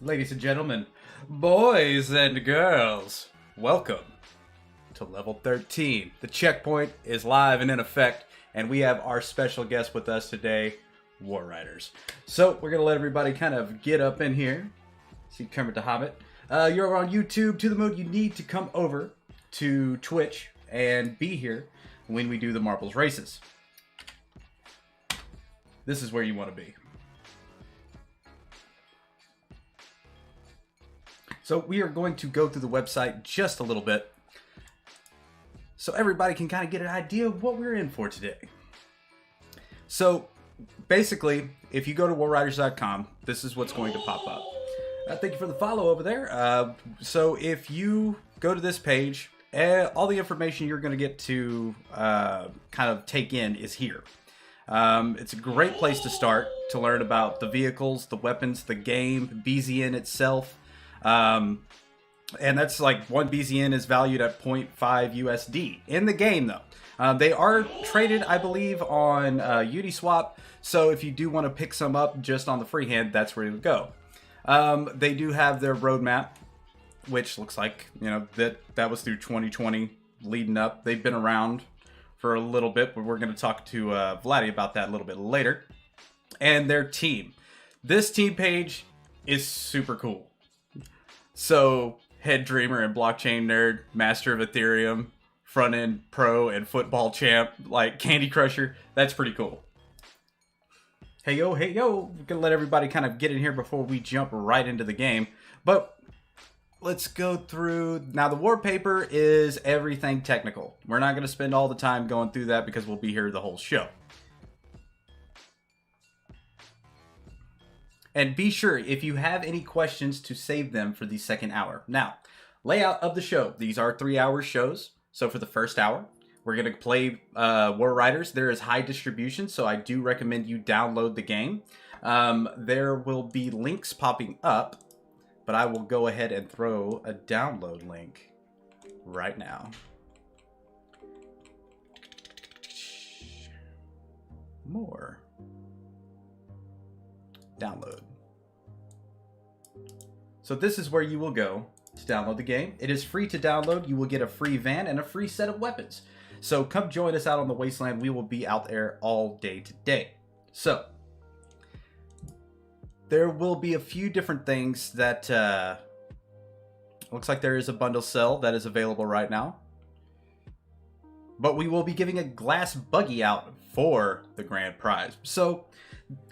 Ladies and gentlemen, boys and girls, welcome to level 13. The checkpoint is live and in effect, and we have our special guest with us today, War Riders. So we're gonna let everybody kind of get up in here. See Kermit the Hobbit. You're on YouTube, To The Moon. You need to come over to Twitch and be here when we do the marbles races. This is where you want to be. So we are going to go through the website just a little bit so everybody can kind of get an idea of what we're in for today. So basically, if you go to warriders.com, this is what's going to pop up. Thank you for the follow over there. So if you go to this page, all the information you're going to get to kind of take in is here. It's a great place to start to learn about the vehicles, the weapons, the game, BZN itself. And that's like one BZN is valued at 0.5 USD in the game though. They are traded, I believe, on Uniswap. So if you do want to pick some up just on the freehand, that's where you would go. They do have their roadmap, which looks like, you know, that was through 2020 leading up. They've been around for a little bit, but we're going to talk to Vladdy about that a little bit later. And their team. This team page is super cool. So, Head Dreamer and Blockchain Nerd, Master of Ethereum, Front End Pro, and Football Champ, like Candy Crusher, that's pretty cool. Hey yo, we're gonna let everybody kind of get in here before we jump right into the game. But let's go through. Now, the war paper is everything technical. We're not gonna spend all the time going through that because we'll be here the whole show. And be sure, if you have any questions, to save them for the second hour. Now, layout of the show. These are 3-hour shows. So for the first hour, we're going to play War Riders. There is high distribution, so I do recommend you download the game. There will be links popping up, but I will go ahead and throw a download link right now. More. Download. So this is where you will go to download the game. It is free to download. You will get a free van and a free set of weapons. So come join us out on the wasteland. We will be out there all day today. So there will be a few different things that looks like there is a bundle sell that is available right now. But we will be giving a glass buggy out for the grand prize. So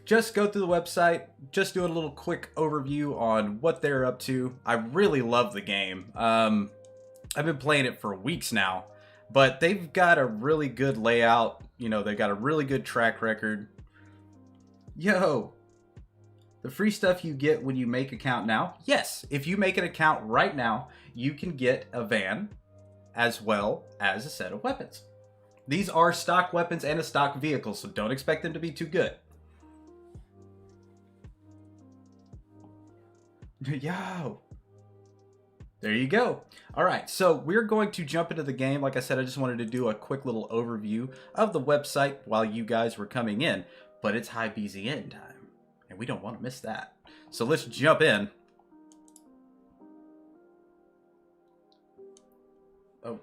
just go through the website, just do a little quick overview on what they're up to. I really love the game. I've been playing it for weeks now, but they've got a really good layout. You know, they've got a really good track record. Yo, the free stuff you get when you make account now. Yes, if you make an account right now, you can get a van as well as a set of weapons. These are stock weapons and a stock vehicle, so don't expect them to be too good. Yo, there you go. All right, so we're going to jump into the game. Like I said, I just wanted to do a quick little overview of the website while you guys were coming in, but it's high BZN time, and we don't want to miss that. So let's jump in. Oh.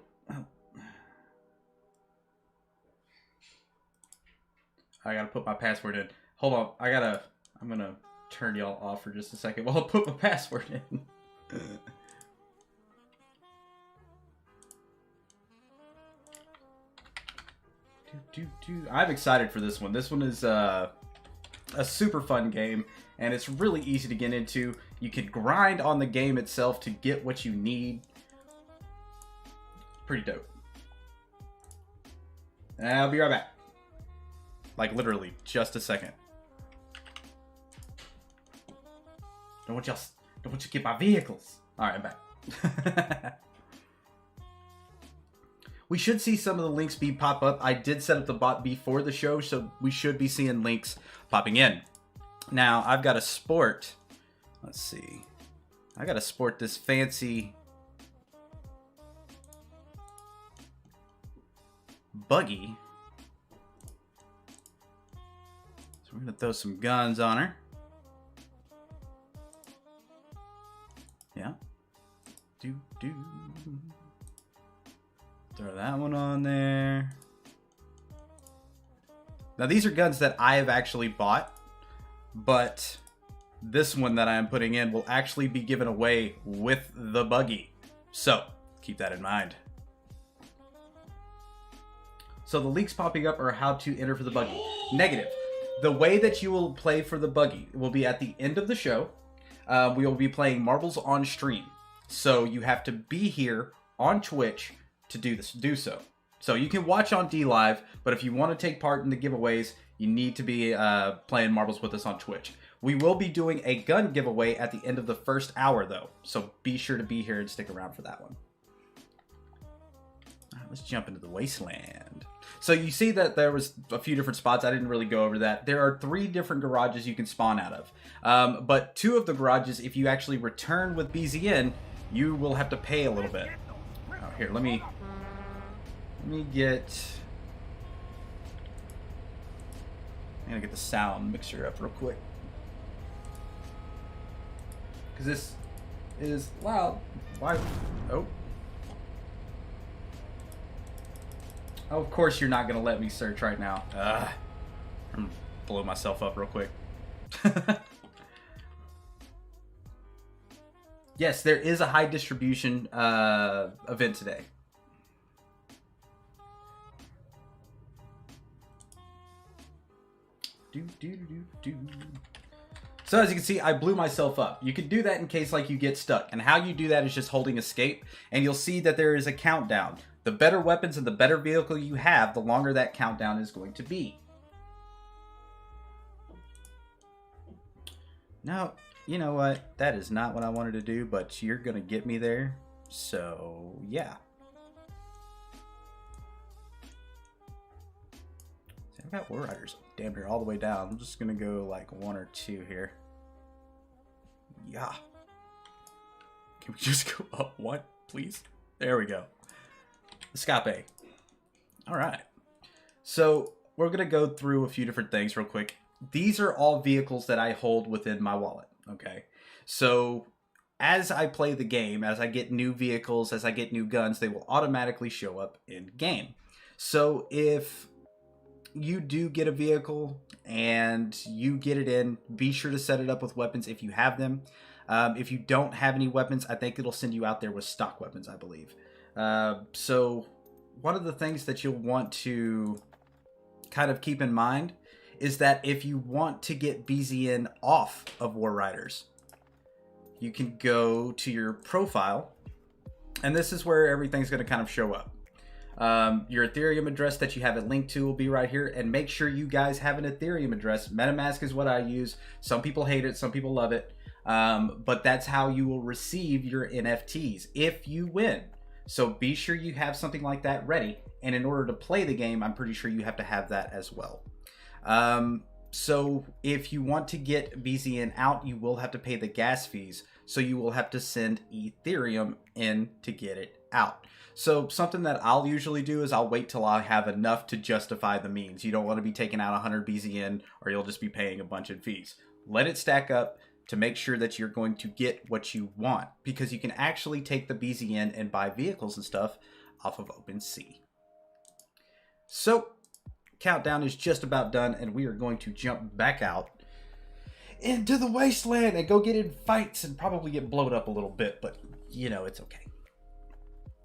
I gotta put my password in. Hold on, I'm gonna turn y'all off for just a second while I put my password in. I'm excited for this one. This one is a super fun game, and it's really easy to get into. You can grind on the game itself to get what you need. Pretty dope. And I'll be right back. Like literally, just a second. Don't want you to get my vehicles. All right, I'm back. We should see some of the links pop up. I did set up the bot before the show, so we should be seeing links popping in. Now, I've got to sport. Let's see. I got to sport this fancy buggy. So we're going to throw some guns on her. Do. Throw that one on there. Now these are guns that I have actually bought, but this one that I am putting in will actually be given away with the buggy. So keep that in mind. So the leaks popping up are how to enter for the buggy. Negative. The way that you will play for the buggy will be at the end of the show. We will be playing marbles on stream. So you have to be here on Twitch to do so. So you can watch on DLive, but if you want to take part in the giveaways, you need to be playing marbles with us on Twitch. We will be doing a gun giveaway at the end of the first hour, though. So be sure to be here and stick around for that one. All right, let's jump into the wasteland. So you see that there was a few different spots. I didn't really go over that. There are 3 different garages you can spawn out of. But 2 of the garages, if you actually return with BZN, you will have to pay a little bit. Oh, here, let me get... I'm gonna get the sound mixer up real quick, because this is loud. Why? Oh, of course you're not gonna let me search right now. I'm gonna blow myself up real quick. Yes, there is a high distribution event today. So as you can see, I blew myself up. You can do that in case like you get stuck. And how you do that is just holding escape. And you'll see that there is a countdown. The better weapons and the better vehicle you have, the longer that countdown is going to be. Now, you know what? That is not what I wanted to do, but you're going to get me there. So, yeah. See, I've got War Riders damn near all the way down. I'm just going to go like 1 or 2 here. Yeah. Can we just go up 1, please? There we go. Escape. All right. So we're going to go through a few different things real quick. These are all vehicles that I hold within my wallet. Okay. So as I play the game, as I get new vehicles, as I get new guns, they will automatically show up in game. So if you do get a vehicle and you get it in, be sure to set it up with weapons if you have them. If you don't have any weapons, I think it'll send you out there with stock weapons, I believe. So one of the things that you'll want to kind of keep in mind is that if you want to get BZN off of War Riders, you can go to your profile, and this is where everything's going to kind of show up. Your Ethereum address that you have it linked to will be right here, and make sure you guys have an Ethereum address. MetaMask is what I use. Some people hate it, some people love it, but that's how you will receive your NFTs if you win. So be sure you have something like that ready, and in order to play the game, I'm pretty sure you have to have that as well. So if you want to get BZN out, you will have to pay the gas fees. So you will have to send Ethereum in to get it out. So something that I'll usually do is I'll wait till I have enough to justify the means. You don't want to be taking out 100 BZN or you'll just be paying a bunch of fees. Let it stack up to make sure that you're going to get what you want, because you can actually take the BZN and buy vehicles and stuff off of OpenSea. So countdown is just about done, and we are going to jump back out into the wasteland and go get in fights and probably get blown up a little bit, but you know, it's okay.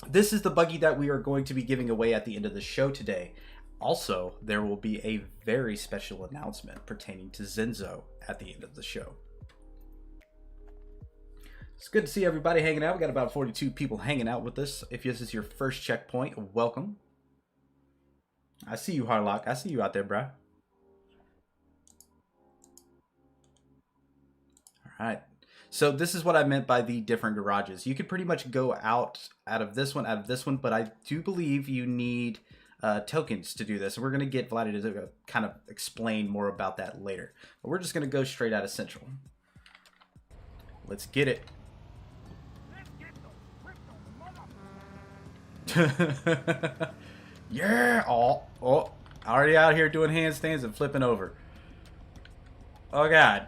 This is the buggy that we are going to be giving away at the end of the show today. Also, there will be a very special announcement pertaining to Zenzo at the end of the show. It's good to see everybody hanging out. We got about 42 people hanging out with us. If this is your first checkpoint, welcome. I see you, Harlock. I see you out there, bro. All right. So this is what I meant by the different garages. You could pretty much go out of this one, but I do believe you need tokens to do this. And we're going to get Vladdy to kind of explain more about that later. But we're just going to go straight out of Central. Let's get it. Yeah! Oh, already out here doing handstands and flipping over. Oh God.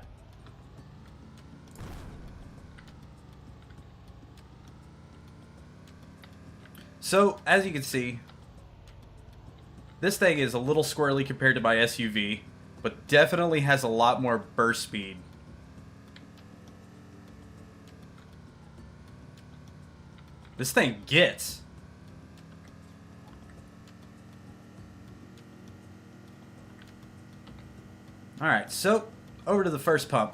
So, as you can see, this thing is a little squirrely compared to my SUV, but definitely has a lot more burst speed. This thing gets. Alright, so over to the first pump.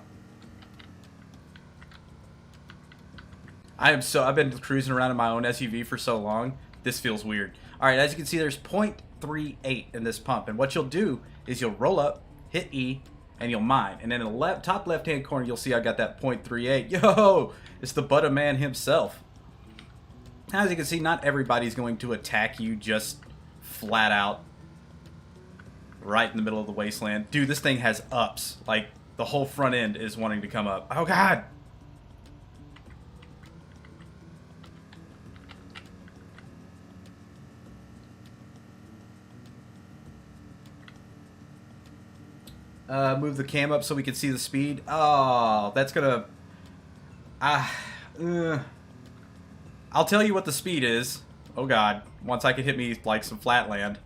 I've been cruising around in my own SUV for so long, this feels weird. Alright, as you can see, there's 0.38 in this pump, and what you'll do is you'll roll up, hit E, and you'll mine. And then in the top left-hand corner, you'll see I got that 0.38. Yo! It's the Butter Man himself. As you can see, not everybody's going to attack you just flat out right in the middle of the wasteland. Dude, this thing has ups. Like, the whole front end is wanting to come up. Oh, God! Move the cam up so we can see the speed. Oh, that's gonna... I'll tell you what the speed is. Oh, God. Once I can hit me, like, some flatland.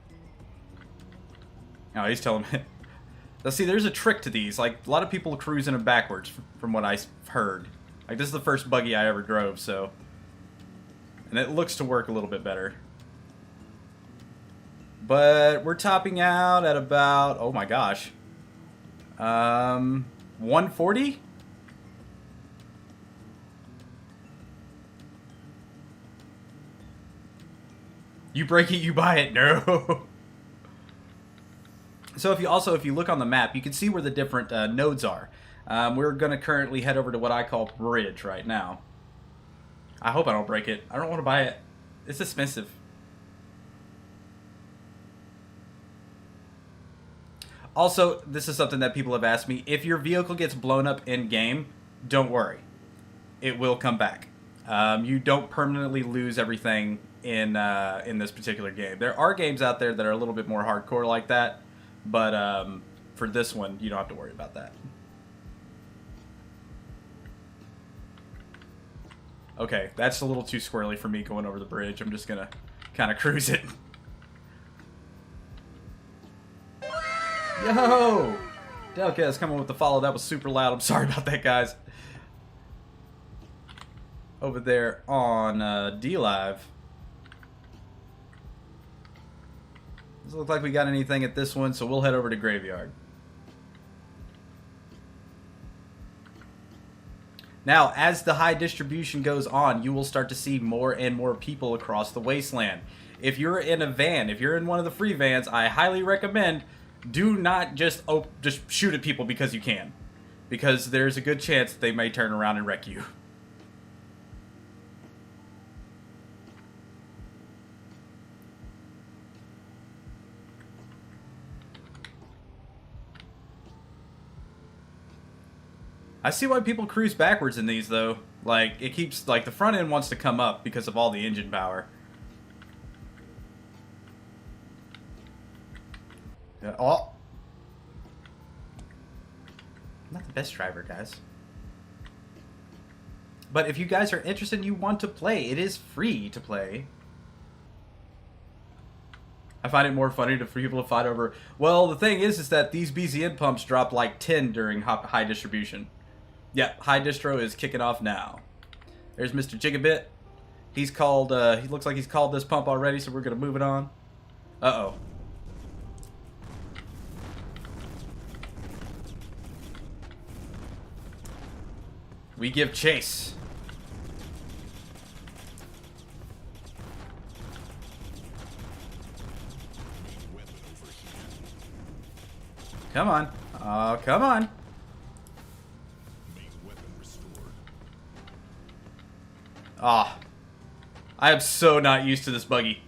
Oh, he's telling me. Now, see, there's a trick to these. Like, a lot of people cruising them backwards, from what I've heard. Like, this is the first buggy I ever drove, so... And it looks to work a little bit better. But we're topping out at about... Oh, my gosh. 140? You break it, you buy it. No. So if you look on the map, you can see where the different nodes are. We're going to currently head over to what I call Bridge right now. I hope I don't break it. I don't want to buy it. It's expensive. Also, this is something that people have asked me. If your vehicle gets blown up in-game, don't worry. It will come back. You don't permanently lose everything in this particular game. There are games out there that are a little bit more hardcore like that, but for this one, you don't have to worry about that. Okay, that's a little too squirrely for me going over the bridge. I'm just gonna kind of cruise it. Yo! Delca is coming with the follow. That was super loud. I'm sorry about that, guys. Over there on DLive. Doesn't look like we got anything at this one, so we'll head over to Graveyard. Now, as the high distribution goes on, you will start to see more and more people across the wasteland. If you're in a van, if you're in one of the free vans, I highly recommend do not just shoot at people because you can. Because there's a good chance that they may turn around and wreck you. I see why people cruise backwards in these, though. Like, it keeps, like, the front end wants to come up because of all the engine power. Oh. I'm not the best driver, guys. But if you guys are interested and you want to play, it is free to play. I find it more funny for people to fight over... Well, the thing is that these BZN pumps drop like 10 during high distribution. Yep, high distro is kicking off now. There's Mr. Gigabit. He's called, he looks like he's called this pump already, so we're going to move it on. Uh-oh. We give chase. Come on. Oh, come on. Ah. I am so not used to this buggy.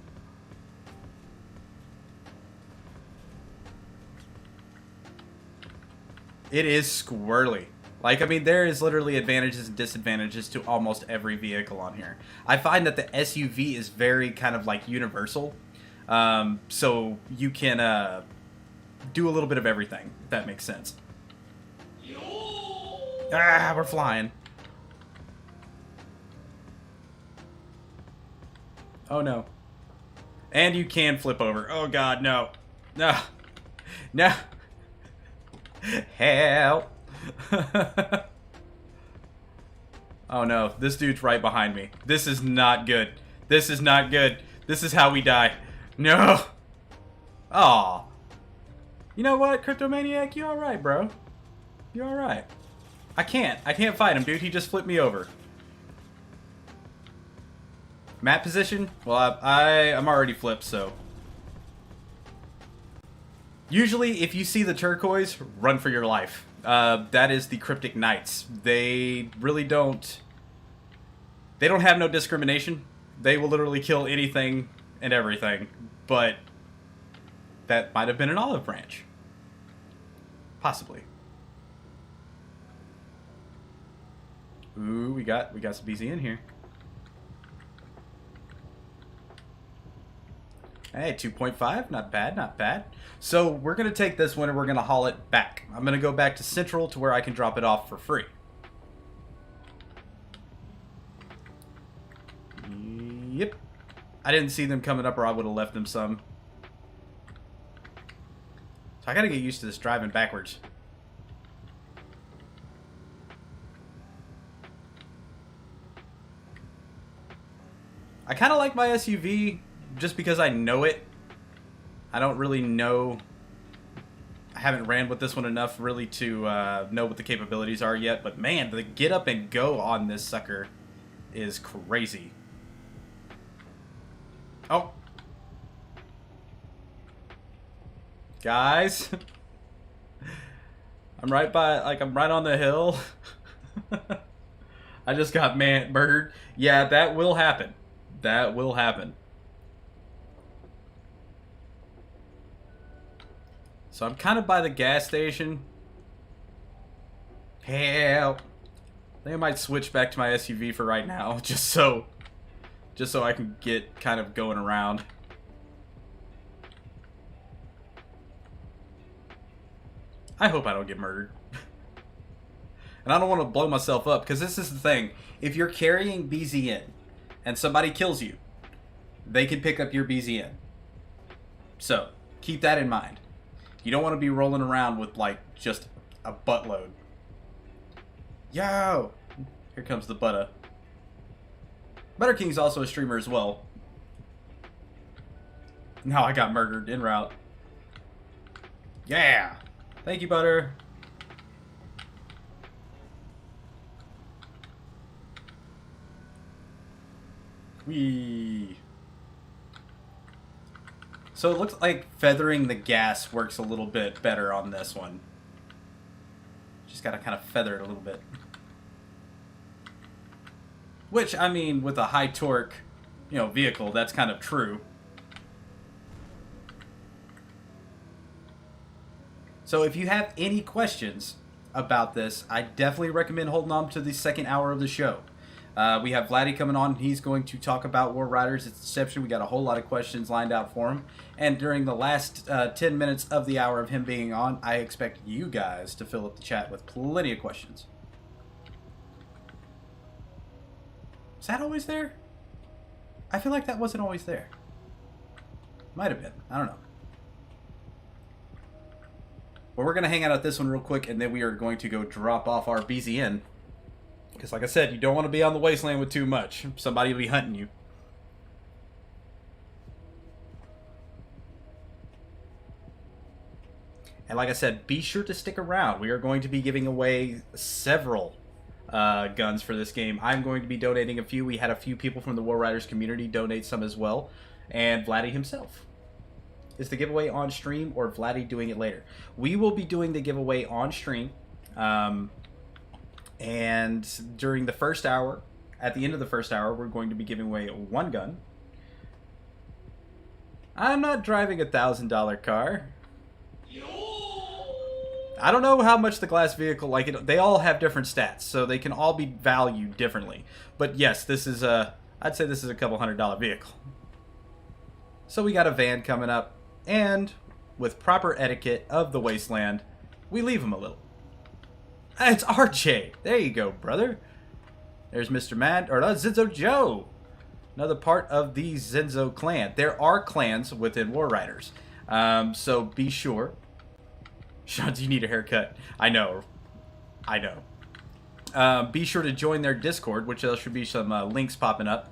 It is squirrely. Like, I mean, there is literally advantages and disadvantages to almost every vehicle on here. I find that the SUV is very kind of like universal. So you can do a little bit of everything, if that makes sense. Ah, we're flying. Oh no. And you can flip over. Oh god, no. No. No. Help. Oh no, this dude's right behind me. This is not good. This is not good. This is how we die. No. Aw. You know what, Cryptomaniac? You alright, bro. You alright. I can't fight him, dude. He just flipped me over. Map position? Well, I'm already flipped, so. Usually, if you see the turquoise, run for your life. That is the Cryptic Knights. They really don't... They don't have no discrimination. They will literally kill anything and everything. But that might have been an olive branch. Possibly. Ooh, we got some BZ in here. Hey, 2.5, not bad, not bad. So we're gonna take this one and we're gonna haul it back. I'm gonna go back to Central to where I can drop it off for free. Yep. I didn't see them coming up or I would have left them some. So I gotta get used to this driving backwards. I kind of like my SUV just because I know it. I don't really know. I haven't ran with this one enough really to know what the capabilities are yet. But man, the get up and go on this sucker is crazy. Oh. Guys. I'm right by, like, I'm right on the hill. I just got murdered. Yeah, that will happen. That will happen. So I'm kind of by the gas station. Help. I think I might switch back to my SUV for right now, just so I can get kind of going around. I hope I don't get murdered. And I don't want to blow myself up, because this is the thing. If you're carrying BZN and somebody kills you, they can pick up your BZN. So, keep that in mind. You don't want to be rolling around with, like, just a buttload. Yo! Here comes the Butter. Butter King's also a streamer as well. Now I got murdered en route. Yeah! Thank you, Butter. Whee! So it looks like feathering the gas works a little bit better on this one. Just gotta kind of feather it a little bit. Which, I mean, with a high torque, you know, vehicle, that's kind of true. So if you have any questions about this, I definitely recommend holding on to the second hour of the show. We have Vladdy coming on. He's going to talk about War Riders, its deception. We got a whole lot of questions lined out for him. And during the last 10 minutes of the hour of him being on, I expect you guys to fill up the chat with plenty of questions. Is that always there? I feel like that wasn't always there. Might have been. I don't know. Well, we're going to hang out at this one real quick, and then we are going to go drop off our BZN. Because like I said, you don't want to be on the wasteland with too much. Somebody will be hunting you. And like I said, be sure to stick around. We are going to be giving away several guns for this game. I'm going to be donating a few. We had a few people from the War Riders community donate some as well. And Vladdy himself. Is the giveaway on stream or Vladdy doing it later? We will be doing the giveaway on stream. And during the first hour, at the end of the first hour, we're going to be giving away one gun. I'm not driving a $1,000 car. I don't know how much the glass vehicle, like it, they all have different stats, so they can all be valued differently. But yes, this is a, I'd say this is a couple $100 vehicle. So we got a van coming up, and with proper etiquette of the wasteland, we leave him a little. It's RJ. There you go, brother. There's Mr. Mad, or Zizo Joe. another part of the Zenzo clan. There are clans within War Riders, so be sure. Sean, do you need a haircut? I know. Be sure to join their Discord, which there should be some links popping up.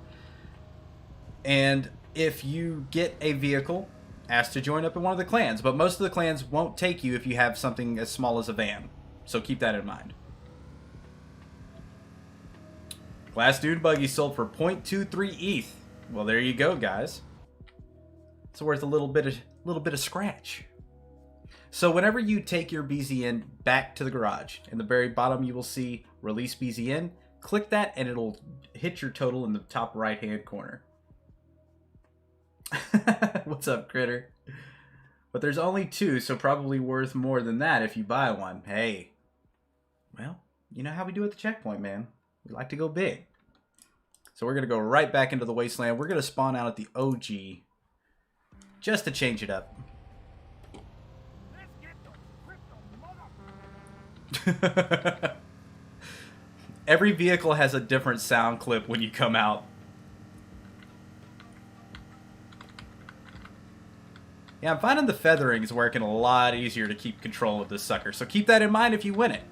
And if you get a vehicle, ask to join up in one of the clans. But most of the clans won't take you if you have something as small as a van. So keep that in mind. Glass Dune Buggy sold for 0.23 ETH. Well, there you go, guys. It's worth a little bit of scratch. So whenever you take your BZN back to the garage, in the very bottom you will see Release BZN. Click that and it'll hit your total in the top right-hand corner. What's up, Critter? But there's only 2, so probably worth more than that if you buy one. Hey. Well, you know how we do at the checkpoint, man. We like to go big. So we're going to go right back into the Wasteland. We're going to spawn out at the OG just to change it up. Every vehicle has a different sound clip when you come out. Yeah, I'm finding the feathering is working a lot easier to keep control of this sucker. So keep that in mind if you win it.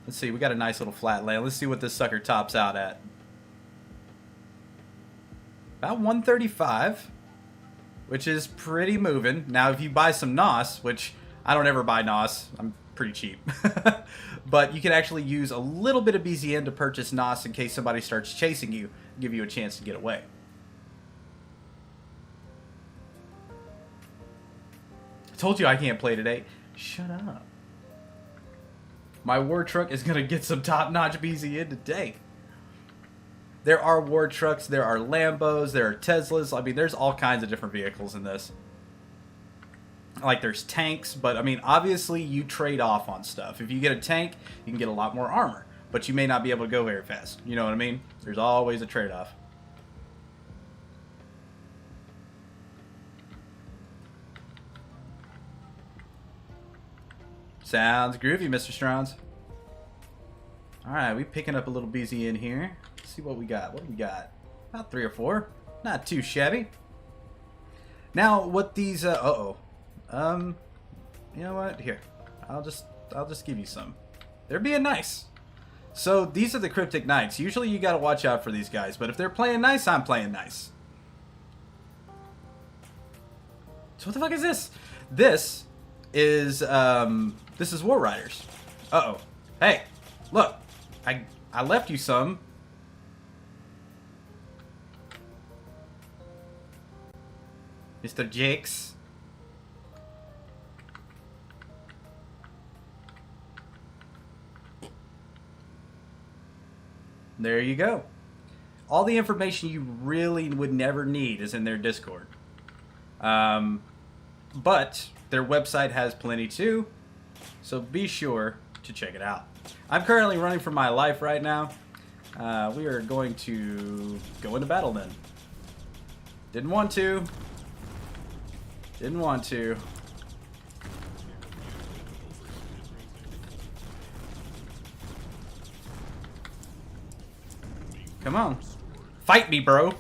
Let's see, we got a nice little flat land. Let's see what this sucker tops out at. About 135, which is pretty moving. Now, if you buy some NOS, which I don't ever buy NOS, I'm pretty cheap. But you can actually use a little bit of BZN to purchase NOS in case somebody starts chasing you, give you a chance to get away. I told you I can't play today. Shut up. My war truck is going to get some top-notch BZN today. There are war trucks, there are Lambos, there are Teslas. I mean, there's all kinds of different vehicles in this. Like, there's tanks, but, I mean, obviously you trade off on stuff. If you get a tank, you can get a lot more armor, but you may not be able to go very fast. You know what I mean? There's always a trade-off. Sounds groovy, Mr. Strons. Alright, we picking up a little BZN here. Let's see what we got. What do we got? About 3 or 4. Not too shabby. Now, what these, you know what? Here. I'll just give you some. They're being nice. So, these are the Cryptic Knights. Usually you gotta watch out for these guys, but if they're playing nice, I'm playing nice. So what the fuck is this? This is War Riders. Uh-oh. Hey, look. I left you some. Mr. Jakes. There you go. All the information you really would never need is in their Discord. But their website has plenty too, so be sure to check it out. I'm currently running for my life right now. We are going to go into battle then. Didn't want to. Didn't want to. Come on. Fight me, bro.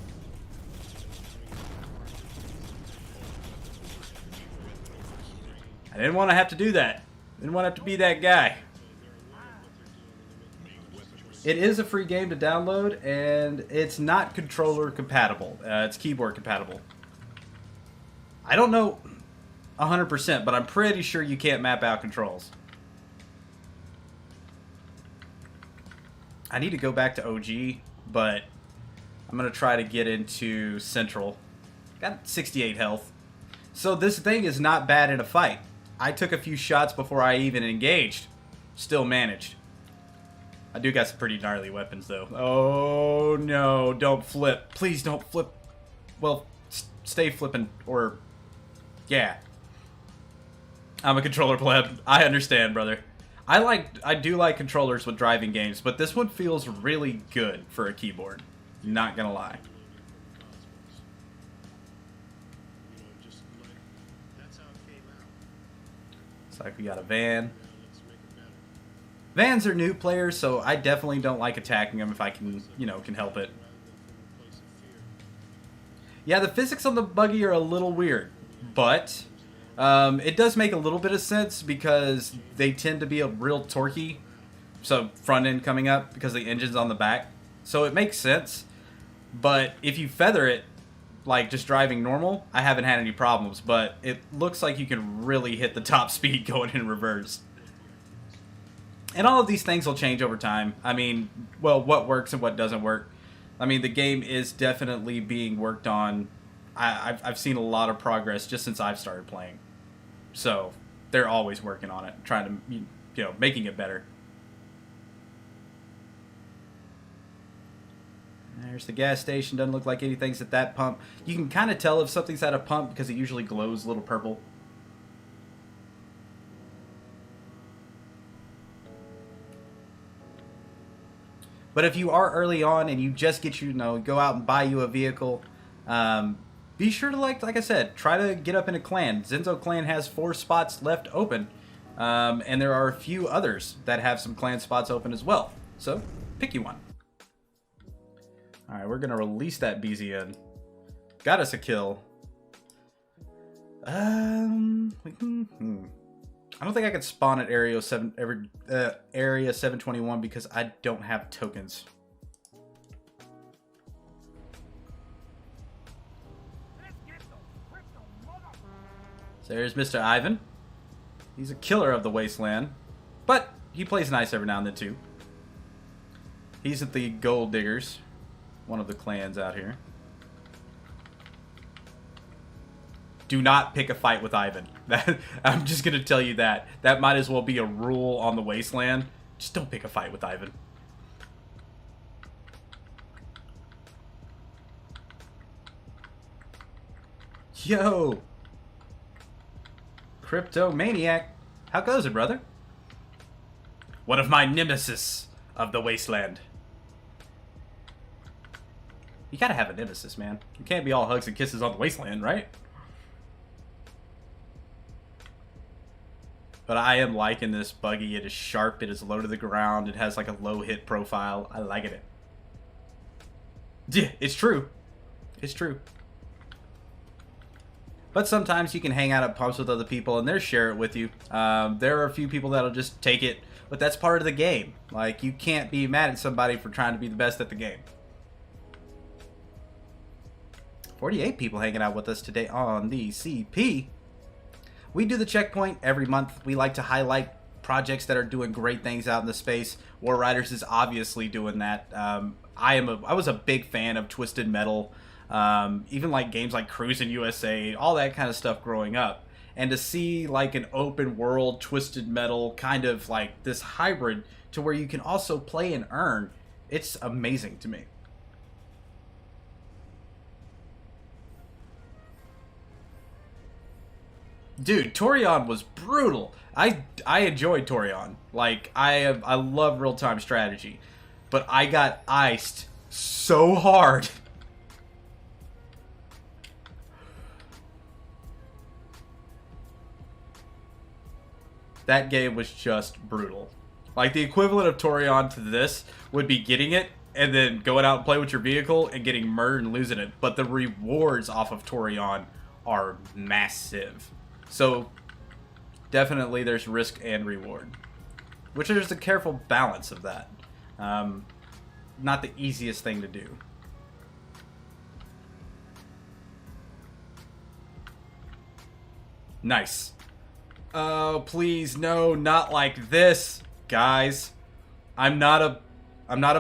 I didn't want to have to do that. Didn't want to have to be that guy. It is a free game to download, and it's not controller compatible. It's keyboard compatible. I don't know 100%, but I'm pretty sure you can't map out controls. I need to go back to OG, but I'm going to try to get into Central. Got 68 health. So this thing is not bad in a fight. I took a few shots before I even engaged. Still managed. I do got some pretty gnarly weapons, though. Oh, no. Don't flip. Please don't flip. Well, stay flipping, or... yeah. I'm a controller pleb. I understand, brother. I do like controllers with driving games, but this one feels really good for a keyboard. Not gonna lie. Looks like we got a van. Vans are new players, so I definitely don't like attacking them if I can, can help it. Yeah, the physics on the buggy are a little weird, but it does make a little bit of sense because they tend to be a real torquey. So front end coming up because the engine's on the back. So it makes sense. But if you feather it, like just driving normal, I haven't had any problems. But it looks like you can really hit the top speed going in reverse. And all of these things will change over time. I mean, well, what works and what doesn't work. I mean, the game is definitely being worked on. I've seen a lot of progress just since I've started playing. So they're always working on it, trying to, making it better. There's the gas station. Doesn't look like anything's at that pump. You can kind of tell if something's at a pump because it usually glows a little purple. But if you are early on and you just get go out and buy you a vehicle, be sure to like I said, try to get up in a clan. Zenzo Clan has 4 spots left open, and there are a few others that have some clan spots open as well. So pick you one. All right, we're gonna release that BZN. Got us a kill. I don't think I could spawn at Area 721 because I don't have tokens. So there's Mr. Ivan. He's a killer of the wasteland, but he plays nice every now and then too. He's at the Gold Diggers, one of the clans out here. Do not pick a fight with Ivan. I'm just going to tell you that. That might as well be a rule on the wasteland. Just don't pick a fight with Ivan. Yo! Crypto Maniac. How goes it, brother? One of my nemesis of the wasteland. You gotta have a nemesis, man. You can't be all hugs and kisses on the wasteland, right? But I am liking this buggy. It is sharp. It is low to the ground. It has like a low hit profile. I like it. Yeah, it's true. It's true. But sometimes you can hang out at pumps with other people and they'll share it with you. There are a few people that'll just take it, but that's part of the game. Like, you can't be mad at somebody for trying to be the best at the game. 48 people hanging out with us today on the CP. We do the checkpoint every month. We like to highlight projects that are doing great things out in the space. War Riders is obviously doing that. I was a big fan of Twisted Metal, even like games like Cruis'n USA, all that kind of stuff growing up. And to see like an open world Twisted Metal kind of like this hybrid to where you can also play and earn, it's amazing to me. Dude, Torion was brutal. I enjoyed Torion. Like, I love real-time strategy. But I got iced so hard. That game was just brutal. Like, the equivalent of Torion to this would be getting it and then going out and play with your vehicle and getting murdered and losing it. But the rewards off of Torion are massive. So, definitely there's risk and reward. Which there's a careful balance of that. Not the easiest thing to do. Nice. Oh, please, no, not like this, guys. I'm not a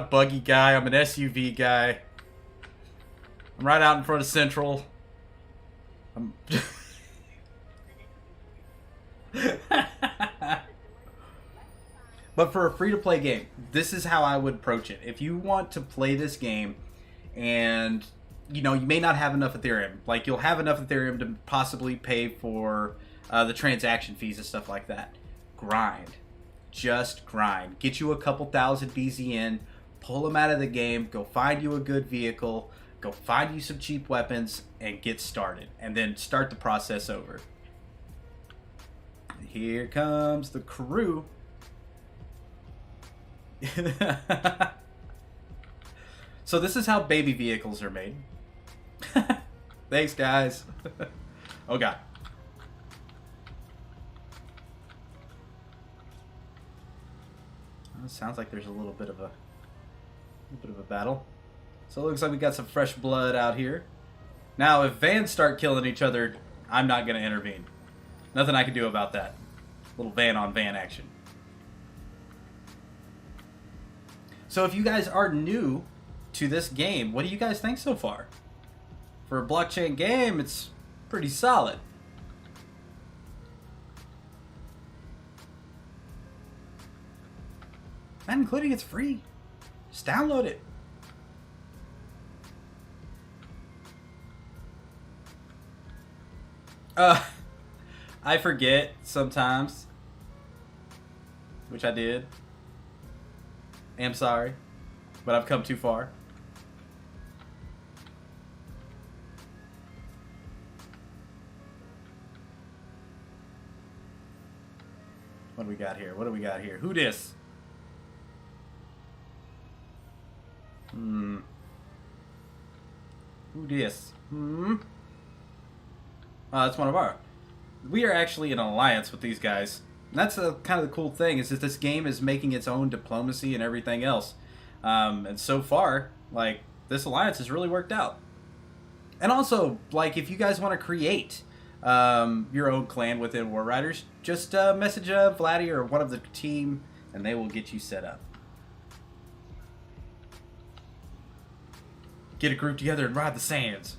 buggy guy, I'm an SUV guy. I'm right out in front of Central. But for a free-to-play game, this is how I would approach it. If you want to play this game and, you may not have enough Ethereum. Like, you'll have enough Ethereum to possibly pay for the transaction fees and stuff like that. Grind. Just grind. Get you a couple thousand BZN, pull them out of the game, go find you a good vehicle, go find you some cheap weapons, and get started. And then start the process over. Here comes the crew. So this is how baby vehicles are made. Thanks, guys. Oh god. Well, it sounds like there's a little bit of a battle. So it looks like we got some fresh blood out here. Now, if vans start killing each other, I'm not going to intervene. Nothing I can do about that. Little van on van action. So if you guys are new to this game, what do you guys think so far? For a blockchain game, it's pretty solid. And including it's free. Just download it. I forget sometimes, which I did. Am sorry, but I've come too far. What do we got here? What do we got here? Who dis? Who dis? Oh, that's one of our. We are actually in an alliance with these guys. And that's kind of the cool thing, is that this game is making its own diplomacy and everything else. And so far, like, this alliance has really worked out. And also, like, if you guys want to create your own clan within War Riders, just message Vladdy or one of the team, and they will get you set up. Get a group together and ride the sands.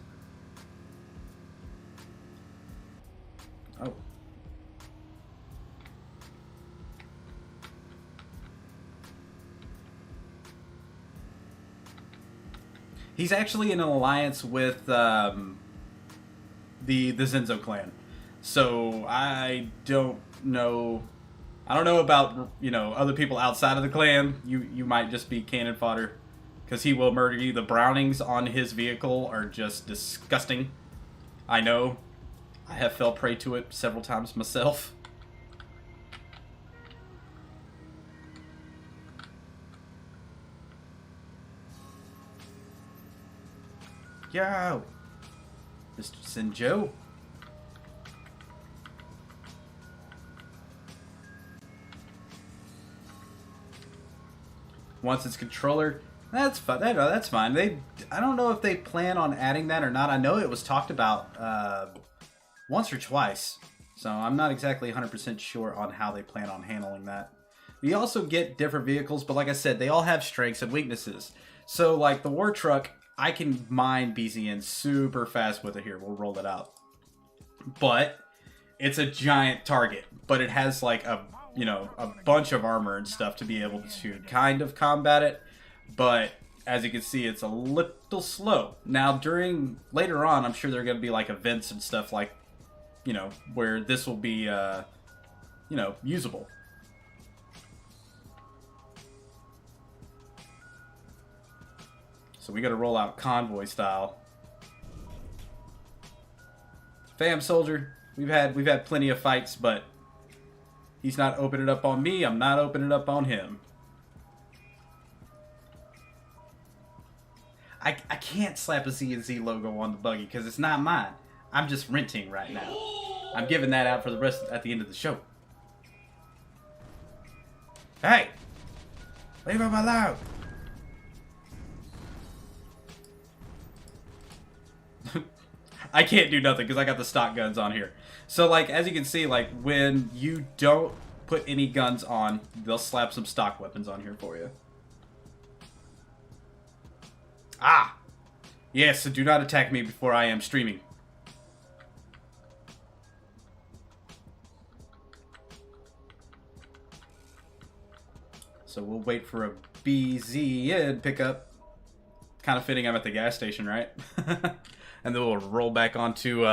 Oh. He's actually in an alliance with the Zenzo clan. So I don't know. I don't know about, you know, other people outside of the clan. You might just be cannon fodder, because he will murder you. The Brownings on his vehicle are just disgusting. I know. I have fell prey to it several times myself. Yo! Mr. Sinjo. Once it's controller, that's fine. That's fine. I don't know if they plan on adding that or not. I know it was talked about once or twice, so I'm not exactly 100% sure on how they plan on handling that. You also get different vehicles, but like I said, they all have strengths and weaknesses. So, like the war truck, I can mine BZN super fast with it here. We'll roll it out. But it's a giant target, but it has like a bunch of armor and stuff to be able to kind of combat it. But as you can see, it's a little slow. Now, later on, I'm sure there are going to be like events and stuff like, where this will be, usable. So we got to roll out convoy style. Fam soldier, we've had plenty of fights, but he's not opening up on me. I'm not opening up on him. I can't slap a Z&Z logo on the buggy because it's not mine. I'm just renting right now. I'm giving that out for the rest at the end of the show. Hey! Leave him alone! I can't do nothing because I got the stock guns on here. So, like, as you can see, like, when you don't put any guns on, they'll slap some stock weapons on here for you. Ah! Yes, so do not attack me before I am streaming. So we'll wait for a BZN pickup. Kind of fitting I'm at the gas station, right? And then we'll roll back onto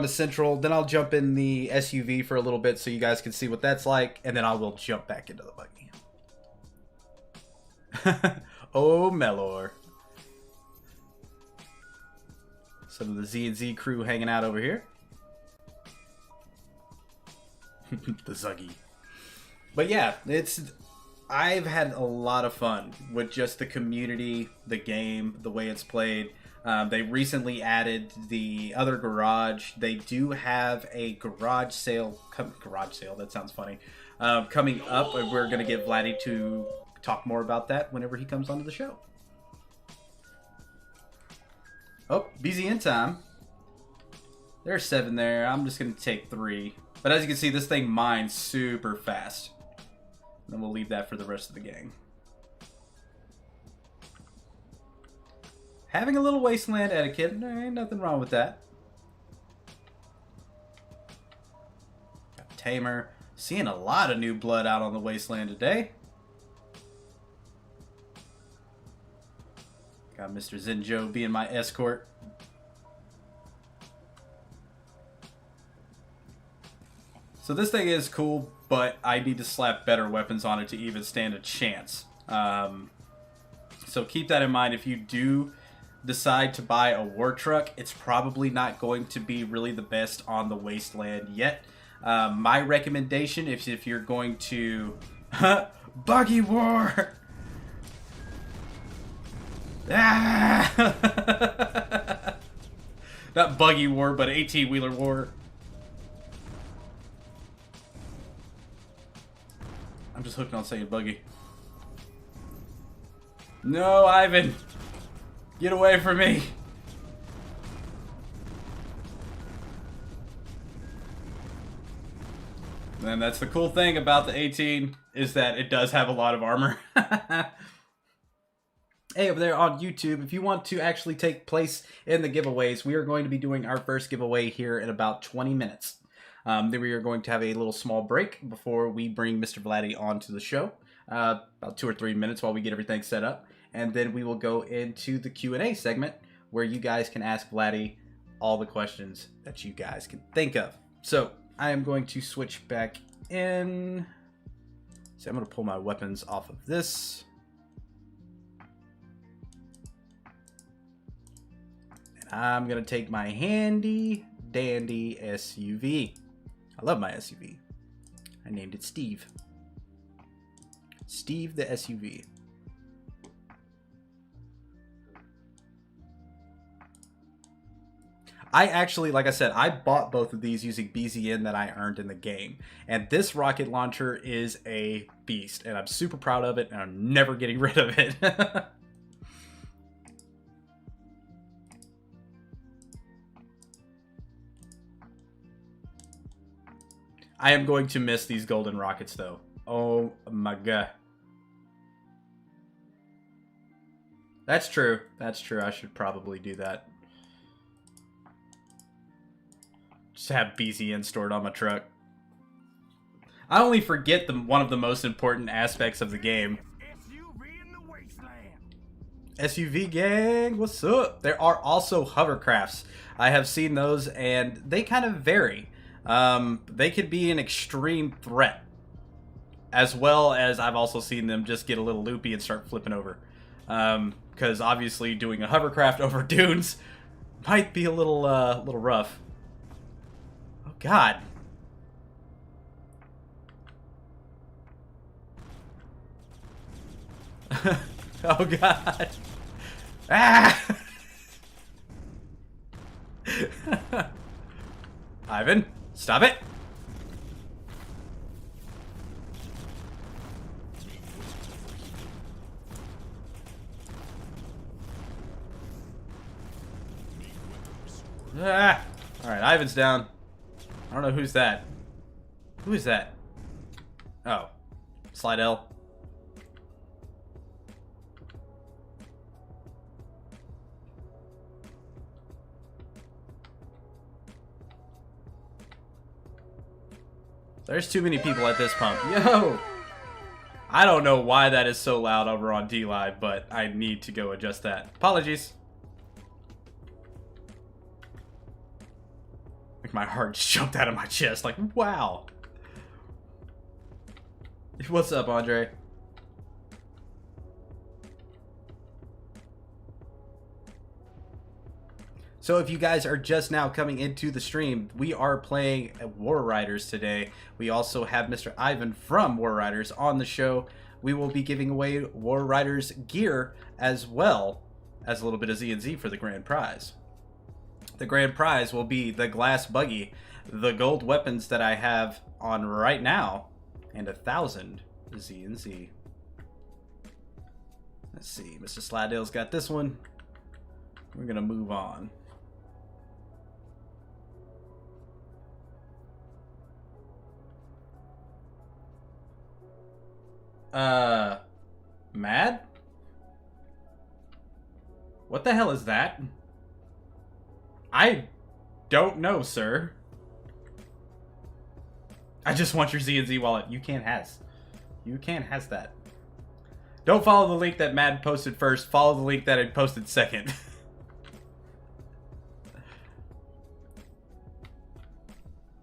Central. Then I'll jump in the SUV for a little bit so you guys can see what that's like, and then I will jump back into the buggy. Oh, Melor. Some of the Z&Z crew hanging out over here. The Zuggy. But yeah, I've had a lot of fun with just the community, the game, the way it's played. They recently added the other garage. They do have a garage sale. Garage sale, that sounds funny. Coming up, and we're going to get Vladdy to talk more about that whenever he comes onto the show. Oh, BZN time. There's 7 there. I'm just going to take 3. But as you can see, this thing mines super fast. Then we'll leave that for the rest of the gang. Having a little wasteland etiquette, there ain't nothing wrong with that. Got Tamer. Seeing a lot of new blood out on the wasteland today. Got Mr. Zenjo being my escort. So this thing is cool, but I need to slap better weapons on it to even stand a chance. So keep that in mind. If you do decide to buy a war truck, it's probably not going to be really the best on the wasteland yet. My recommendation, if you're going to... Buggy war! Ah! Not buggy war, but 18-wheeler war. I'm just hooked on saying buggy. No, Ivan! Get away from me! And that's the cool thing about the 18, is that it does have a lot of armor. Hey, over there on YouTube, if you want to actually take place in the giveaways, we are going to be doing our first giveaway here in about 20 minutes. Then we are going to have a little small break before we bring Mr. Vladdy onto the show. About 2 or 3 minutes while we get everything set up. And then we will go into the Q&A segment where you guys can ask Vladdy all the questions that you guys can think of. So I am going to switch back in. So I'm going to pull my weapons off of this. And I'm going to take my handy dandy SUV. I love my SUV. I named it Steve. Steve the SUV. I actually, like I said, I bought both of these using BZN that I earned in the game. And this rocket launcher is a beast. And I'm super proud of it, and I'm never getting rid of it. I am going to miss these golden rockets, though. Oh my god. That's true. That's true. I should probably do that. Just have BZN stored on my truck. I only forget one of the most important aspects of the game. SUV gang, what's up? There are also hovercrafts. I have seen those, and they kind of vary. They could be an extreme threat, as well as I've also seen them just get a little loopy and start flipping over. Because obviously doing a hovercraft over dunes might be a little rough. Oh God. Oh God. Ah! Ivan, stop it. Ah! Alright, Ivan's down. I don't know who's that. Who is that? Oh. Slide L. There's too many people at this pump. Yo! I don't know why that is so loud over on D-Live, but I need to go adjust that. Apologies. Like my heart just jumped out of my chest. Like, wow. What's up, Andre? So if you guys are just now coming into the stream, we are playing War Riders today. We also have Mr. Ivan from War Riders on the show. we will be giving away War Riders gear as well as a little bit of Z&Z for the grand prize. The grand prize will be the glass buggy, the gold weapons that I have on right now, and 1,000 Z&Z. Let's see, Mr. Slidell's got this one. We're gonna move on. Mad? What the hell is that? I don't know, sir. I just want your Z&Z wallet. You can't has. You can't has that. Don't follow the link that Mad posted first. Follow the link that I posted second.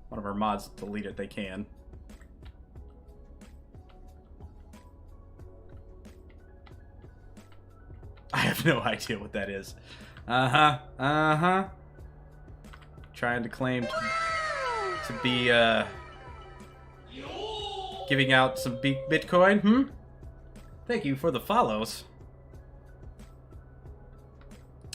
One of our mods delete it. They can. I have no idea what that is. Uh-huh. Trying to claim to be, giving out some big Bitcoin, Thank you for the follows.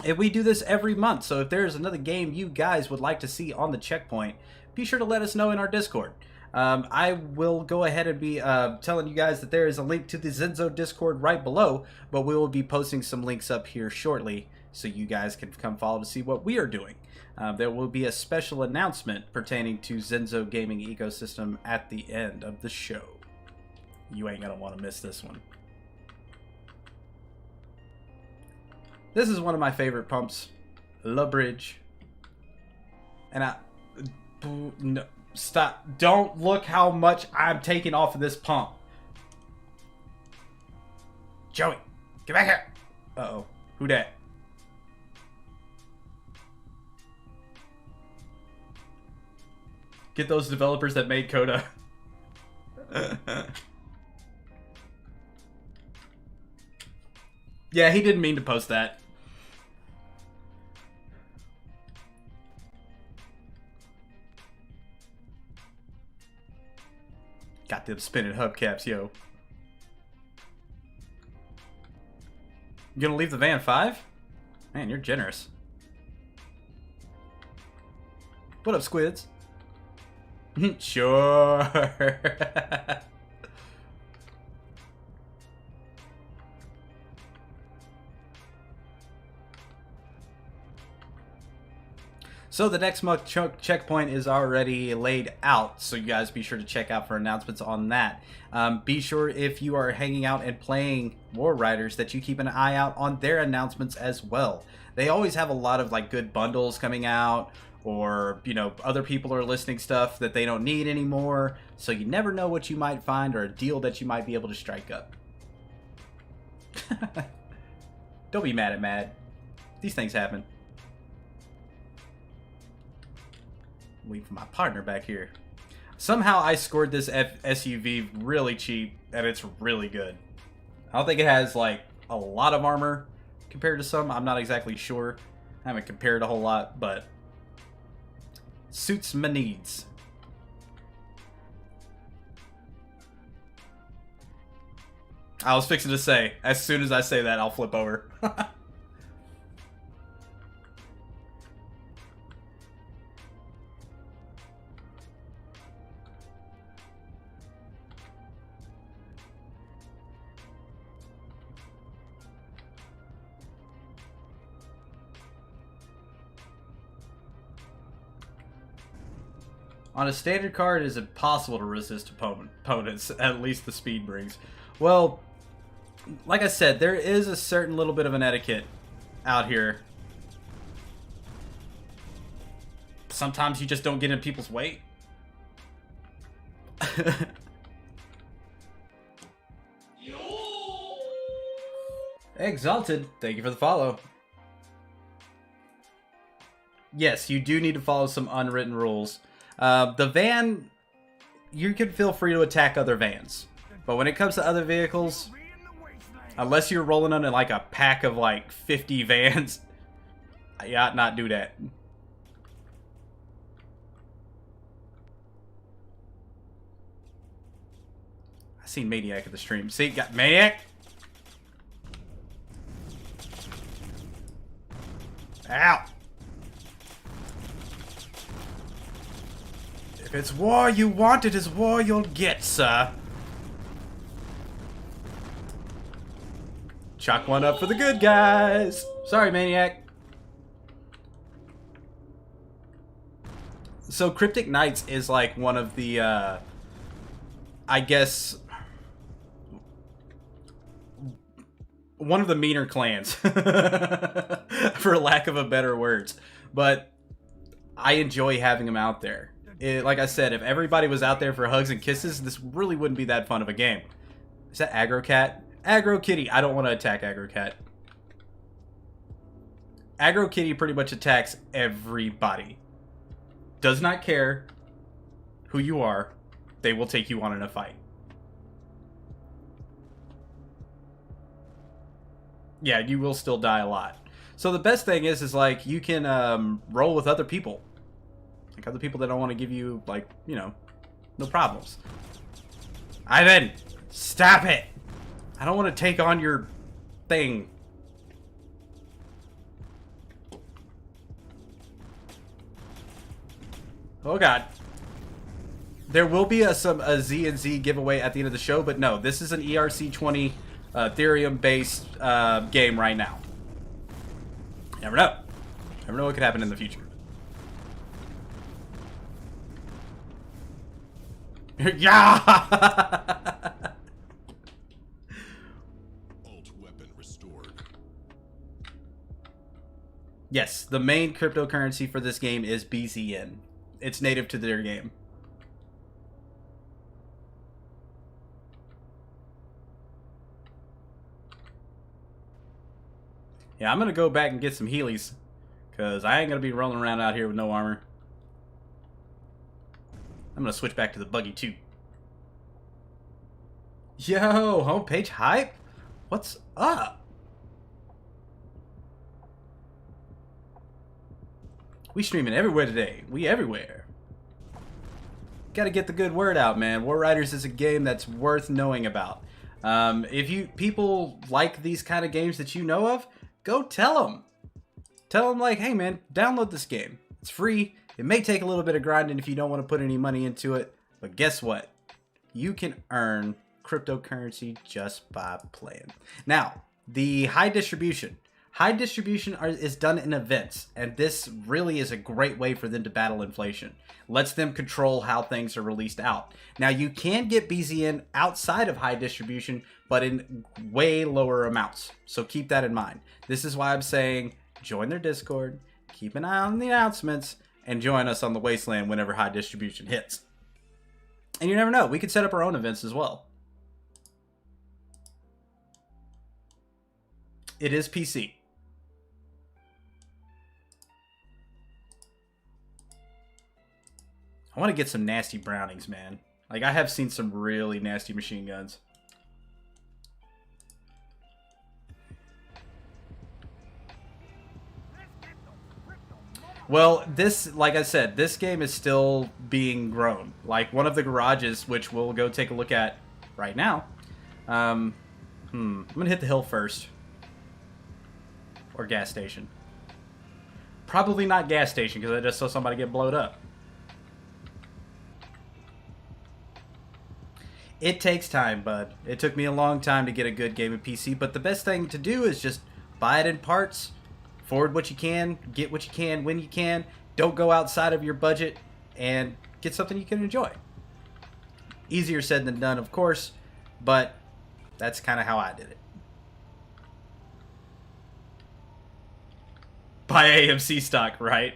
And we do this every month, so if there's another game you guys would like to see on the checkpoint, be sure to let us know in our Discord. I will go ahead and be telling you guys that there is a link to the Zenzo Discord right below, but we will be posting some links up here shortly so you guys can come follow to see what we are doing. There will be a special announcement pertaining to Zenzo Gaming Ecosystem at the end of the show. You ain't gonna want to miss this one. This is one of my favorite pumps, La Bridge. And no, stop. Don't look how much I'm taking off of this pump. Joey, get back here. Uh-oh. Who dat? Get those developers that made Coda. Yeah, he didn't mean to post that. Got them spinning hubcaps, yo. You gonna leave the van 5? Man, you're generous. What up, squids? Sure. So the next month checkpoint is already laid out, so you guys be sure to check out for announcements on that. Be sure if you are hanging out and playing War Riders that you keep an eye out on their announcements as well. They always have a lot of like good bundles coming out, or you know, other people are listing stuff that they don't need anymore, so you never know what you might find or a deal that you might be able to strike up. Don't be mad at Mad. These things happen. Wait for my partner back here. Somehow I scored this SUV really cheap, and it's really good. I don't think it has like a lot of armor compared to some. I'm not exactly sure. I haven't compared a whole lot, but suits my needs. I was fixing to say, as soon as I say that, I'll flip over. On a standard car, it is impossible to resist opponents, at least the speed brings. Well, like I said, there is a certain little bit of an etiquette out here. Sometimes you just don't get in people's way. Exalted, thank you for the follow. Yes, you do need to follow some unwritten rules. The van, you can feel free to attack other vans. But when it comes to other vehicles, unless you're rolling under like a pack of like 50 vans, you ought not do that. seen Maniac at the stream. See, got Maniac. Ow. If it's war you want, it is war you'll get, sir. Chalk one up for the good guys. Sorry, Maniac. So Cryptic Knights is like one of the, I guess, one of the meaner clans, for lack of a better words. But I enjoy having them out there. Like I said, if everybody was out there for hugs and kisses, this really wouldn't be that fun of a game. Is that Aggro Cat? Aggro Kitty. I don't want to attack Aggro Cat. Aggro Kitty pretty much attacks everybody. Does not care who you are. They will take you on in a fight. Yeah, you will still die a lot. So the best thing is like, you can roll with other people. Like other people that don't want to give you, like, you know, no problems. Ivan, stop it! I don't want to take on your thing. Oh god. There will be a Z and Z giveaway at the end of the show, but no, this is an ERC20 Ethereum-based game right now. Never know. Never know what could happen in the future. Yeah! Alt weapon restored. Yes, the main cryptocurrency for this game is BZN. It's native to their game. Yeah, I'm gonna go back and get some Heelys, because I ain't gonna be rolling around out here with no armor. I'm gonna switch back to the buggy too. Yo, homepage hype? What's up? We streaming everywhere today. We everywhere. Gotta get the good word out, man. War Riders is a game that's worth knowing about. If you people like these kind of games that you know of, go tell them. Tell them like, hey man, download this game. It's free. It may take a little bit of grinding if you don't want to put any money into it, but guess what? You can earn cryptocurrency just by playing. Now, the high distribution. High distribution is done in events, and this really is a great way for them to battle inflation. Lets them control how things are released out. Now, you can get BZN outside of high distribution, but in way lower amounts. So keep that in mind. This is why I'm saying join their Discord, keep an eye on the announcements, and join us on the Wasteland whenever high distribution hits. And you never know, we could set up our own events as well. It is PC. I want to get some nasty Brownings, man. Like, I have seen some really nasty machine guns. Well, this, like I said, this game is still being grown. Like, one of the garages, which we'll go take a look at right now. I'm going to hit the hill first. Or gas station. Probably not gas station, because I just saw somebody get blowed up. It takes time, bud. It took me a long time to get a good game of PC, but the best thing to do is just buy it in parts, forward what you can, get what you can when you can, don't go outside of your budget, and get something you can enjoy. Easier said than done, of course, but that's kind of how I did it. Buy AMC stock, right?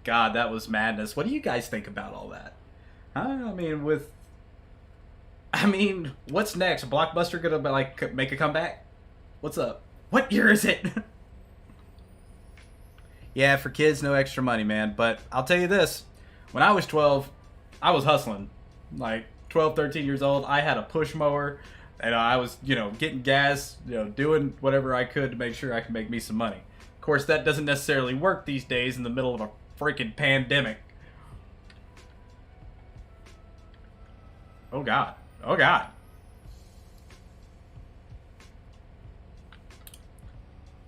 God, that was madness. What do you guys think about all that? I mean, what's next? Blockbuster gonna like make a comeback? What's up? What year is it? Yeah, for kids, no extra money, man. But I'll tell you this: when I was 12, I was hustling. Like 12, 13 years old, I had a push mower, and I was, getting gas, doing whatever I could to make sure I could make me some money. Of course, that doesn't necessarily work these days in the middle of a freaking pandemic. Oh god. Oh god.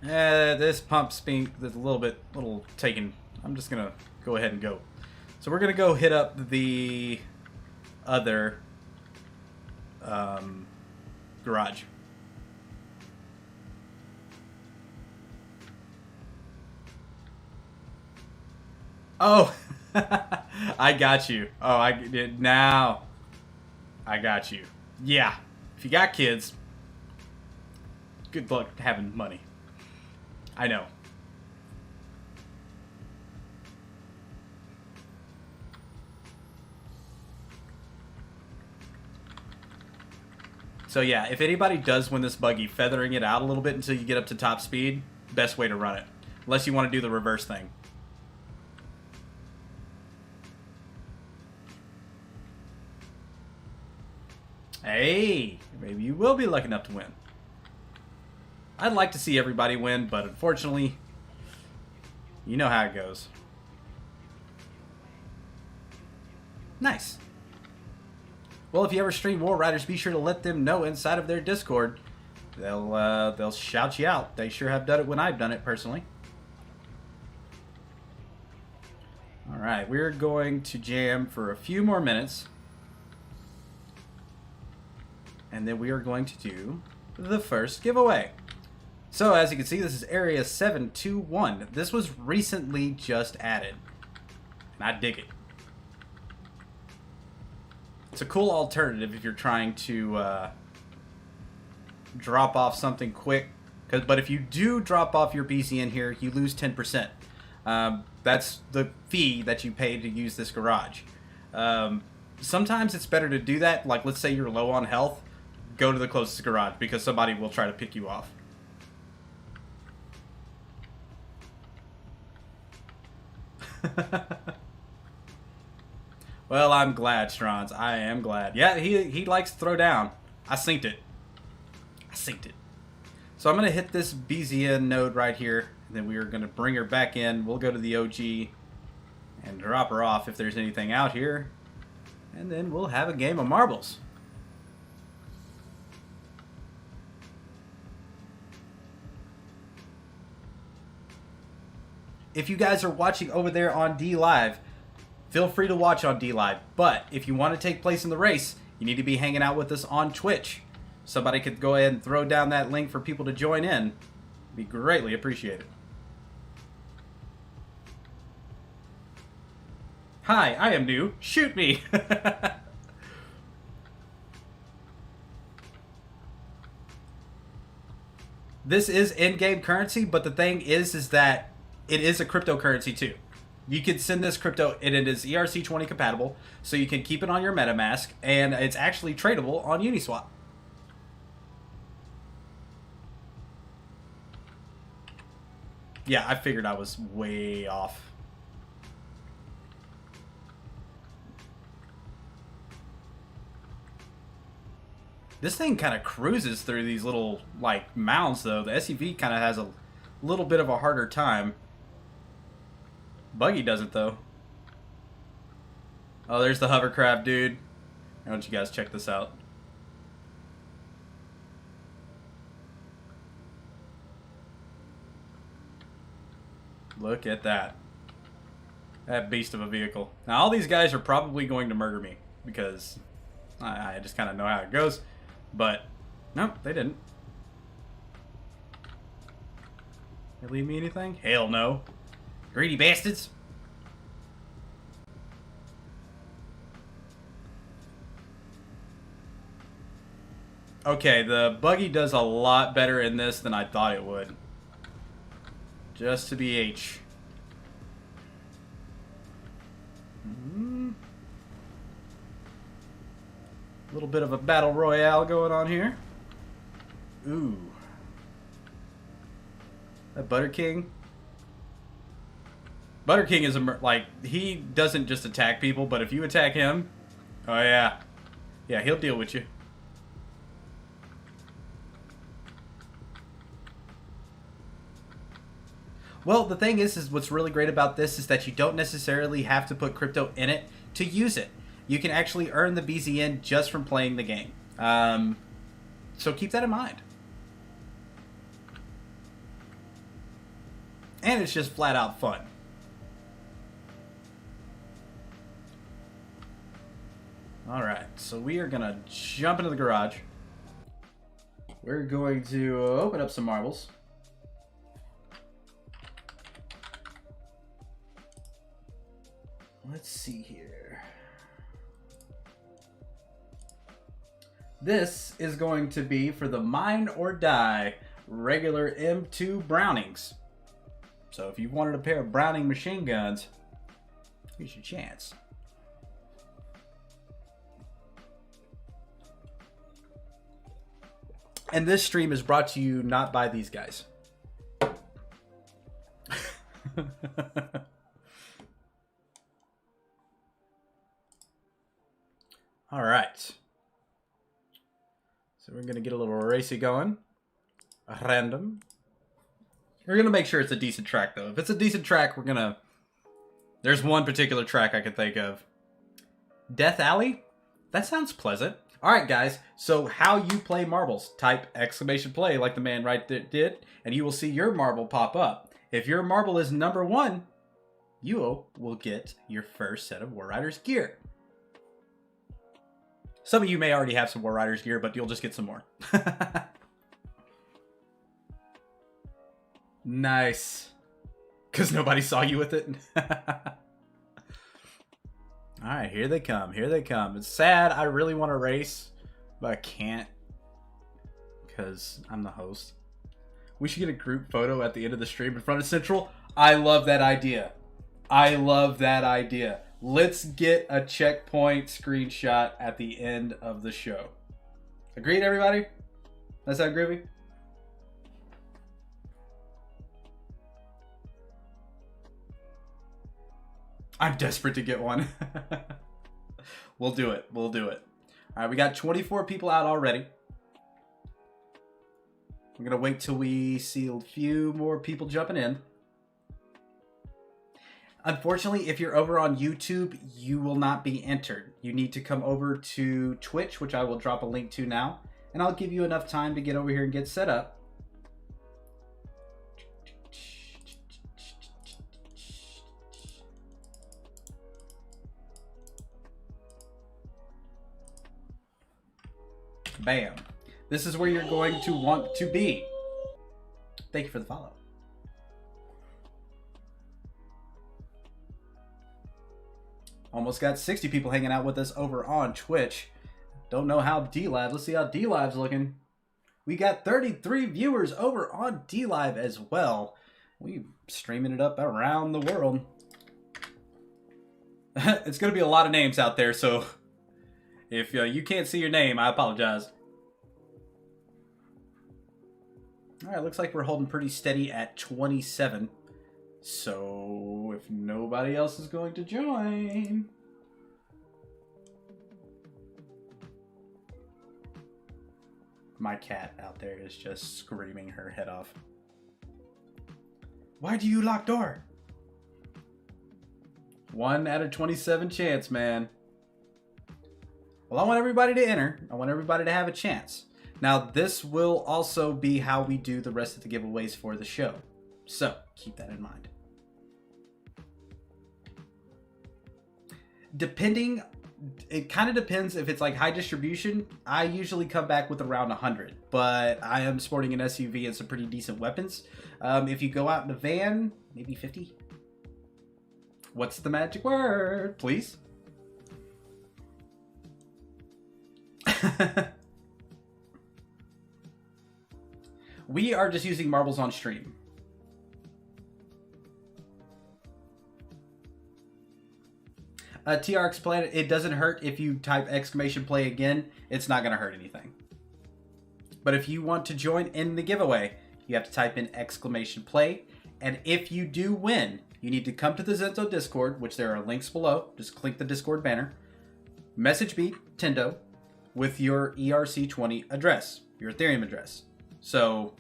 This pump's being a little taken. I'm just gonna go ahead and go. So we're gonna go hit up the other garage. Oh, I got you. Oh, I did now. I got you. Yeah, if you got kids, good luck having money. I know. So yeah, if anybody does win this buggy, feathering it out a little bit until you get up to top speed, best way to run it. Unless you want to do the reverse thing. Hey, maybe you will be lucky enough to win. I'd like to see everybody win, but unfortunately, you know how it goes. Nice. Well, if you ever stream War Riders, be sure to let them know inside of their Discord. They'll shout you out. They sure have done it when I've done it personally. All right, we're going to jam for a few more minutes. And then we are going to do the first giveaway. So as you can see, this is Area 721. This was recently just added. And I dig it. It's a cool alternative if you're trying to drop off something quick. But if you do drop off your BZN here, you lose 10%. That's the fee that you pay to use this garage. Sometimes it's better to do that. Like, let's say you're low on health. Go to the closest garage because somebody will try to pick you off. Well, I'm glad, Strons. I am glad. Yeah, he likes to throw down. I synced it. So I'm going to hit this BZN node right here. And then we are going to bring her back in. We'll go to the OG and drop her off if there's anything out here. And then we'll have a game of marbles. If you guys are watching over there on DLive, feel free to watch on DLive. But if you want to take place in the race, you need to be hanging out with us on Twitch. Somebody could go ahead and throw down that link for people to join in. It'd be greatly appreciated. Hi, I am new. Shoot me! This is in-game currency, but the thing is that it is a cryptocurrency too. You can send this crypto, and it is ERC20 compatible, so you can keep it on your MetaMask, and it's actually tradable on Uniswap. Yeah, I figured I was way off. This thing kind of cruises through these little, like, mounds, though. The SUV kind of has a little bit of a harder time. Buggy doesn't, though. Oh, there's the hovercraft, dude. Why don't you guys check this out? Look at that. That beast of a vehicle. Now, all these guys are probably going to murder me because I just kind of know how it goes. But, no, they didn't. They leave me anything? Hell no. Greedy bastards. Okay, the buggy does a lot better in this than I thought it would. Just to be H. Little bit of a battle royale going on here. Ooh. That Butter King. Butter King is like, he doesn't just attack people, but if you attack him, oh yeah. Yeah, he'll deal with you. Well, the thing is what's really great about this is that you don't necessarily have to put crypto in it to use it. you can actually earn the BZN just from playing the game. So keep that in mind. And it's just flat out fun. Alright, so we are going to jump into the garage. We're going to open up some marbles. Let's see here. This is going to be for the Mine or Die regular M2 Brownings. So if you wanted a pair of Browning machine guns, here's your chance. And this stream is brought to you not by these guys. All right. So we're going to get a little racy going. Random. We're going to make sure it's a decent track, though. If it's a decent track, we're going to... There's one particular track I can think of. Death Alley? That sounds pleasant. All right, guys. So how you play marbles. Type !play like the man right there did, and you will see your marble pop up. If your marble is number 1, you will get your first set of War Riders gear. Some of you may already have some War Riders gear, but you'll just get some more. Nice. Because nobody saw you with it. Alright, here they come. Here they come. It's sad. I really want to race, but I can't. Because I'm the host. We should get a group photo at the end of the stream in front of Central. I love that idea. I love that idea. Let's get a checkpoint screenshot at the end of the show. Agreed, everybody? That sound groovy? I'm desperate to get one. We'll do it. We'll do it. All right, we got 24 people out already. We're going to wait till we see a few more people jumping in. Unfortunately, if you're over on YouTube, you will not be entered. You need to come over to Twitch, which I will drop a link to now, and I'll give you enough time to get over here and get set up. Bam. This is where you're going to want to be. Thank you for the follow. Almost got 60 people hanging out with us over on Twitch. Don't know how DLive. Let's see how DLive's looking. We got 33 viewers over on DLive as well. We streaming it up around the world. It's going to be a lot of names out there, so if you can't see your name, I apologize. All right, looks like we're holding pretty steady at 27. So, if nobody else is going to join... My cat out there is just screaming her head off. Why do you lock door? 1 out of 27 chance, man. Well, I want everybody to enter. I want everybody to have a chance. Now, this will also be how we do the rest of the giveaways for the show. So, keep that in mind. Depending, it kind of depends if it's like high distribution. I usually come back with around 100, but I am sporting an SUV and some pretty decent weapons. If you go out in a van, maybe 50. What's the magic word, please? We are just using marbles on stream. TRX Planet, it doesn't hurt if you type !play again. It's not going to hurt anything. But if you want to join in the giveaway, you have to type in !play. And if you do win, you need to come to the Zenzo Discord, which there are links below. Just click the Discord banner. Message me, Tendo, with your ERC20 address, your Ethereum address. So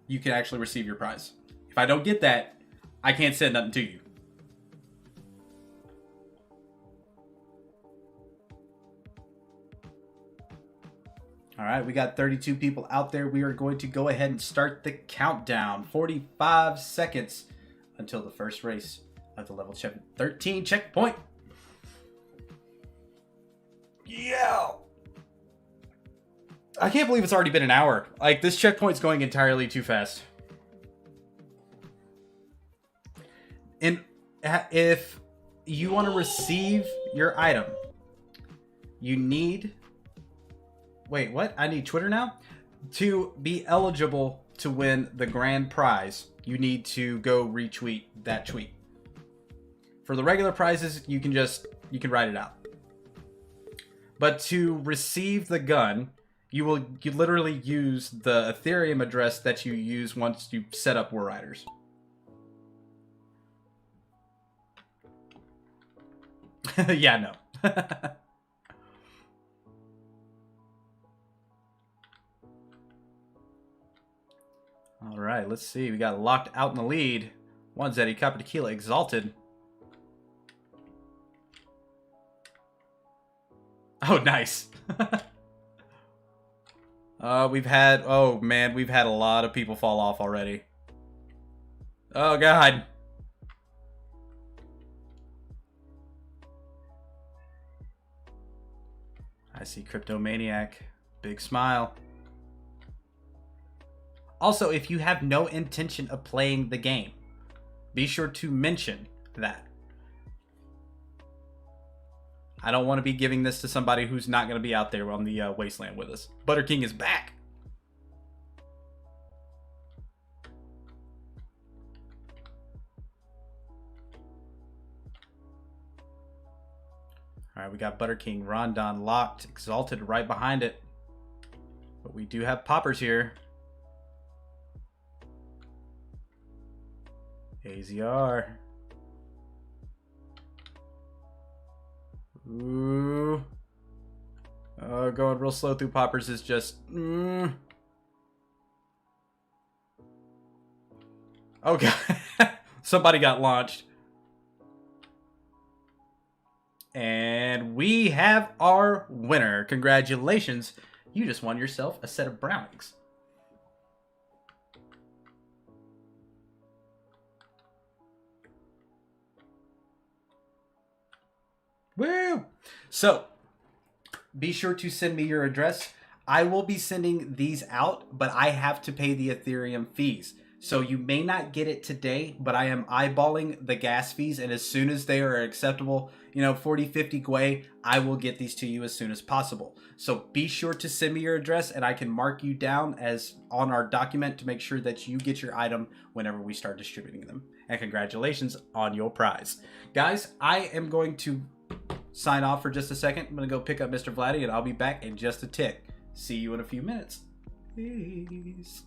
you can actually receive your prize. If I don't get that, I can't send nothing to you. All right, we got 32 people out there. We are going to go ahead and start the countdown. 45 seconds until the first race of the level 13 checkpoint. Yeah. I can't believe it's already been an hour. Like, this checkpoint's going entirely too fast. And if you want to receive your item, you need... Wait, what? I need Twitter now? To be eligible to win the grand prize, you need to go retweet that tweet. For the regular prizes, you can write it out. But to receive the gun, you literally use the Ethereum address that you use once you set up War Riders. Yeah, no. All right, let's see. We got Locked out in the lead. One Zeddy, Copper Tequila, Exalted. Oh, nice. We've had a lot of people fall off already. Oh, God. I see Cryptomaniac. Big smile. Also, if you have no intention of playing the game, be sure to mention that. I don't want to be giving this to somebody who's not going to be out there on the wasteland with us. Butter King is back. All right, we got Butter King, Rondon, Locked, Exalted right behind it. But we do have poppers here. AZR. Ooh. Going real slow through poppers is just... Oh, God. Somebody got launched. And we have our winner. Congratulations. You just won yourself a set of Brownings. Woo! So, be sure to send me your address. I will be sending these out, but I have to pay the Ethereum fees. So you may not get it today, but I am eyeballing the gas fees, and as soon as they are acceptable, 40, 50 Gwei, I will get these to you as soon as possible. So be sure to send me your address, and I can mark you down as on our document to make sure that you get your item whenever we start distributing them. And congratulations on your prize. Guys, I am going to sign off for just a second. I'm going to go pick up Mr. Vladdy, and I'll be back in just a tick. See you in a few minutes. Peace.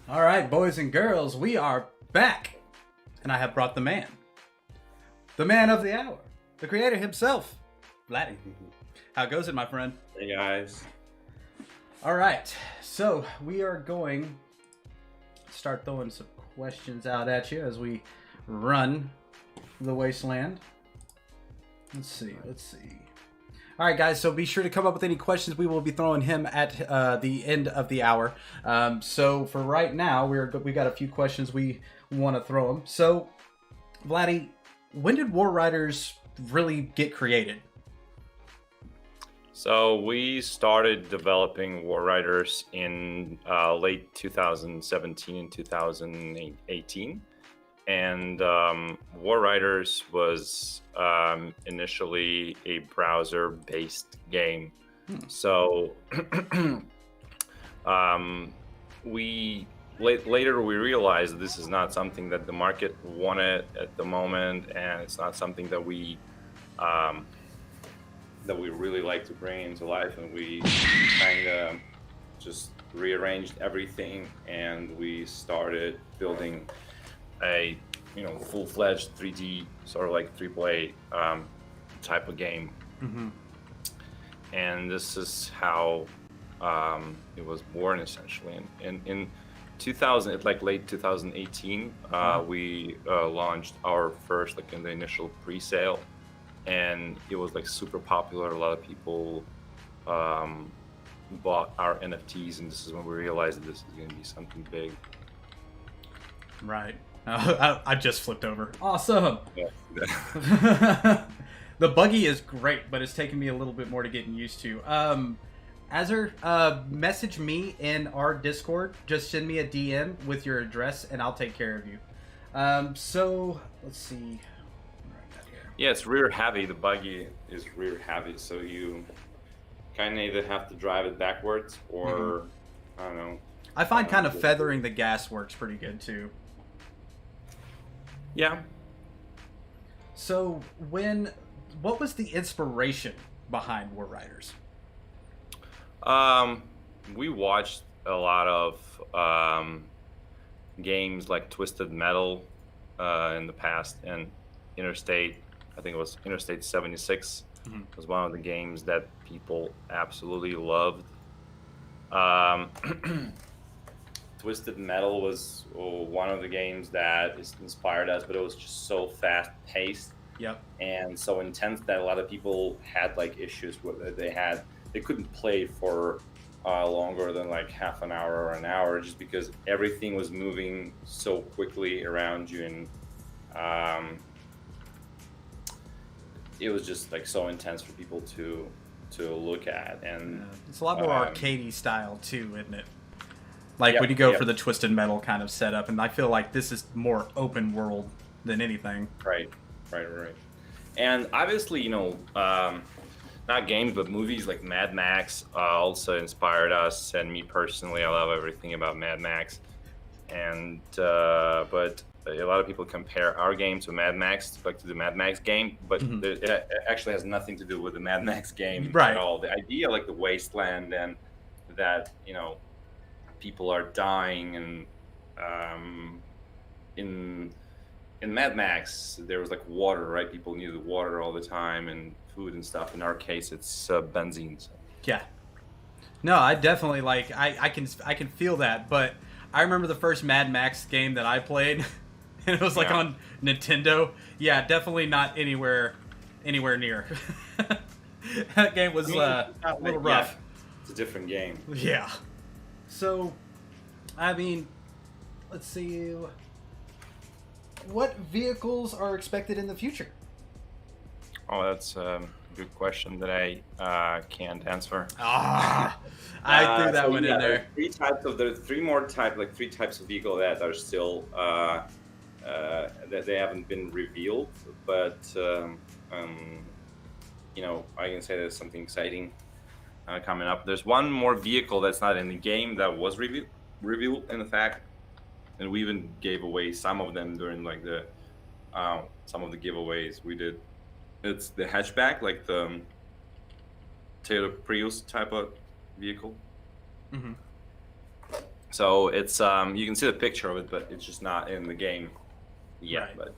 All right, boys and girls, we are back, and I have brought the man of the hour, the creator himself, Vladdy. How goes it, my friend? Hey guys. All right, so we are going to start throwing some questions out at you as we run the wasteland. Let's see. All right, guys, so be sure to come up with any questions. We will be throwing him at the end of the hour. So for right now, we got a few questions we want to throw him. So, Vladdy, when did War Riders really get created? So we started developing War Riders in late 2017 and 2018. And War Riders was initially a browser-based game. So later we realized this is not something that the market wanted at the moment, and it's not something that we really like to bring into life. And we kind of just rearranged everything, and we started building a full-fledged 3D sort of like AAA type of game. And this is how it was born, essentially. In 2000, like late 2018, we launched our first, like, in the initial pre-sale, and it was like super popular. A lot of people bought our NFTs, and this is when we realized that this is going to be something big. Right. I just flipped over. Awesome. Yeah. The buggy is great, but it's taken me a little bit more to get used to. Azur, message me in our Discord. Just send me a DM with your address, and I'll take care of you. So let's see. Yeah, it's rear heavy. The buggy is rear heavy, so you kind of either have to drive it backwards or I don't know. I find kind of feathering the gas works pretty good too. Yeah. So what was the inspiration behind War Riders? We watched a lot of games like Twisted Metal in the past, and Interstate, I think it was Interstate 76 was one of the games that people absolutely loved. Twisted Metal was one of the games that inspired us, but it was just so fast paced. Yep. And so intense that a lot of people had like issues with they couldn't play for longer than like half an hour or an hour, just because everything was moving so quickly around you, and it was just like so intense for people to look at. And it's a lot more arcadey style too, isn't it? Like when you go for the Twisted Metal kind of setup, and I feel like this is more open world than anything. Right. And obviously, not games, but movies like Mad Max also inspired us, and me personally, I love everything about Mad Max. And but a lot of people compare our game to Mad Max, like to the Mad Max game, but it actually has nothing to do with the Mad Max game at all. The idea, like the wasteland, and that people are dying, and in Mad Max there was like water, right? People needed water all the time, and food and stuff. In our case, it's benzene. So. Yeah. No, I definitely I can feel that, but I remember the first Mad Max game that I played, and it was like on Nintendo. Yeah, definitely not anywhere near. That game was a little rough. Yeah, it's a different game. Yeah. So, I mean, let's see. What vehicles are expected in the future? Oh, that's a good question that I can't answer. I threw that one in there. There's three types of vehicle that are still that they haven't been revealed, but I can say there's something exciting coming up. There's one more vehicle that's not in the game that was revealed in the fact, and we even gave away some of them during like the some of the giveaways we did. It's the hatchback, like the Toyota Prius type of vehicle. So it's you can see the picture of it, but it's just not in the game yet. Right. But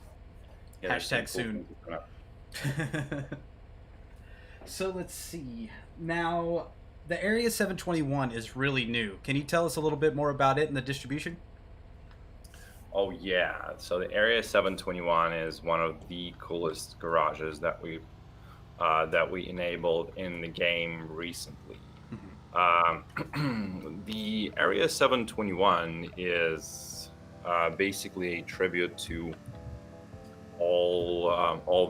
yeah, there's some Hashtag cool soon. things coming up. So let's see. Now, the Area 721 is really new. Can you tell us a little bit more about it and the distribution? Oh yeah, so the Area 721 is one of the coolest garages that we enabled in the game recently. The Area 721 is basically a tribute to all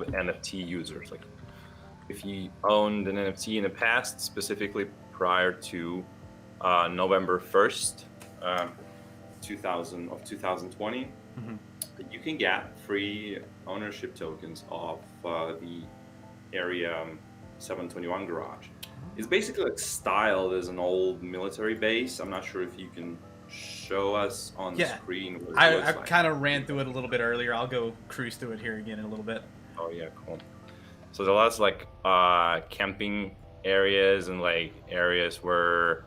NFT users. Like, if you owned an NFT in the past, specifically prior to November 1st, 2020, Mhm. you can get free ownership tokens of the Area 721 garage. It's basically like styled as an old military base. I'm not sure if you can show us on the Yeah, screen what it I looks like. kind of ran through it a little bit earlier. I'll go cruise through it here again in a little bit. Oh yeah, cool. So there's lots of like camping areas and like areas where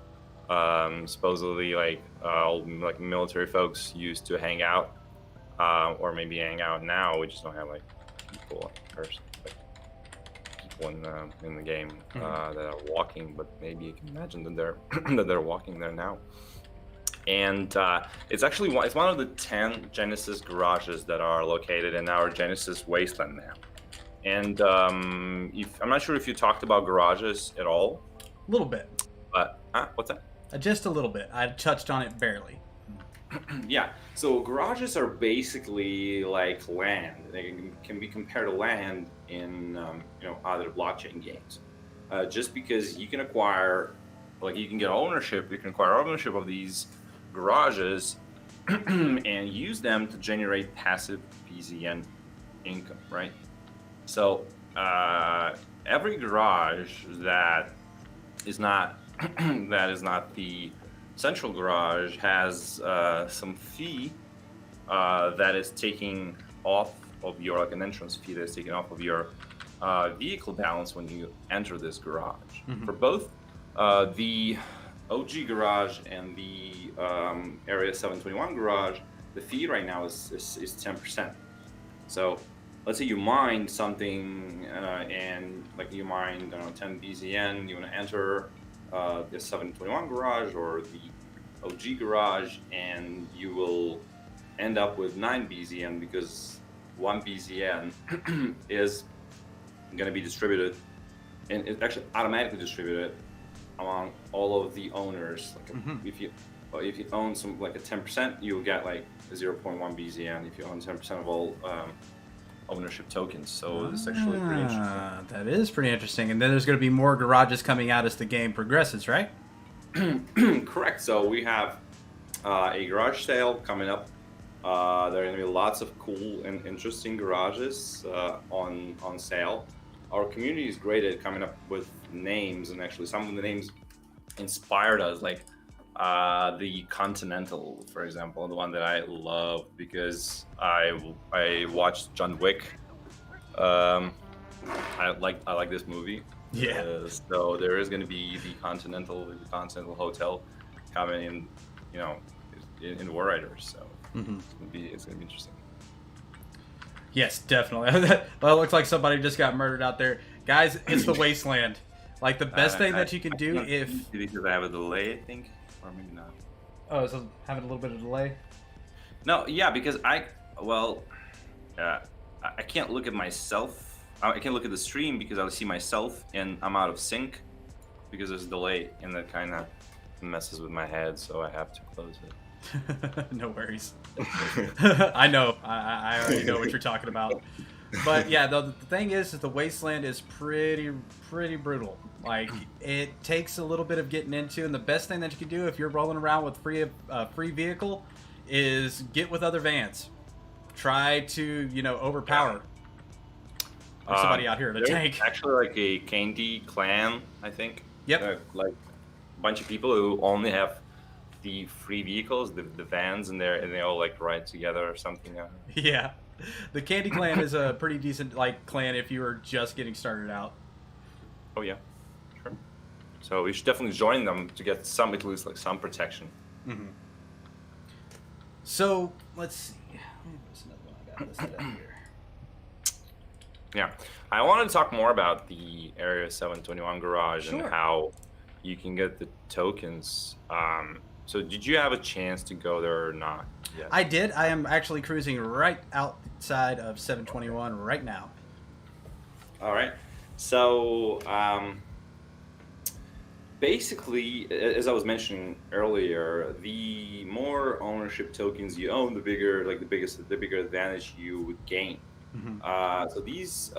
supposedly like military folks used to hang out, or maybe hang out now. We just don't have like people in person, like people in the game that are walking. But maybe you can imagine that they're that they're walking there now. And it's actually it's one of the 10 Genesis garages that are located in our Genesis Wasteland now. And I'm not sure if you talked about garages at all, A little bit. but what's that? Just a little bit. I touched on it barely. Yeah, so garages are basically like land. They can be compared to land in other blockchain games. Just because you can acquire, like you can acquire ownership of these garages and use them to generate passive BZN income, right? So every garage that is not the central garage has some fee that is taking off of your, like an entrance fee that is taken off of your vehicle balance when you enter this garage. For both the OG garage and the Area 721 garage, the fee right now is 10%. So let's say you mine something and like you mine 10 BZN, you want to enter the 721 garage or the OG garage, and you will end up with 9 BZN because 1 BZN is going to be distributed, and it's actually automatically distributed among all of the owners. Like if you own some like a 10%, you'll get like 0.1 BZN if you own 10% of all ownership tokens. So it's actually pretty interesting. That is pretty interesting. And then there's going to be more garages coming out as the game progresses, right? Correct. So we have a garage sale coming up. There are going to be lots of cool and interesting garages on sale. Our community is great at coming up with names, and actually some of the names inspired us, like the Continental, for example, the one that I love because I watched John Wick. I like this movie. Yeah. So there is going to be the Continental Hotel coming in, in War Riders. So it's gonna be interesting. Yes, definitely. That looks like somebody just got murdered out there. Guys, it's the Wasteland. Like, the best thing that you can do if... Because I have a delay, I think, or maybe not. Oh, so having a little bit of delay? No, yeah, because I can't look at myself. I can't look at the stream because I'll see myself and I'm out of sync because there's a delay, and that kind of messes with my head, so I have to close it. No worries. I know. I already know what you're talking about. But yeah, the thing is that the Wasteland is pretty brutal. Like, it takes a little bit of getting into, and the best thing that you can do if you're rolling around with free vehicle is get with other vans. Try to overpower somebody out here in a tank. Actually, like a Candy clan, I think. Yep. Like a bunch of people who only have the free vehicles, the vans, and they all like ride together or something. Yeah, the Candy Clan is a pretty decent clan if you were just getting started out. Oh yeah, sure. So we should definitely join them to get at least some protection. So let's see. There's another one I got listed up here. Yeah, I want to talk more about the Area 721 garage and Sure. how you can get the tokens. So did you have a chance to go there or not? Yeah. I did. I am actually cruising right outside of 721 right now. All right. So basically, as I was mentioning earlier, the more ownership tokens you own, the bigger, like the bigger advantage you would gain. Mm-hmm. So these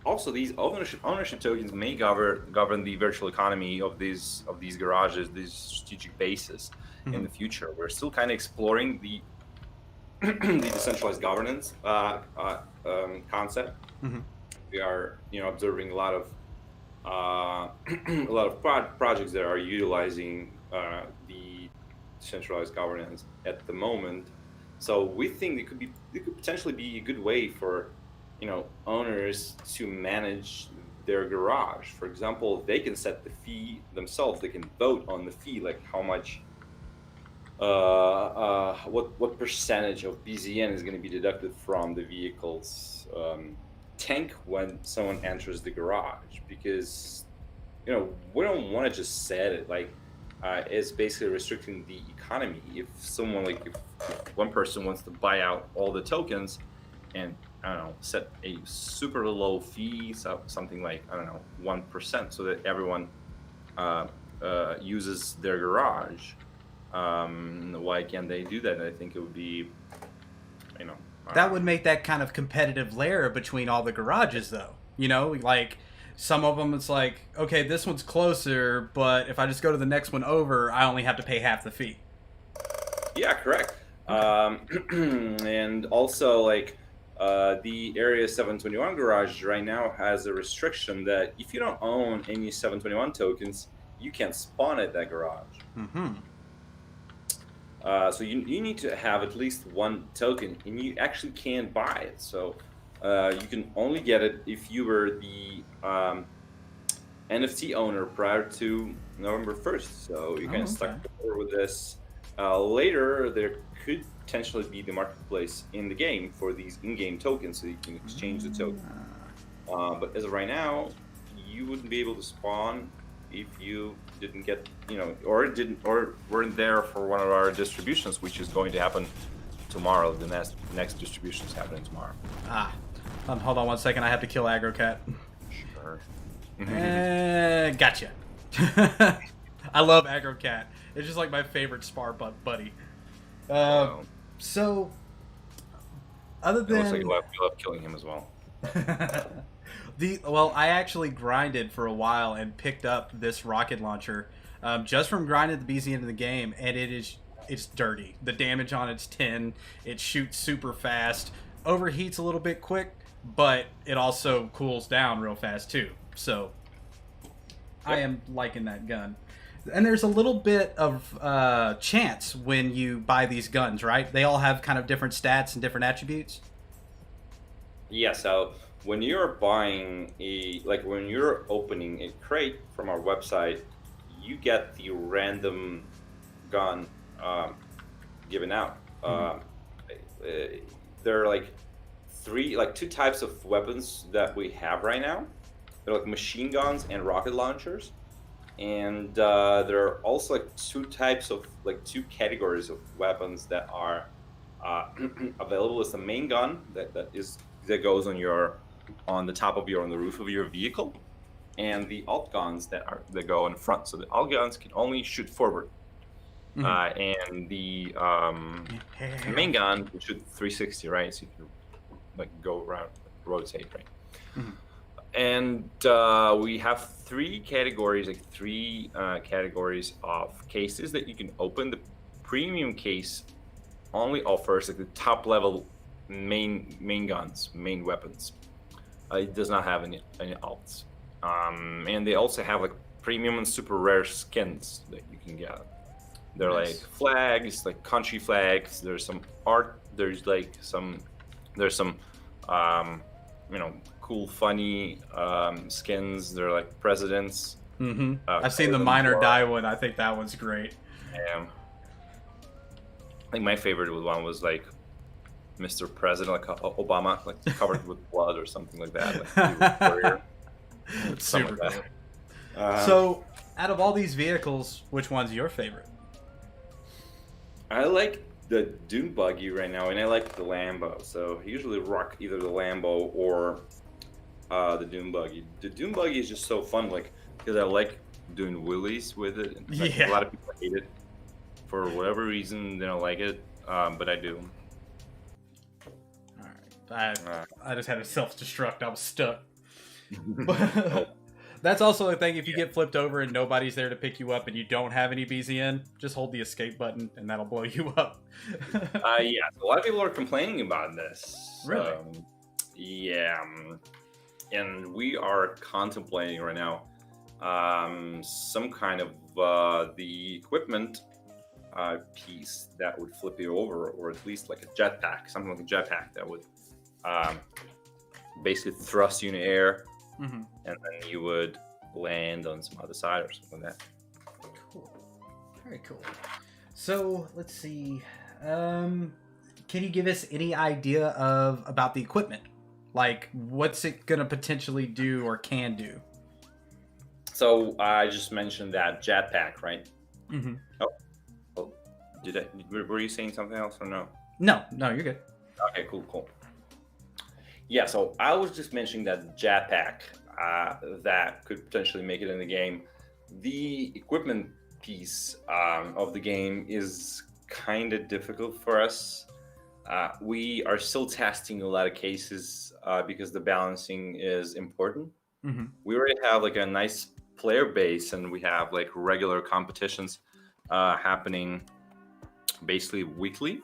also these ownership tokens may govern the virtual economy of these garages, these strategic bases in the future. We're still kind of exploring the the decentralized governance concept. Mm-hmm. We are observing a lot of projects that are utilizing the decentralized governance at the moment. So we think it could potentially be a good way for owners to manage their garage. For example, they can set the fee themselves. They can vote on the fee, like how much, what percentage of BZN is going to be deducted from the vehicle's tank when someone enters the garage, because we don't want to just set it like it's basically restricting the economy. If someone if one person wants to buy out all the tokens and I don't know, set a super low fee, so something like 1%, so that everyone uses their garage. Why can't they do that? I think it would be That would make that kind of competitive layer between all the garages, though. Like some of them, it's like, okay, this one's closer, but if I just go to the next one over, I only have to pay half the fee. Yeah, correct. And also, the Area 721 garage right now has a restriction that if you don't own any 721 tokens, you can't spawn at that garage. Mm-hmm. So you need to have at least one token, and you actually can't buy it. So you can only get it if you were the NFT owner prior to November 1st. So you can stuck with this. Later, there could potentially be the marketplace in the game for these in-game tokens, so you can exchange the token. But as of right now, you wouldn't be able to spawn if you didn't get, or weren't there for one of our distributions, which is going to happen tomorrow. The next distribution is happening tomorrow. Hold on one second. I have to kill AgroCat. Sure. Gotcha. I love AgroCat. It's just like my favorite spar buddy. So, other than... It looks like you love killing him as well. I actually grinded for a while and picked up this rocket launcher just from grinding the BZ into the game, and it's dirty. The damage on it's 10. It shoots super fast, overheats a little bit quick, but it also cools down real fast too. So I am liking that gun. And there's a little bit of chance when you buy these guns, right? They all have kind of different stats and different attributes. Yeah, so when you're buying when you're opening a crate from our website, you get the random gun given out. There are two types of weapons that we have right now. They're like machine guns and rocket launchers. And there are also two categories of weapons that are available. Is the main gun that goes on the top of on the roof of your vehicle, and the alt guns that go in front. So the alt guns can only shoot forward, and the main gun can shoot 360, right? So you can go around, rotate, right? Mm-hmm. And we have three categories of cases that you can open. The premium case only offers the top level main guns, main weapons. It does not have any alts, and they also have premium and super rare skins that you can get. They're nice. Flags, country flags. There's some art. There's some cool, funny skins. They're presidents. Mm-hmm. I've seen the Minor Die one. I think that one's great. Yeah. think my favorite one was like Mr. President, like Obama, like covered with blood or something like that, like he was a warrior, something Super like cool. that. So, out of all these vehicles, which one's your favorite? I like the Dune buggy right now, and I like the Lambo. So I usually rock either the Lambo or the Dune buggy. The Dune buggy is just so fun, like because I like doing wheelies with it. Like, Yeah. a lot of people hate it for whatever reason; they don't like it, but I do. All right. Uh, I just had a self-destruct. I was stuck. oh, That's also a thing. If you get flipped over and nobody's there to pick you up and you don't have any BZN, just hold the escape button and that'll blow you up. yeah, a lot of people are complaining about this. Really? Yeah, and we are contemplating right now some kind of the equipment piece that would flip you over, or at least like a jetpack, something like a jetpack that would um, basically thrust you in the air, Mm-hmm. and then you would land on some other side or something like that. Cool. Very cool. So let's see. Can you give us any idea of about the equipment? Like, what's it gonna potentially do or can do? So I just mentioned that jetpack, right? Mm-hmm. Oh, were you saying something else or no? No, you're good. Okay, cool. Yeah, so I was just mentioning that jetpack that could potentially make it in the game. The equipment piece of the game is kind of difficult for us. We are still testing a lot of cases because the balancing is important. Mm-hmm. We already have like a nice player base, and we have like regular competitions happening basically weekly.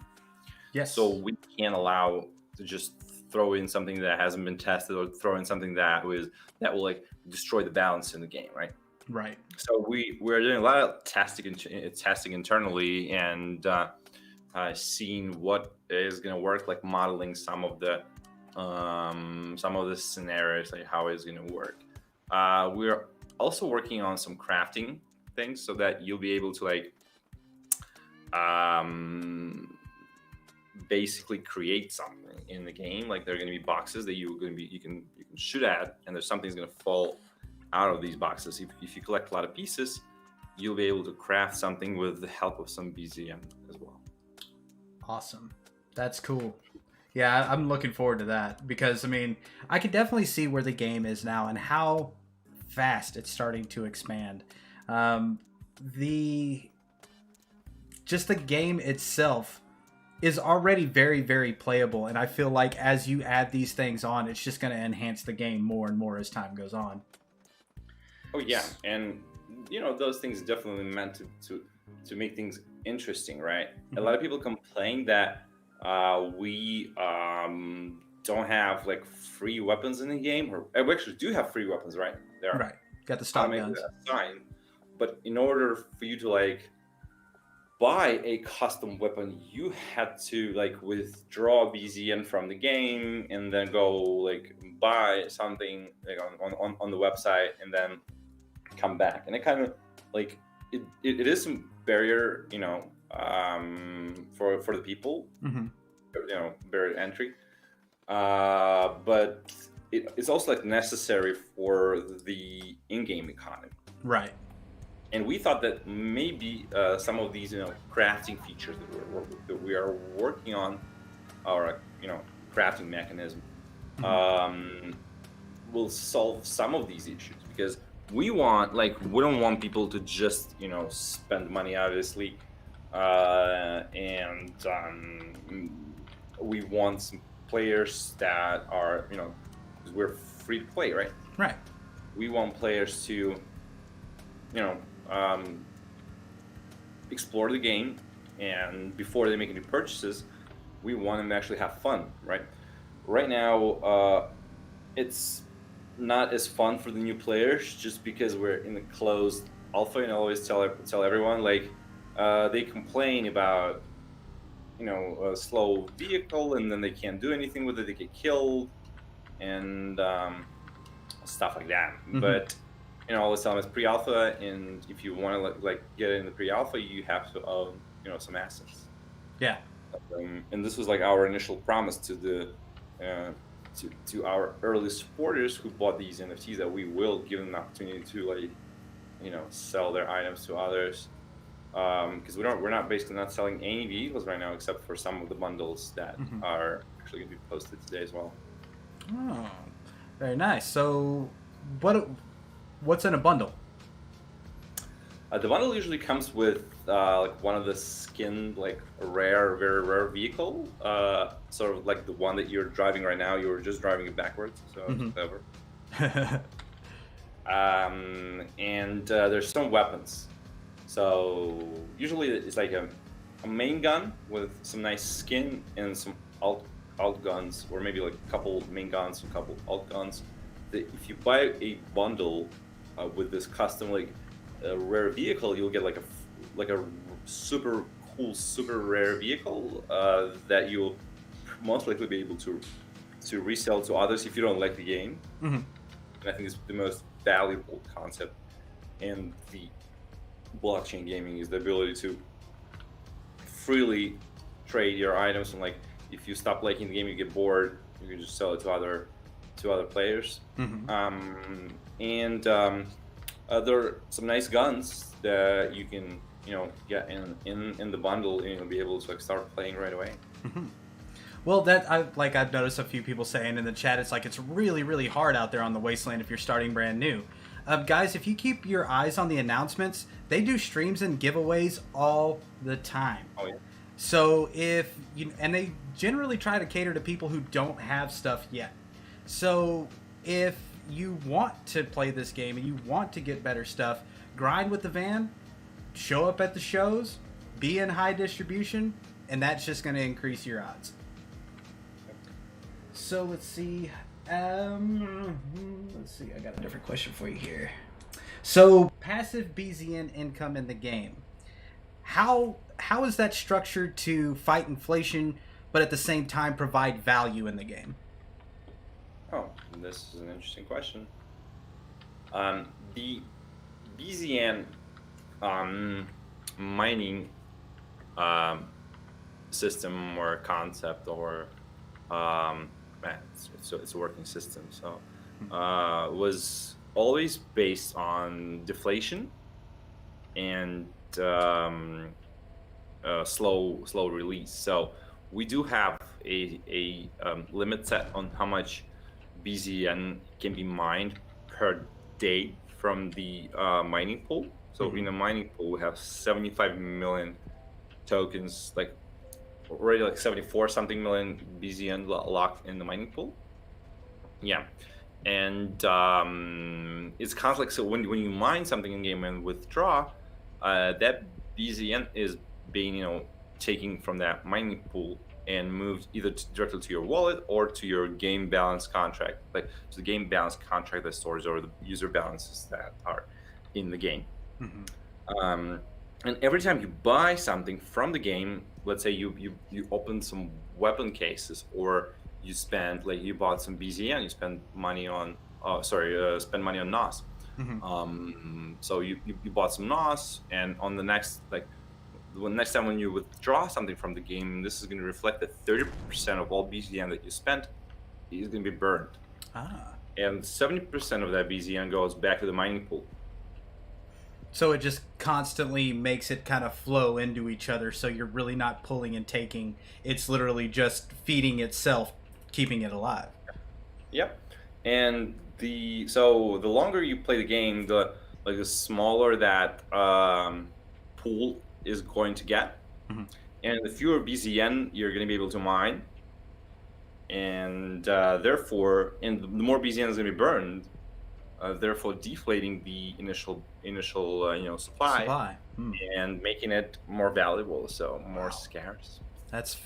Yes. So we can't allow to just throw in something that hasn't been tested, or throw in something that will like destroy the balance in the game, right? Right. So we're doing a lot of testing internally, and seeing what is going to work, like modeling some of the scenarios, like how it's going to work. We're also working on some crafting things so that you'll be able to like basically create something in the game. Like there are going to be boxes that you can shoot at, and there's something's going to fall out of these boxes. If you collect a lot of pieces, you'll be able to craft something with the help of some BZM as well. Awesome. That's cool. Yeah, I'm looking forward to that because, I mean, I can definitely see where the game is now and how fast it's starting to expand. The game itself is already very, very playable, and I feel like as you add these things on, it's just going to enhance the game more and more as time goes on. Oh yeah, and those things are definitely meant to make things interesting, right? Mm-hmm. A lot of people complain that we don't have like free weapons in the game, or we actually do have free weapons, right? There are. Right. Got the stock Automatically guns. assigned, but in order for you to like buy a custom weapon, you had to like withdraw BZN from the game and then go like buy something like on the website and then come back. And it kind of like it is some barrier, for the people, Mm-hmm. barrier to entry. But it's also like necessary for the in-game economy. Right. And we thought that maybe some of these, crafting features that we are working on, our, crafting mechanism, will solve some of these issues, because we don't want people to just, spend money, obviously, and we want some players that are, because we're free to play, right? Right. We want players to, explore the game, and before they make any purchases, we want them to actually have fun, right? Right now, it's not as fun for the new players just because we're in the closed alpha, and I always tell everyone, like, they complain about, a slow vehicle, and then they can't do anything with it, they get killed, and stuff like that. Mm-hmm. But I always tell them it's pre-alpha, and if you want to like get in the pre-alpha, you have to own some assets. Yeah. And this was like our initial promise to the uh, to our early supporters who bought these NFTs, that we will give them an opportunity to, like, sell their items to others. Because we're not basically not selling any vehicles right now, except for some of the bundles that Hmm. are actually going to be posted today as well. Oh, very nice. So, what what's in a bundle? The bundle usually comes with like one of the skin, like a very rare vehicle, sort of like the one that you're driving right now. You were just driving it backwards, so it's Hmm. clever. And there's some weapons. So usually it's like a main gun with some nice skin and some alt guns, or maybe like a couple main guns, a couple alt guns. If you buy a bundle with this custom, like a rare vehicle, you'll get like a super cool, super rare vehicle that you'll most likely be able to resell to others if you don't like the game. Hmm. And I think it's the most valuable concept in the blockchain gaming, is the ability to freely trade your items. And like, if you stop liking the game, you get bored, you can just sell it to other players. Hmm. There are some nice guns that you can get in the bundle, and you'll be able to like start playing right away. Hmm. Well, I've noticed a few people saying in the chat, it's like it's really, really hard out there on the wasteland if you're starting brand new. Guys, if you keep your eyes on the announcements, they do streams and giveaways all the time. Oh yeah. So and they generally try to cater to people who don't have stuff yet. So if you want to play this game and you want to get better stuff, grind with the van, show up at the shows, be in high distribution, and that's just going to increase your odds. So let's see. Let's see. I got a different question for you here. So passive BZN income in the game. How is that structured to fight inflation, but at the same time provide value in the game? Oh, this is an interesting question. The BZN mining system or concept, or it's a working system. So was always based on deflation and slow release. So we do have a limit set on how much BZN can be mined per day from the mining pool. So in the mining pool, we have 75 million tokens, like already like 74 something million BZN locked in the mining pool. Yeah. And it's kind of like, so when you mine something in game and withdraw, that BZN is being taken from that mining pool and moved either directly to your wallet or to your game balance contract, like to the game balance contract that stores over the user balances that are in the game. Mm-hmm. And every time you buy something from the game, let's say you open some weapon cases, or you bought some BZN, you spend money on spend money on NOS. Mm-hmm. So you bought some NOS, and on the next next time when you withdraw something from the game, this is going to reflect that 30% of all BZN that you spent is going to be burned. And 70% of that BZN goes back to the mining pool. So it just constantly makes it kind of flow into each other, so you're really not pulling and taking. It's literally just feeding itself, keeping it alive. Yep. And the longer you play the game, the smaller that pool is going to get. Mm-hmm. And the fewer BZN you're going to be able to mine, and therefore, and the more BZN is going to be burned, therefore deflating the initial supply. And making it more valuable, so more scarce. That's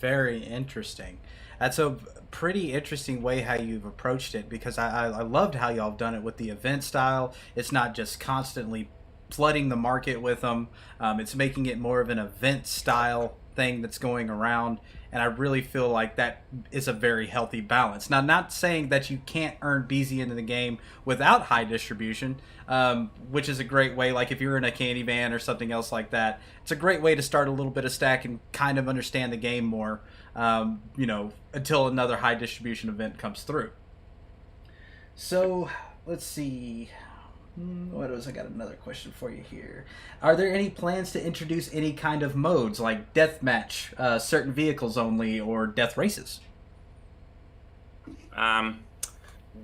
very interesting. That's a pretty interesting way how you've approached it, because I loved how y'all have done it with the event style. It's not just constantly flooding the market with them. It's making it more of an event style thing that's going around, and I really feel like that is a very healthy balance. Now, not saying that you can't earn BZN in the game without high distribution, which is a great way. Like if you're in a candy van or something else like that, it's a great way to start a little bit of stack and kind of understand the game more, until another high distribution event comes through. So let's see. What else? I got another question for you here. Are there any plans to introduce any kind of modes like deathmatch, certain vehicles only, or death races?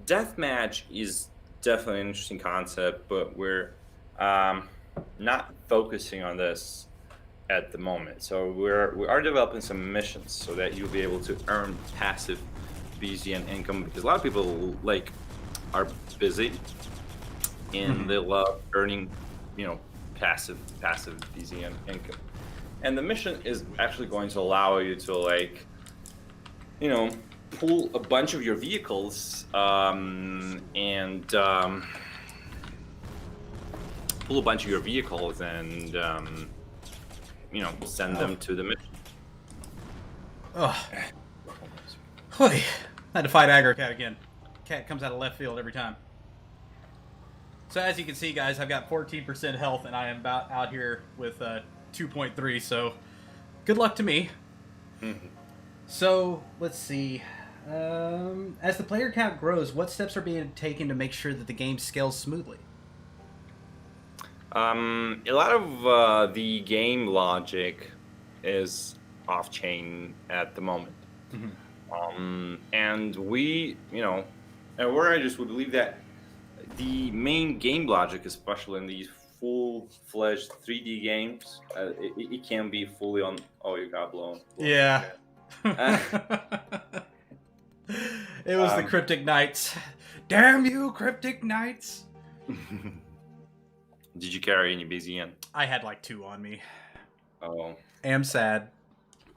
Deathmatch is definitely an interesting concept, but we're not focusing on this at the moment. So we are developing some missions so that you'll be able to earn passive BZN income, because a lot of people are busy and they love earning, passive BZN income. And the mission is actually going to allow you to pull a bunch of your vehicles and send them to the mission. Oh, I had to fight Aggro Cat again. Cat comes out of left field every time. So as you can see, guys, I've got 14% health, and I am about out here with 2.3. So good luck to me. So let's see. As the player count grows, what steps are being taken to make sure that the game scales smoothly? A lot of the game logic is off-chain at the moment. And we believe that the main game logic, especially in these full-fledged 3D games, it can be fully on. Oh, you got blown. Yeah. It was the Cryptic Knights. Damn you, Cryptic Knights! Did you carry any BZN? I had like 2 on me. Oh. Am sad.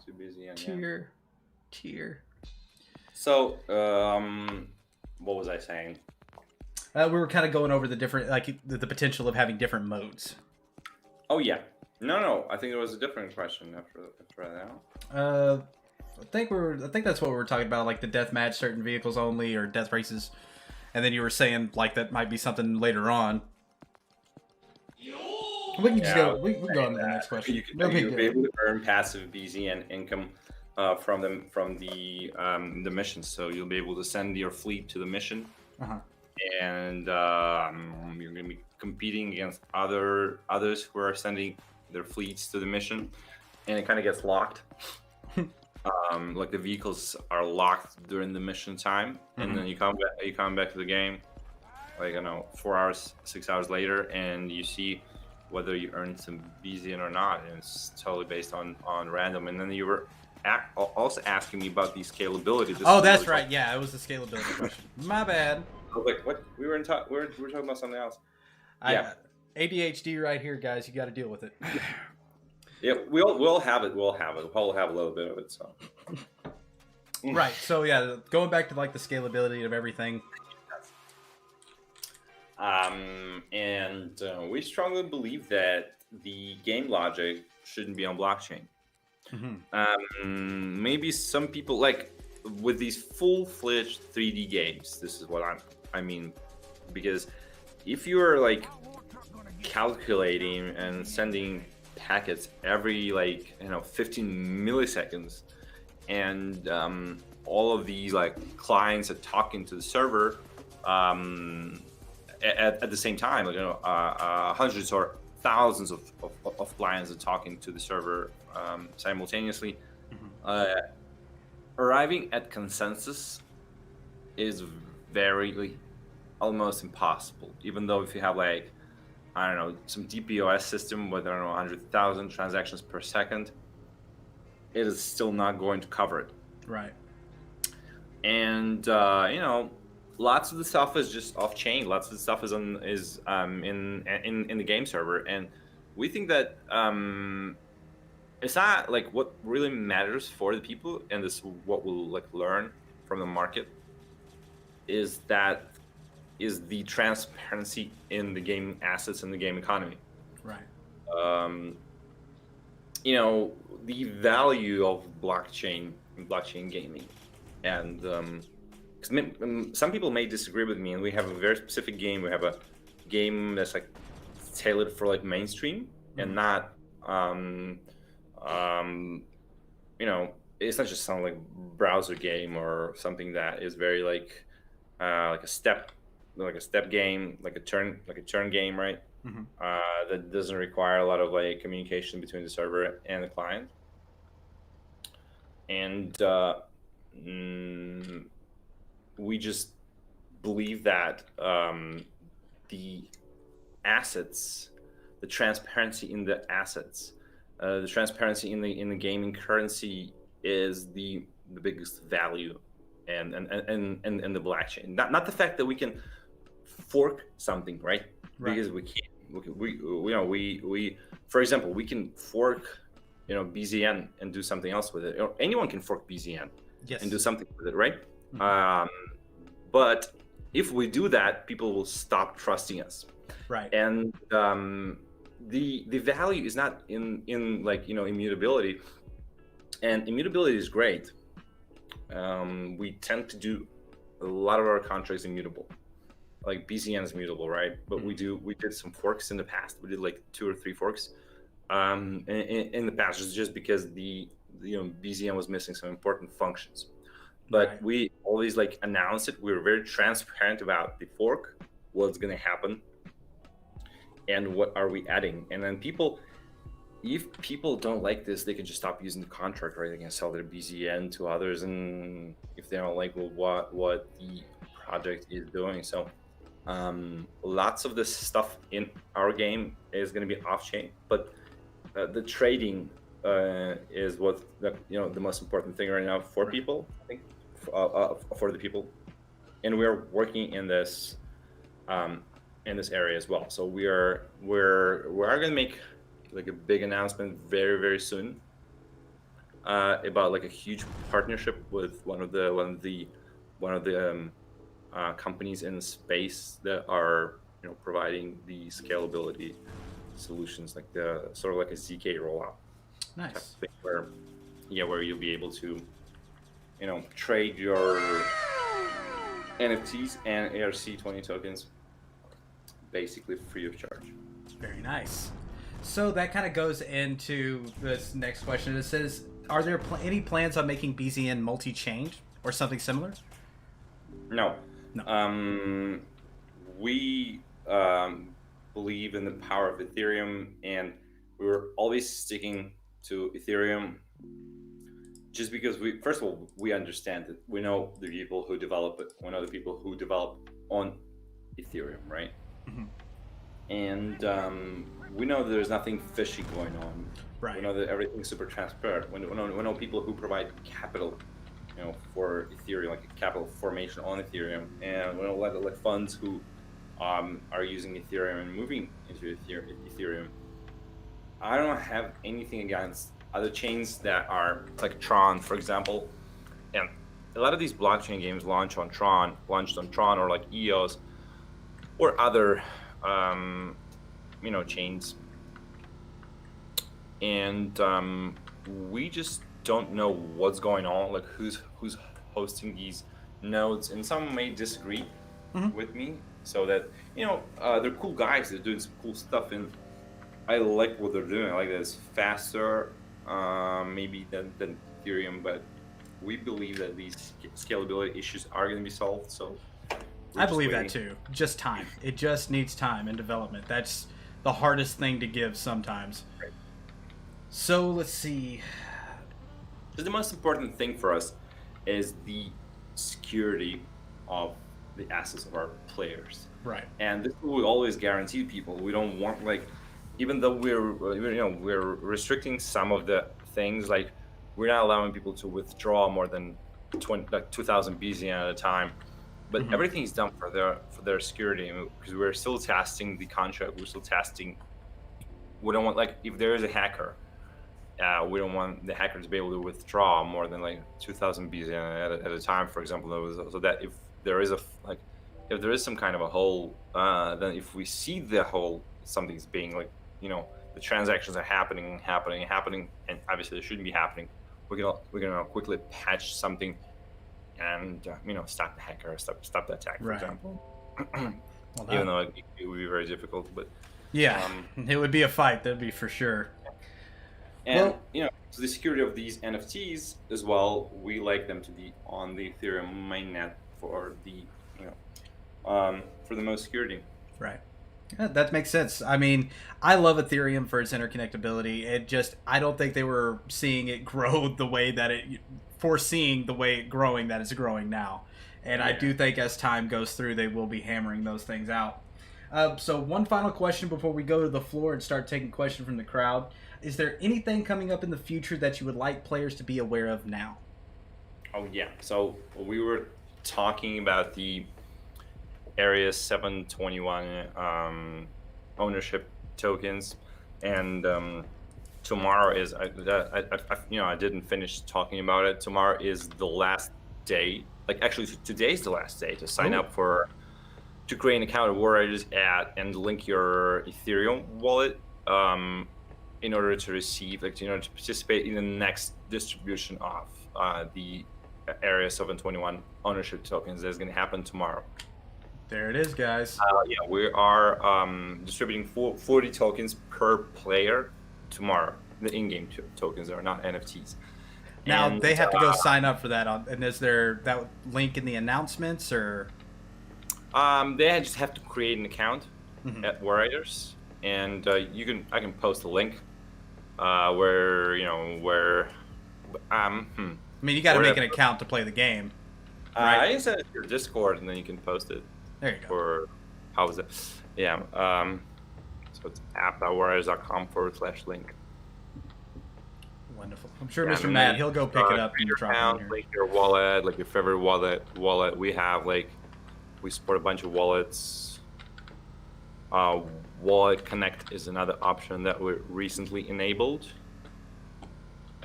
2 BZN. Tier. So, what was I saying? We were kind of going over the different, the potential of having different modes. Oh yeah. No. I think there was a different question after that. I think that's what we were talking about, like the deathmatch, certain vehicles only, or death races. And then you were saying like that might be something later on. We can just go. We can go on to the next question. You'll be able to earn passive BZN income from the missions. So you'll be able to send your fleet to the mission, and you're going to be competing against others who are sending their fleets to the mission, and it kind of gets locked. Like the vehicles are locked during the mission time, and then you come back to the game, 4 hours, 6 hours later, and you see whether you earn some BZN or not, and it's totally based on random. And then you were also asking me about the scalability. That's right. Yeah, it was the scalability question. My bad. I was like, what? We were talking about something else. ADHD right here, guys. You got to deal with it. Yeah, we'll have it. We'll have a little bit of it. So. Right. So yeah, going back to like the scalability of everything. We strongly believe that the game logic shouldn't be on blockchain. Maybe some people with these full-fledged 3D games. This is what I mean, because if you are calculating and sending packets every 15 milliseconds, and all of these clients are talking to the server at the same time, hundreds or thousands of clients are talking to the server simultaneously. Arriving at consensus is almost impossible. Even though if you have some DPoS system with 100,000 transactions per second, it is still not going to cover it. Right. And lots of the stuff is just off chain. Lots of the stuff is in the game server, and we think that it's not what really matters for the people, and this is what we'll learn from the market is the transparency in the game assets and the game economy. Right. you know, the value of blockchain gaming, and 'cause some people may disagree with me, and we have a very specific game. We have a game that's like tailored for like mainstream and Mhm. not um you know, it's not just some like browser game or something that is very like a step game, like a turn game, right? Mhm. That doesn't require a lot of like communication between the server and the client. And mm, we just believe that the assets, the transparency in the assets, the transparency in the gaming currency is the biggest value, and the blockchain. Not the fact that we can fork something, right? Right. Because we can't. We for example, we can fork, BZN and do something else with it. Or anyone can fork BZN and do Yes. something with it, right? Mhm. Um, but if we do that, people will stop trusting us, Right. and the value is not in like immutability, and immutability is great. We tend to do a lot of our contracts immutable, like BCN is mutable, right? But Mhm. we did some forks in the past. We did like 2 or 3 forks in the past, just because BZN was missing some important functions. But Right. we always like announce it. We were very transparent about the fork, what's going to happen, and what are we adding. And then if people don't like this, they can just stop using the contract, right? They can sell their BZN to others, and if they don't like what the project is doing. So lots of this stuff in our game is going to be off chain, but the trading is what the most important thing right now for Right. people, I think, for the people, and we're working um, in this area as well. So we are going to make like a big announcement very very soon about like a huge partnership with one of the companies in the space that are providing the scalability solutions, like the sort of like a ZK rollout type Nice. of thing, where you'll be able to trade your NFTs and ARC20 tokens basically free of charge. Very nice. So that kind of goes into this next question. It says, "Are there any plans on making BZN multi-chain or something similar?" No, No. um, we believe in the power of Ethereum, and we were always sticking to Ethereum, just because first of all, we understand it. We know the people who develop it. We know the people who develop on Ethereum, right? Mhm. And we know that there's nothing fishy going on. We Right. know that everything's super transparent. We know people who provide capital, for Ethereum, like capital formation on Ethereum, and we know like funds who are using Ethereum and moving into Ethereum. I don't have anything against other chains that are like Tron, for example, and a lot of these blockchain games launched on Tron or like EOS or other um, chains, and we just don't know what's going on, like who's hosting these nodes, and some may disagree Mhm. with me, so that they're cool guys, they're doing some cool stuff, and I like what they're doing. I like that it's faster, maybe than Ethereum, but we believe that these scalability issues are going to be solved, so we're I just believe that waiting. too. Just time. It just needs time and development. That's the hardest thing to give sometimes. So let's see. So the most important thing for us is the security of the assets of our players, Right. and this is what we always guarantee people. We don't want, like, even though we're restricting some of the things, like we're not allowing people to withdraw more than 2,000 BZN at a time, but Hmm. everything is done for their security, because we're still testing the contract. We're still testing. We don't want, like, if there is a hacker, we don't want the hacker to be able to withdraw more than like 2,000 BZN at a time, for example. So that if there is if there is some kind of a hole, then if we see the hole, something's being like the transactions are happening, and obviously they shouldn't be happening, we're gonna quickly patch something and stop the hacker, stop the attack, for example. Well, Even though it would be very difficult, but yeah, it would be a fight. That'd be for sure. And so the security of these NFTs as well, we like them to be on the Ethereum mainnet for the for the most security. Right. Yeah, that makes sense. I mean, I love Ethereum for its interconnectability. I don't think they were seeing it grow the way that foreseeing the way that it's growing now. And I do think as time goes through, they will be hammering those things out. So one final question before we go to the floor and start taking questions from the crowd. Is there anything coming up in the future that you would like players to be aware of now? Oh, yeah. So we were talking about the Area 721 ownership tokens, and tomorrow is I didn't finish talking about it. Tomorrow is the last day. Actually, today's the last day to sign up to create an account at Warriors and link your Ethereum wallet in order to receive, to participate in the next distribution of the Area 721 ownership tokens that's going to happen tomorrow. There it is, guys. We are distributing 40 tokens per player tomorrow. The in-game tokens are not NFTs. Now they have to go sign up for that. And is there that link in the announcements, or? They just have to create an account at Warriors, and I can post a link where. I mean, you got to make an account to play the game. Right? I can send it to your Discord, and then you can post it. There you go. Or how is it? Yeah. So it's app.warriors.com/link. Wonderful. I'm sure Mr. Matt, he'll go pick it up and drop it in here. Like your wallet, like your favorite wallet. We have we support a bunch of wallets. Wallet Connect is another option that we recently enabled,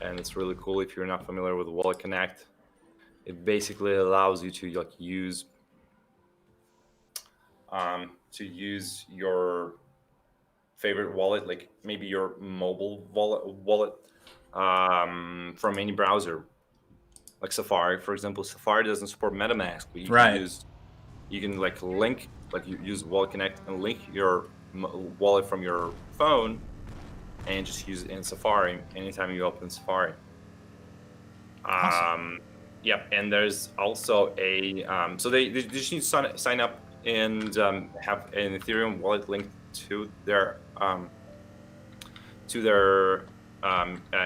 and it's really cool. If you're not familiar with Wallet Connect, it basically allows you to use your favorite wallet, like maybe your mobile wallet from any browser, like Safari, for example. Safari doesn't support MetaMask, but you can link, you use Wallet Connect and link your wallet from your phone and just use it in Safari anytime you open Safari. Awesome. Yep, and there's also a so they just need to sign up and have an Ethereum wallet linked to their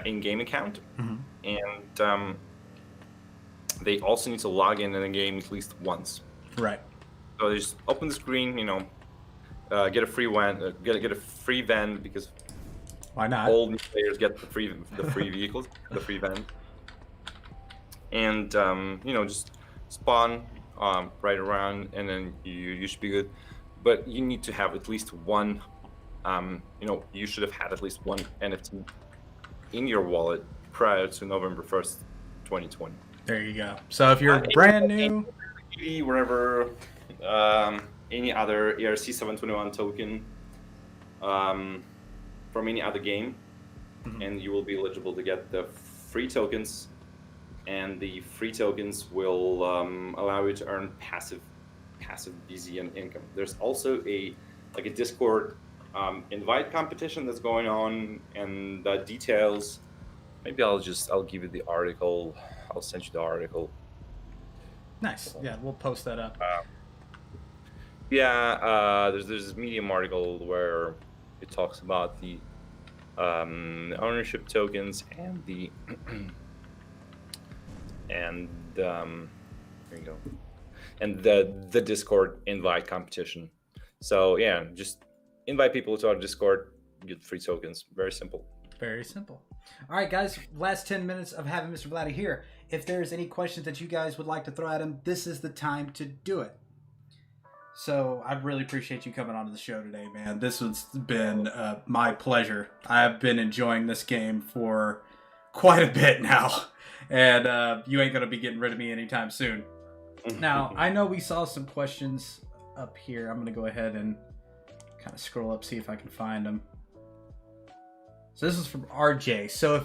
in-game account, and they also need to log in the game at least once. Right. So they just open the screen, get a free get a free van, because why not? All new players get the free vehicles, the free van, and just spawn right around, and then you should be good. But you need to have at least one. You should have had at least one NFT in your wallet prior to November 1st, 2020. There you go. So if you're brand new, wherever any other ERC 721 token from any other game, and you will be eligible to get the free tokens, and the free tokens will allow you to earn passive BZN income. There's also a Discord invite competition that's going on, and the details. Maybe I'll give you the article. I'll send you the article. Nice. Yeah, we'll post that up. There's this Medium article where it talks about the ownership tokens and the there you go, and the Discord invite competition. So yeah, just invite people to our Discord, get free tokens. Very simple. Very simple. All right, guys, last 10 minutes of having Mr. Vladdy here. If there's any questions that you guys would like to throw at him, this is the time to do it. So I really appreciate you coming onto the show today, man. This has been my pleasure. I've been enjoying this game for quite a bit now, and you ain't going to be getting rid of me anytime soon. Now, I know we saw some questions up here. I'm going to go ahead and kind of scroll up, see if I can find them. So this is from RJ. So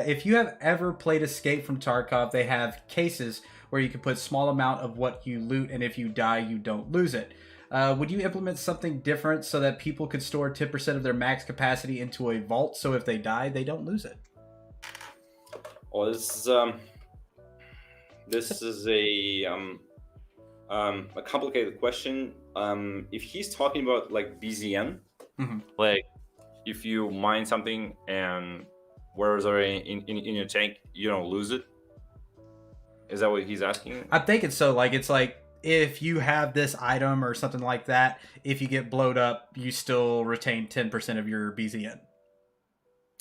if you have ever played Escape from Tarkov, they have cases where you can put small amount of what you loot, and if you die, you don't lose it. Would you implement something different so that people could store 10% of their max capacity into a vault, so if they die, they don't lose it? Well, this is a complicated question. If he's talking about like BZN, like if you mine something and where's already in your tank, you don't lose it. Is that what he's asking? I'm thinking so. Like it's like if you have this item or something like that, if you get blowed up, you still retain 10% of your BZN.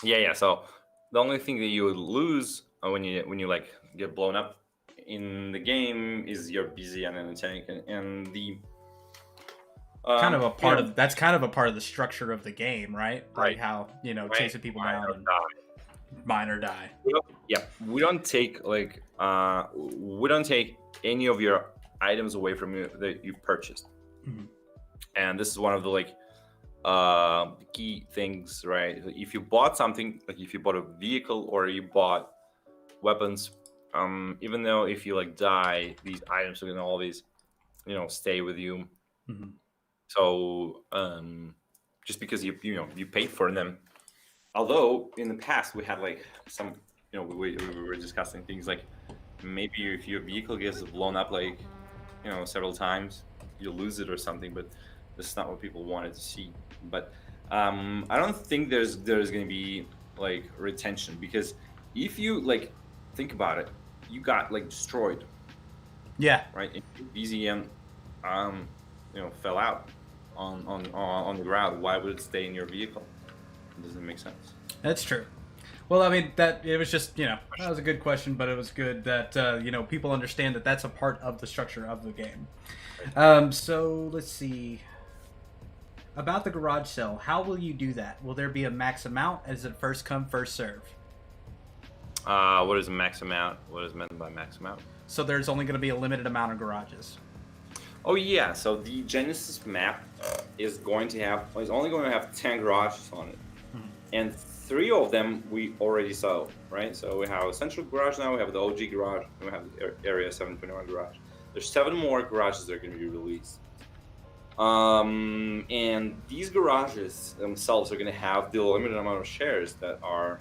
Yeah. So the only thing that you would lose when you like get blown up in the game is your BZN in the tank, and the kind of a part of that's kind of a part of the structure of the game, right? Right. Like how chasing people down and mine or die. We don't take any of your items away from you that you purchased, and this is one of the key things, right? If you bought something, like if you bought a vehicle or you bought weapons, even though if you die, these items are gonna always stay with you. So just because you paid for them, although in the past we had some we were discussing things like maybe if your vehicle gets blown up several times, you lose it or something, but that's not what people wanted to see. But I don't think there's going to be retention, because if you think about it, you got destroyed. Yeah. Right. BZN fell out on the ground. Why would it stay in your vehicle? It doesn't make sense. That's true. Well, I mean, that it was just, that was a good question, but it was good that, people understand that that's a part of the structure of the game. So let's see. About the garage sale, how will you do that? Will there be a max amount? Is it first come, first serve? What is a max amount? What is meant by max amount? So there's only going to be a limited amount of garages. Oh yeah, so the Genesis map is only going to have 10 garages on it. And 3 of them we already saw, right? So we have a central garage now, we have the OG garage, and we have the Area 721 garage. There's 7 more garages that are going to be released. And these garages themselves are going to have the limited amount of shares that are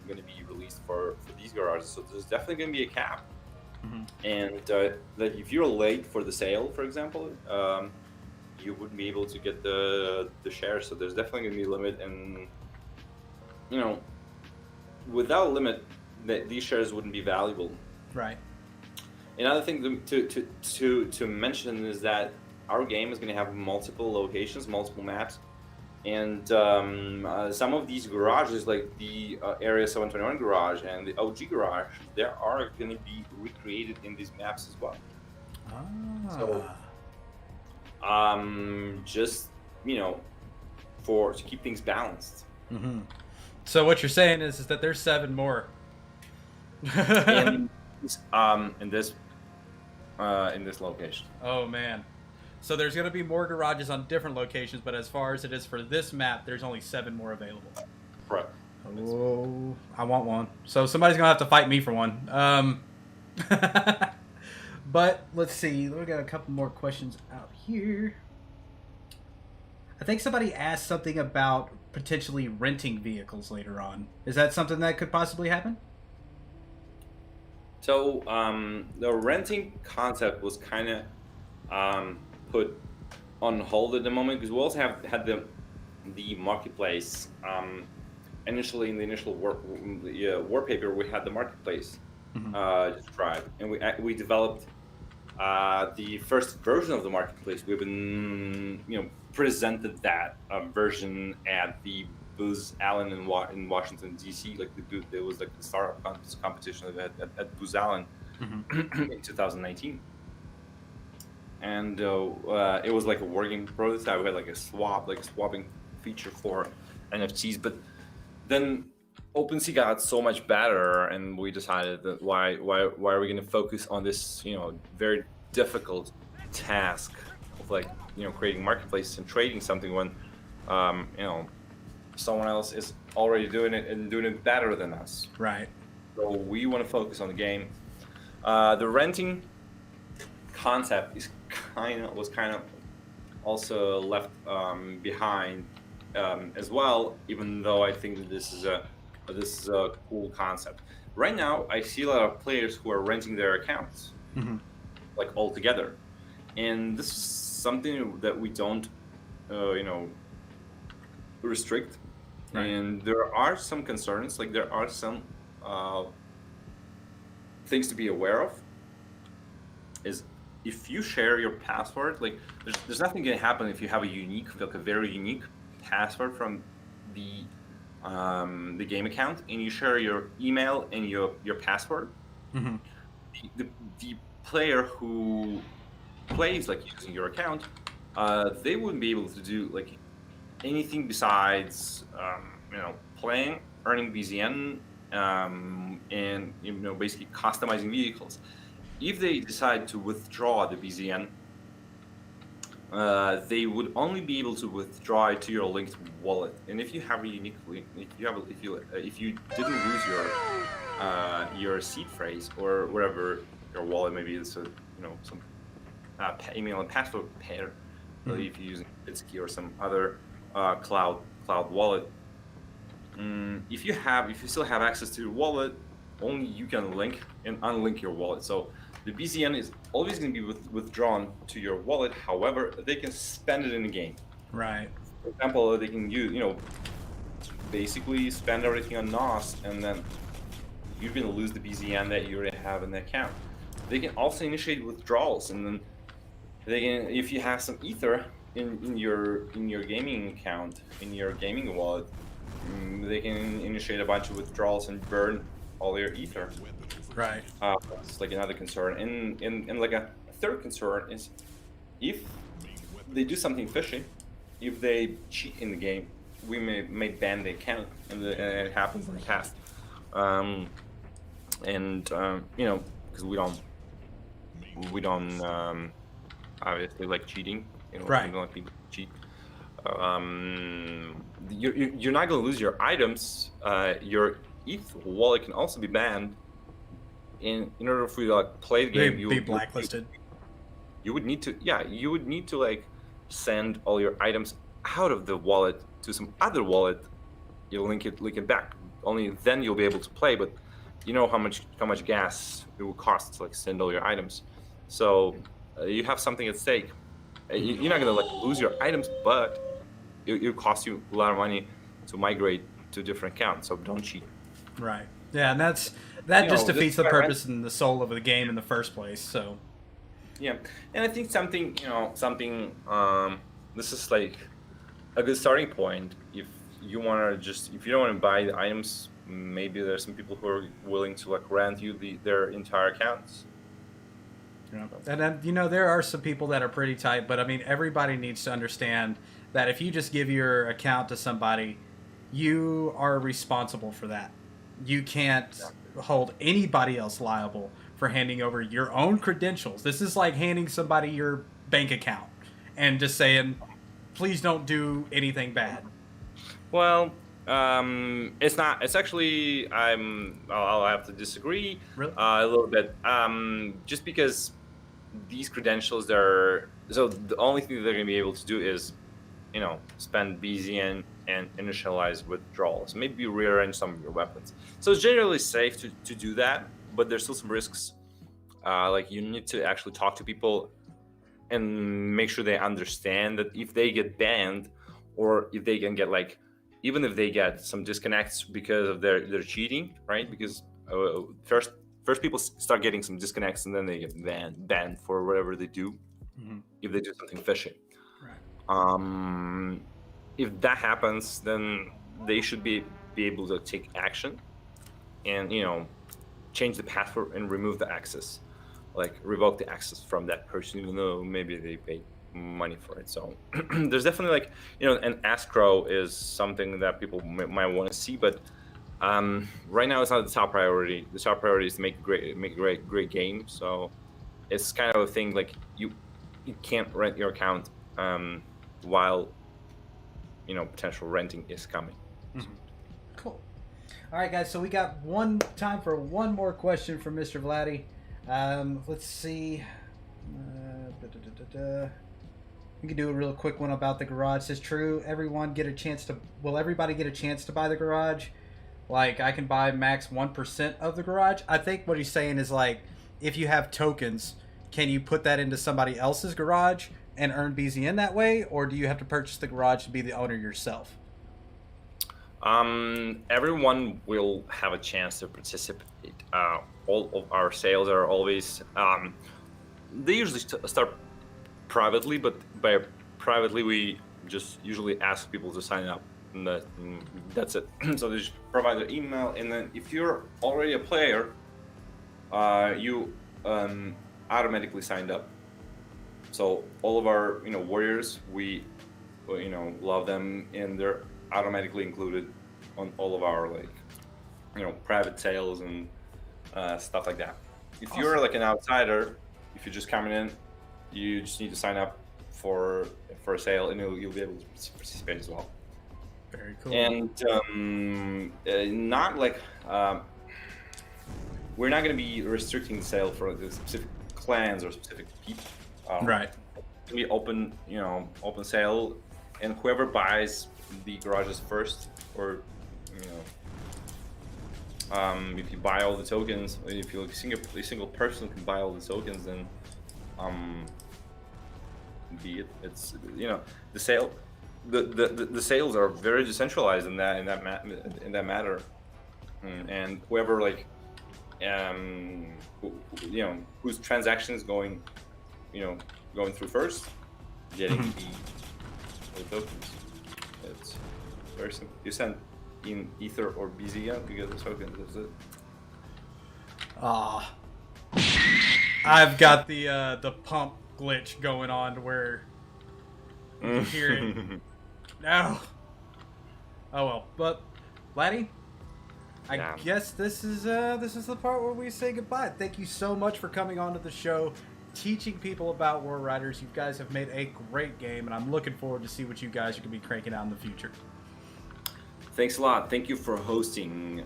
going to be released for these garages. So there's definitely going to be a cap. And that if you're late for the sale, for example, you wouldn't be able to get the shares. So there's definitely going to be a limit, and without a limit, these shares wouldn't be valuable. Right. Another thing to mention is that our game is going to have multiple locations, multiple maps, and some of these garages, like the Area 721 garage and the OG garage, they are going to be recreated in these maps as well. So, just to keep things balanced. So what you're saying is that there's 7 more. in this location. Oh man. So there's going to be more garages on different locations, but as far as it is for this map, there's only 7 more available. Right. Oh, I want one. So somebody's going to have to fight me for one. But let's see. We got a couple more questions out here. I think somebody asked something about potentially renting vehicles later on. Is that something that could possibly happen? So the renting concept was kind of put on hold at the moment, because we also had the marketplace. Initially, in the initial war paper, we had the marketplace described, and we developed the first version of the marketplace. We've been presented that version at the Booz Allen in Washington D.C. There was the startup competition at Booz Allen in 2019. And it was like a working prototype. We had a swapping feature for NFTs. But then OpenSea got so much better, and we decided that why are we going to focus on this very difficult task of creating marketplaces and trading something when someone else is already doing it and doing it better than us. Right. So we want to focus on the game. The renting concept was kind of also left behind as well. Even though I think that this is a cool concept. Right now, I see a lot of players who are renting their accounts, like all together, and this is something that we don't, restrict. Right. And there are some concerns, like there are some things to be aware of. Is if you share your password, like there's nothing gonna happen if you have a very unique password from the game account, and you share your email and your password. The player who plays like using your account, they wouldn't be able to do like anything besides playing, earning BZN, and basically customizing vehicles. If they decide to withdraw the BZN, they would only be able to withdraw it to your linked wallet. And if you have a unique link, if you didn't lose your seed phrase or whatever your wallet, maybe it's some email and password pair. If you're using Bitsky or some other cloud wallet, if you still have access to your wallet, only you can link and unlink your wallet. So the BZN is always going to be withdrawn to your wallet. However, they can spend it in the game. Right. For example, they can basically spend everything on NOS, and then you're going to lose the BZN that you already have in the account. They can also initiate withdrawals, and then they can, if you have some Ether in your gaming account, in your gaming wallet, they can initiate a bunch of withdrawals and burn all your Ether. Right. It's like another concern. And like a third concern is if they do something fishy, if they cheat in the game, we may ban the account, and it happens in the past. Because we don't obviously like cheating. Right. We don't like people to cheat. You're not going to lose your items. Your ETH wallet can also be banned. In order for you to like play the game, you would be blacklisted. You would need to like send all your items out of the wallet to some other wallet. You'll link it back. Only then you'll be able to play. But you know how much gas it will cost to like send all your items. So you have something at stake. You're not gonna like lose your items, but it'll cost you a lot of money to migrate to a different account. So don't cheat. Right. Yeah, and that just defeats the purpose and the soul of the game in the first place. So. Yeah, and I think something. This is like a good starting point. If you don't want to buy the items, maybe there's some people who are willing to like rent you their entire accounts. Yeah. And then, there are some people that are pretty tight, but I mean, everybody needs to understand that if you just give your account to somebody, you are responsible for that. You can't hold anybody else liable for handing over your own credentials. This is like handing somebody your bank account and just saying, please don't do anything bad. Well, it's not. It's actually, I'll have to disagree. Really? A little bit. Just because these credentials, so the only thing they're going to be able to do is, spend BZN and initialize withdrawals. Maybe rearrange some of your weapons. So it's generally safe to do that, but there's still some risks. Like you need to actually talk to people and make sure they understand that if they get banned, or if they can get like, even if they get some disconnects because of their cheating, right? Because first people start getting some disconnects, and then they get banned for whatever they do, if they do something fishy. Right. If that happens, then they should be able to take action and change the password and remove the access, like revoke the access from that person, even though maybe they paid money for it. So there's definitely like an escrow is something that people might want to see, but right now it's not the top priority. The top priority is to make a great game. So it's kind of a thing like you can't rent your account while potential renting is coming. All right, guys. So we got time for one more question from Mr. Vladdy. Let's see. We can do a real quick one about the garage. It says, true. Will everybody get a chance to buy the garage? Like, I can buy max 1% of the garage. I think what he's saying is like, if you have tokens, can you put that into somebody else's garage and earn BZN that way, or do you have to purchase the garage to be the owner yourself? Everyone will have a chance to participate. All of our sales are always they usually start privately, but by privately we just usually ask people to sign up, and that's it. So they just provide their email, and then if you're already a player, you automatically signed up. So all of our warriors, we love them, and they're automatically included on all of our private sales and stuff like that. If Awesome. you're like an outsider, if you're just coming in, you just need to sign up for a sale, and you'll be able to participate as well. Very cool. And not like we're not going to be restricting the sale for the specific clans or specific people. Right. It's going to be open sale, and whoever buys the garages first, or if you buy all the tokens, if you're a single person can buy all the tokens, then it's the sale, the sales are very decentralized in that matter, and whoever whose transaction is going through first, getting the tokens. It's very simple. You send in Ether or BZN, you get the tokens. That's it. I've got the pump glitch going on where you can hear it. No. Oh well, but Vladdy, I guess this is the part where we say goodbye. Thank you so much for coming onto the show, teaching people about War Riders. You guys have made a great game, and I'm looking forward to see what you guys are going to be cranking out in the future. Thanks a lot. Thank you for hosting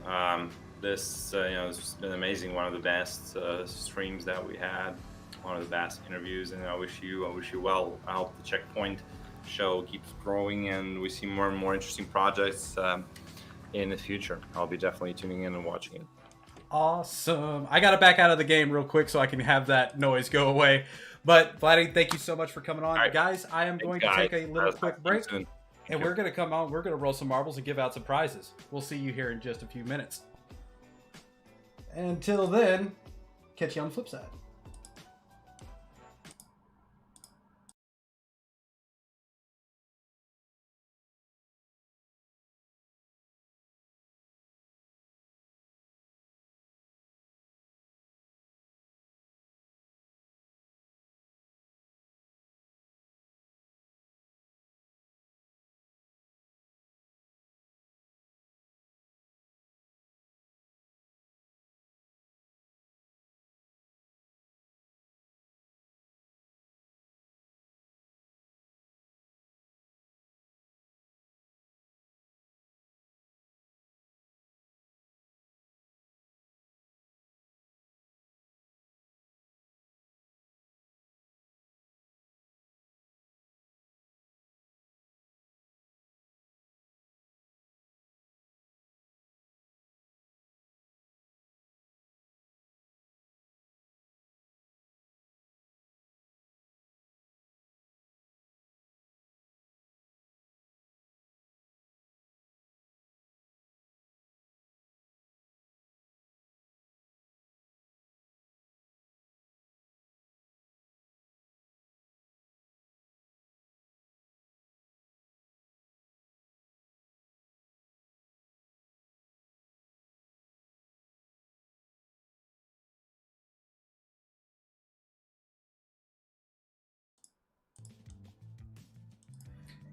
this. This has been amazing. One of the best streams that we had. One of the best interviews, and I wish you well. I hope the Checkpoint show keeps growing, and we see more and more interesting projects in the future. I'll be definitely tuning in and watching it. Awesome. I got to back out of the game real quick so I can have that noise go away. But Vladdy, thank you so much for coming on. Right. Guys, I am going to take a little quick break. And we're going to come on, we're going to roll some marbles and give out some prizes. We'll see you here in just a few minutes. Until then, catch you on the flip side.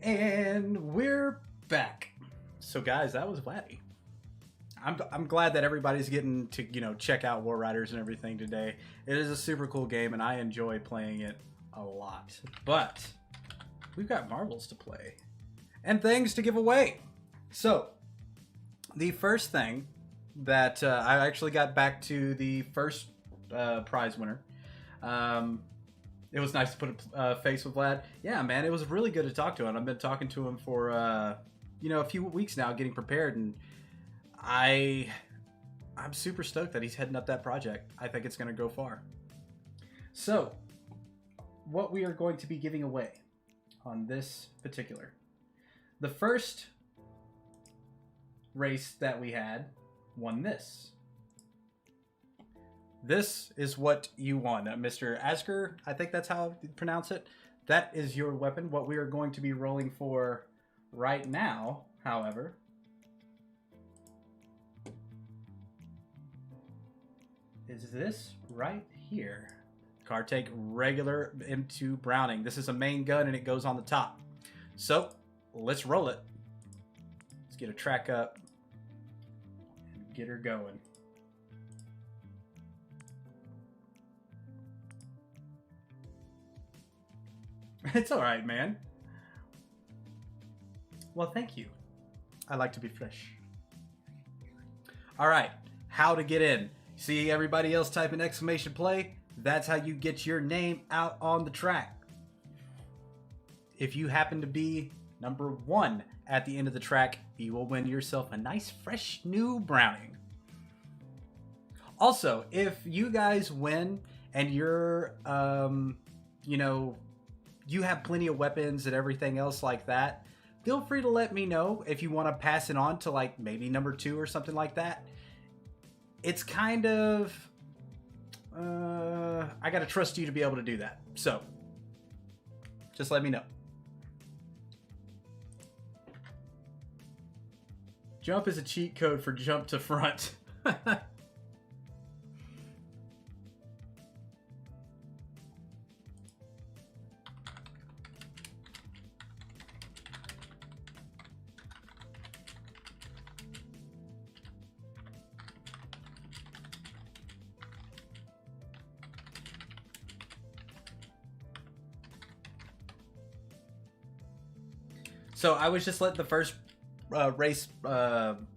And we're back. So guys, that was Vladdy. I'm glad that everybody's getting to check out War Riders and everything today. It is a super cool game, and I enjoy playing it a lot. But we've got marbles to play and things to give away. So The first thing that I actually got back to the first prize winner. It was nice to put a face with Vlad. Yeah, man, it was really good to talk to him. I've been talking to him for a few weeks now, getting prepared, and I'm super stoked that he's heading up that project. I think it's going to go far. So, what we are going to be giving away on this particular, the first race that we had won this. This is what you won, Mr. Asker. I think that's how you pronounce it. That is your weapon. What we are going to be rolling for right now, however, is this right here. Cartake regular M2 Browning. This is a main gun and it goes on the top. So, let's roll it. Let's get a track up and get her going. It's all right, man. Well, thank you. I like to be fresh. All right, how to get in. See everybody else typing exclamation play? That's how you get your name out on the track. If you happen to be number 1 at the end of the track, you will win yourself a nice, fresh, new Browning. Also, if you guys win and you're, you have plenty of weapons and everything else like that, feel free to let me know if you want to pass it on to like maybe number 2 or something like that. It's kind of, I gotta trust you to be able to do that. So, just let me know. Jump is a cheat code for jump to front. So I was just letting the first race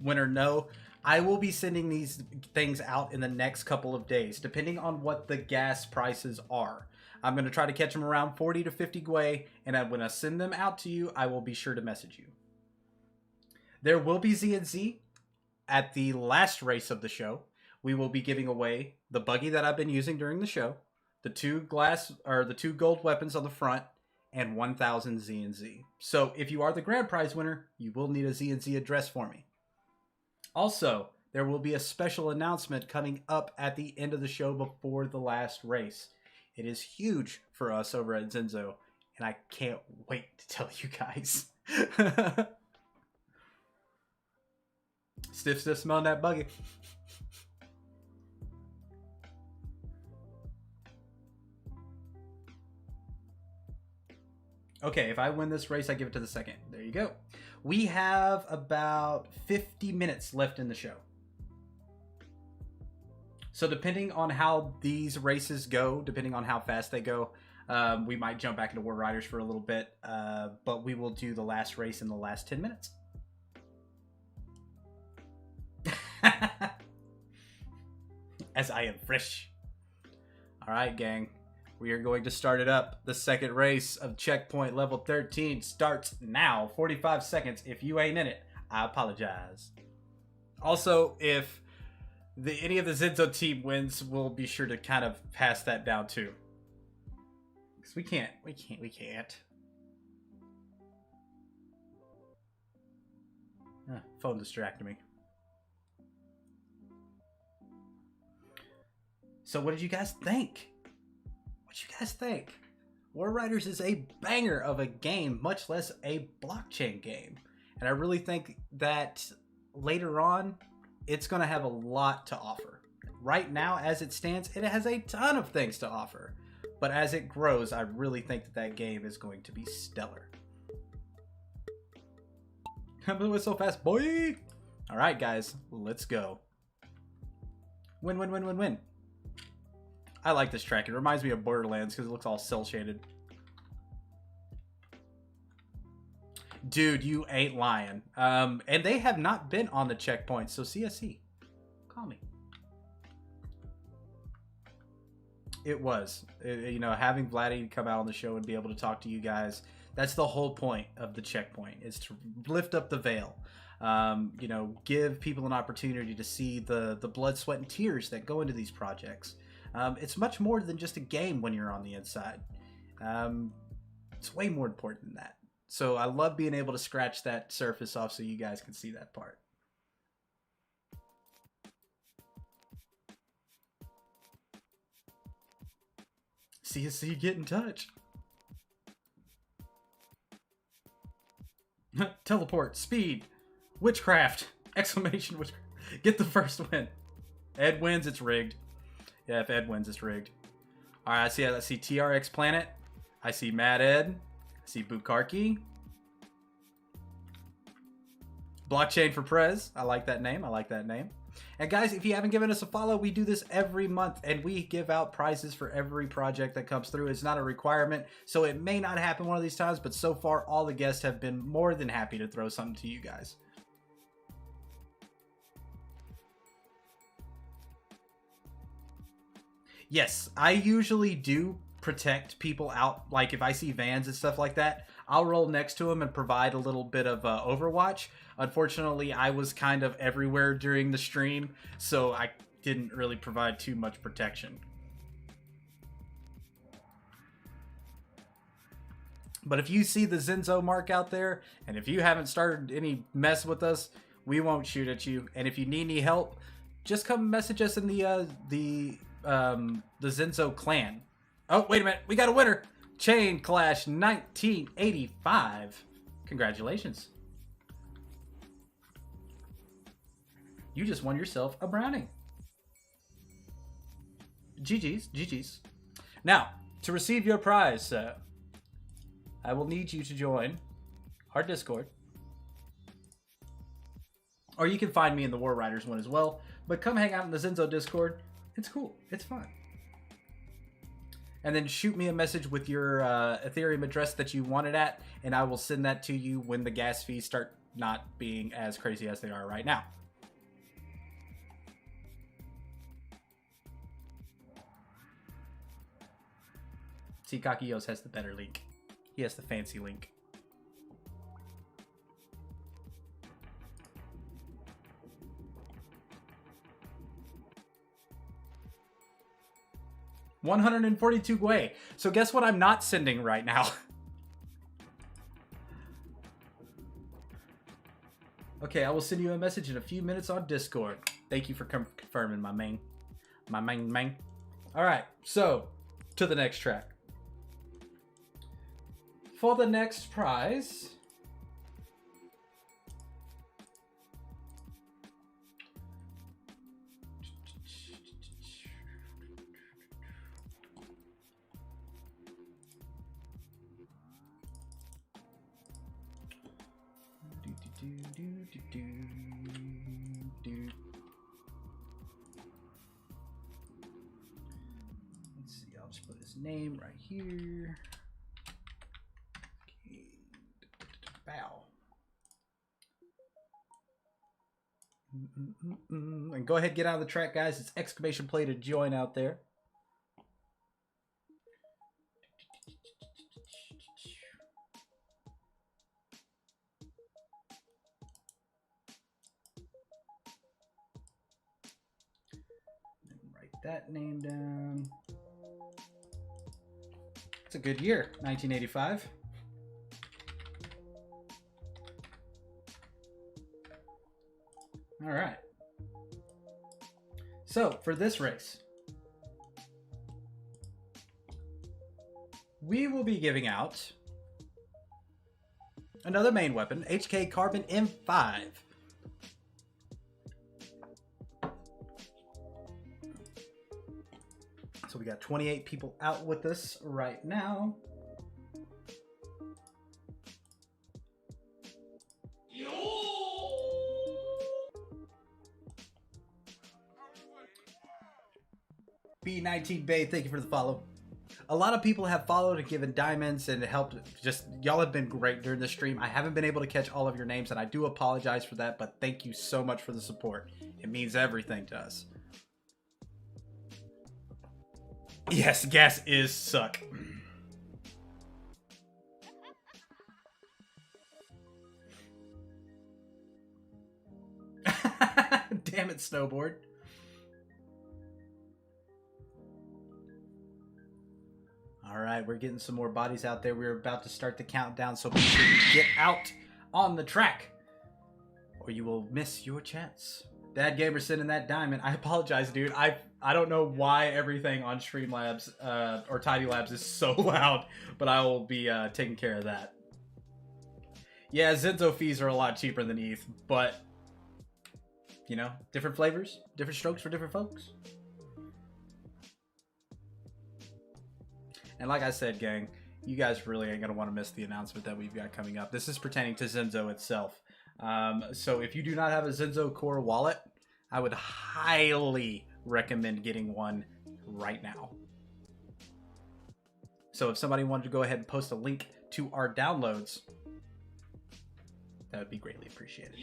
winner know. I will be sending these things out in the next couple of days, depending on what the gas prices are. I'm going to try to catch them around 40 to 50 gwei, and when I send them out to you, I will be sure to message you. There will be Z&Z at the last race of the show. We will be giving away the buggy that I've been using during the show, the two gold weapons on the front, and 1,000 Z&Z. So if you are the grand prize winner, you will need a Z&Z address for me. Also, there will be a special announcement coming up at the end of the show before the last race. It is huge for us over at Zenzo, and I can't wait to tell you guys. Stiff smelling that buggy. Okay, if I win this race, I give it to the second. There you go. We have about 50 minutes left in the show. So depending on how these races go, depending on how fast they go, we might jump back into War Riders for a little bit, but we will do the last race in the last 10 minutes. As I am fresh. All right, gang. We are going to start it up. The second race of checkpoint level 13 starts now. 45 seconds. If you ain't in it, I apologize. Also, if any of the Zenzo team wins, we'll be sure to kind of pass that down too. Because we can't. Phone distracted me. So what did you guys think? What you guys think? War Riders is a banger of a game, much less a blockchain game. And I really think that later on, it's going to have a lot to offer. Right now, as it stands, it has a ton of things to offer. But as it grows, I really think that game is going to be stellar. I'm moving so fast, boy! Alright, guys, let's go. Win, win, win, win, win. I like this track. It reminds me of Borderlands because it looks all cel shaded. Dude, you ain't lying. And they have not been on the checkpoint, so CSC, call me. It was, you know, having Vladdy come out on the show and be able to talk to you guys. That's the whole point of the checkpoint, is to lift up the veil. You know, give people an opportunity to see the blood, sweat, and tears that go into these projects. It's much more than just a game when you're on the inside. It's way more important than that. So I love being able to scratch that surface off so you guys can see that part. CSC, get in touch. Teleport, speed, witchcraft, exclamation witchcraft. Get the first win. Ed wins, it's rigged. Yeah, if Ed wins, it's rigged. Alright, I see TRX Planet. I see Mad Ed. I see Bukarki. Blockchain for Prez. I like that name. I like that name. And guys, if you haven't given us a follow, we do this every month, and we give out prizes for every project that comes through. It's not a requirement, so it may not happen one of these times, but so far, all the guests have been more than happy to throw something to you guys. Yes, I usually do protect people out. Like, if I see vans and stuff like that, I'll roll next to them and provide a little bit of Overwatch. Unfortunately, I was kind of everywhere during the stream, so I didn't really provide too much protection. But if you see the Zenzo mark out there, and if you haven't started any mess with us, we won't shoot at you. And if you need any help, just come message us in the Zenzo clan. Oh, wait a minute. We got a winner. Chain Clash 1985. Congratulations. You just won yourself a Browning. GG's. GG's. Now, to receive your prize, I will need you to join our Discord. Or you can find me in the War Riders one as well. But come hang out in the Zenzo Discord. It's cool. It's fun. And then shoot me a message with your Ethereum address that you want it at, and I will send that to you when the gas fees start not being as crazy as they are right now. See, Kakiyos has the better link. He has the fancy link. $142 Gwei. So guess what I'm not sending right now? Okay, I will send you a message in a few minutes on Discord. Thank you for confirming, my main. My main. Alright, so, to the next track. For the next prize... Let's see, I'll just put his name right here. Bow. And go ahead and get out of the track, guys. It's exclamation play to join out there. Write that name down. It's a good year, 1985. All right. So, for this race, we will be giving out another main weapon, HK Carbon M5. So we got 28 people out with us right now. B19 Bay, thank you for the follow. A lot of people have followed and given diamonds and helped. Just y'all have been great during the stream. I haven't been able to catch all of your names, and I do apologize for that, but thank you so much for the support. It means everything to us. Yes, gas is suck. Damn it, Snowboard. All right, we're getting some more bodies out there. We're about to start the countdown, so be sure to get out on the track, or you will miss your chance. Dad Gamer sending that diamond. I apologize, dude. I don't know why everything on Streamlabs or Tidy Labs is so loud, but I will be taking care of that. Yeah, Zenzo fees are a lot cheaper than ETH, but you know, different flavors, different strokes for different folks. And like I said, gang, you guys really ain't going to want to miss the announcement that we've got coming up. This is pertaining to Zenzo itself. So if you do not have a Zenzo Core wallet, I would highly recommend getting one right now. So if somebody wanted to go ahead and post a link to our downloads, that would be greatly appreciated.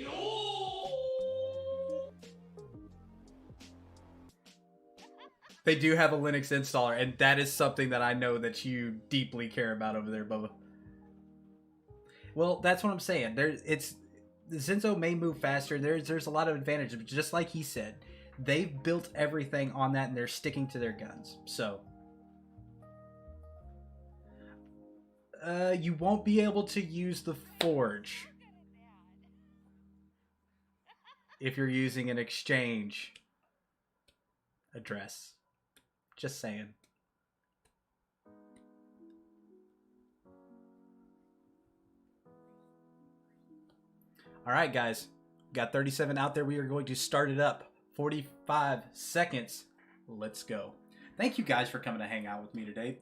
They do have a Linux installer, and that is something that I know that you deeply care about over there, Bubba. Well, that's what I'm saying. Zenzo may move faster. There's a lot of advantages, but just like he said, they've built everything on that, and they're sticking to their guns. So you won't be able to use the Forge if you're using an exchange address. Just saying. All right, guys. Got 37 out there. We are going to start it up. 45 seconds. Let's go. Thank you guys for coming to hang out with me today.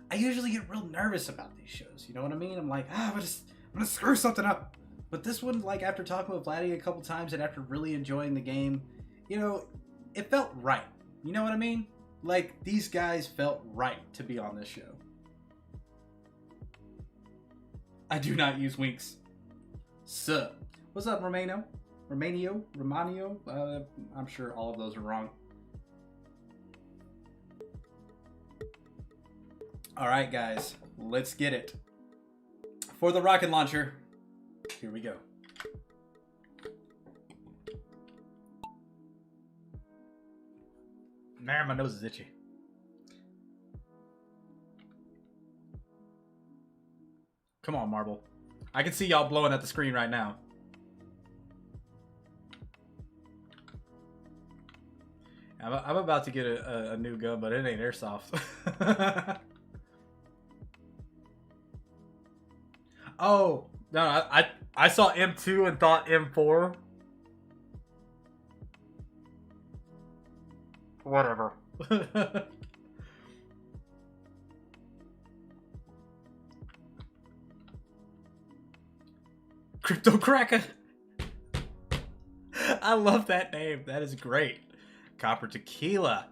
I usually get real nervous about these shows. You know what I mean? I'm like, I'm gonna screw something up. But this one, like, after talking with Vladdy a couple times and after really enjoying the game, you know, it felt right. You know what I mean? Like, these guys felt right to be on this show. I do not use winks. Sup? What's up, Romano? Romanio? I'm sure all of those are wrong. Alright, guys. Let's get it. For the rocket launcher, here we go. Man, my nose is itchy. Come on, Marble. I can see y'all blowing at the screen right now. I'm about to get a new gun, but it ain't airsoft. Oh, no, I saw M2 and thought M4. Whatever. Crypto Cracker. I love that name. That is great. Copper Tequila.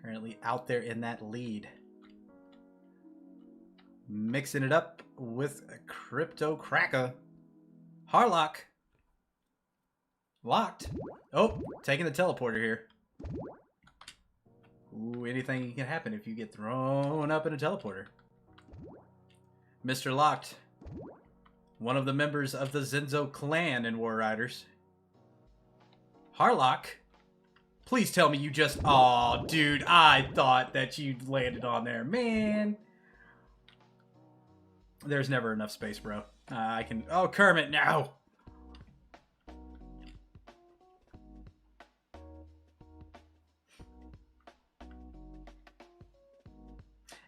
Currently out there in that lead. Mixing it up with a Crypto Cracker. Harlock. Locked. Oh, taking the teleporter here. Ooh, anything can happen if you get thrown up in a teleporter. Mr. Locked. One of the members of the Zenzo clan in War Riders. Harlock. Please tell me you just... Aw, dude, I thought that you landed on there. Man. There's never enough space, bro. I can... Oh, Kermit, no!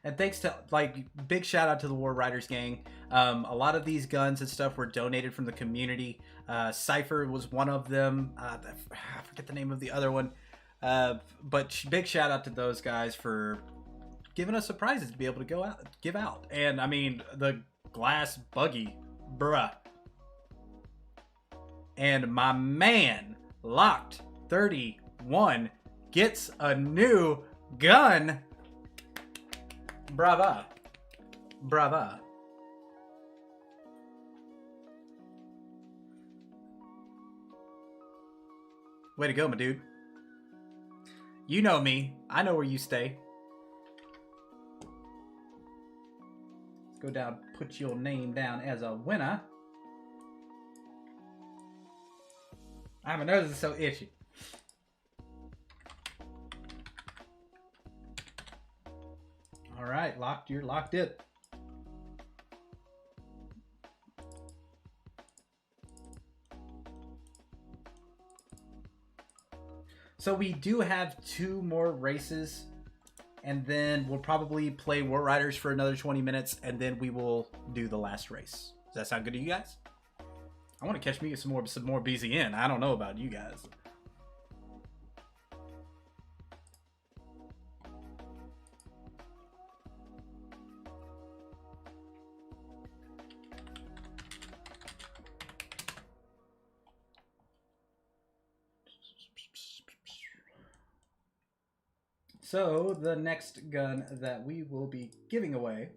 And thanks to, like, big shout out to the War Riders gang. A lot of these guns and stuff were donated from the community. Cypher was one of them. I forget the name of the other one. But big shout out to those guys for giving us surprises to be able to give out. And I mean, the glass buggy, bruh. And my man, Locked 31, gets a new gun. Brava. Brava. Way to go, my dude. You know me. I know where you stay. Let's go down, put your name down as a winner. My nose is so itchy. All right, locked. You're locked in. So we do have 2 more races, and then we'll probably play War Riders for another 20 minutes, and then we will do the last race. Does that sound good to you guys? I want to catch me some more BZN. I don't know about you guys. So the next gun that we will be giving away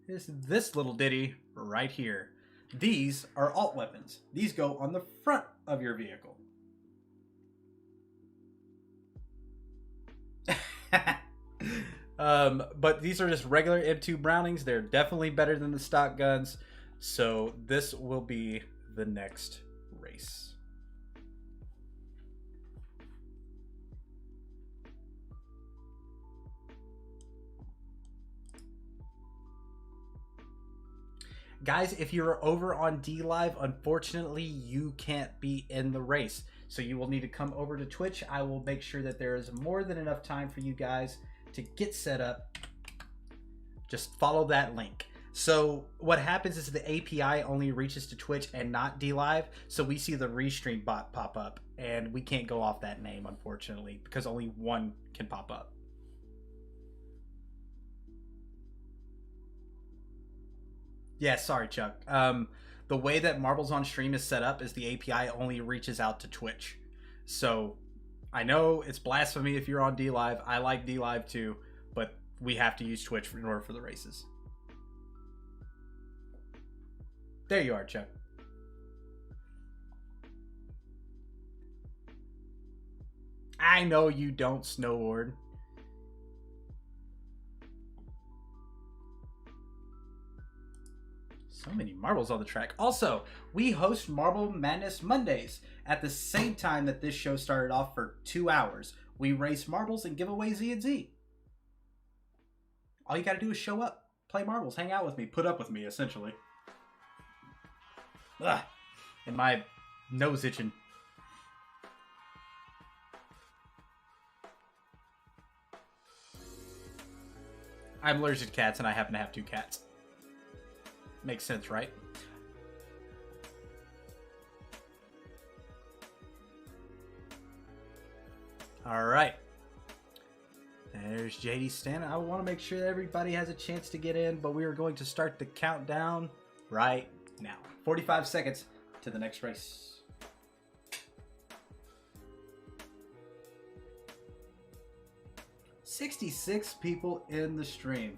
is this little ditty right here. These are alt weapons. These go on the front of your vehicle. But these are just regular M2 Brownings. They're definitely better than the stock guns. So this will be the next race. Guys, if you're over on DLive, unfortunately, you can't be in the race. So you will need to come over to Twitch. I will make sure that there is more than enough time for you guys to get set up. Just follow that link. So what happens is the API only reaches to Twitch and not DLive. So we see the Restream bot pop up, and we can't go off that name, unfortunately, because only one can pop up. Yeah, sorry, Chuck. The way that Marbles on Stream is set up is the API only reaches out to Twitch. So I know it's blasphemy if you're on DLive. I like DLive too, but we have to use Twitch in order for the races. There you are, Chuck. I know you don't, Snowboard. So many marbles on the track. Also, we host Marble Madness Mondays at the same time that this show started off for 2 hours. We race marbles and give away Z and Z. All you gotta do is show up, play marbles, hang out with me, put up with me, essentially. Ugh. And my nose itching. I'm allergic to cats and I happen to have 2 cats. Makes sense, right? All right. There's JD standing. I want to make sure that everybody has a chance to get in, but we are going to start the countdown right now. 45 seconds to the next race. $66 people in the stream.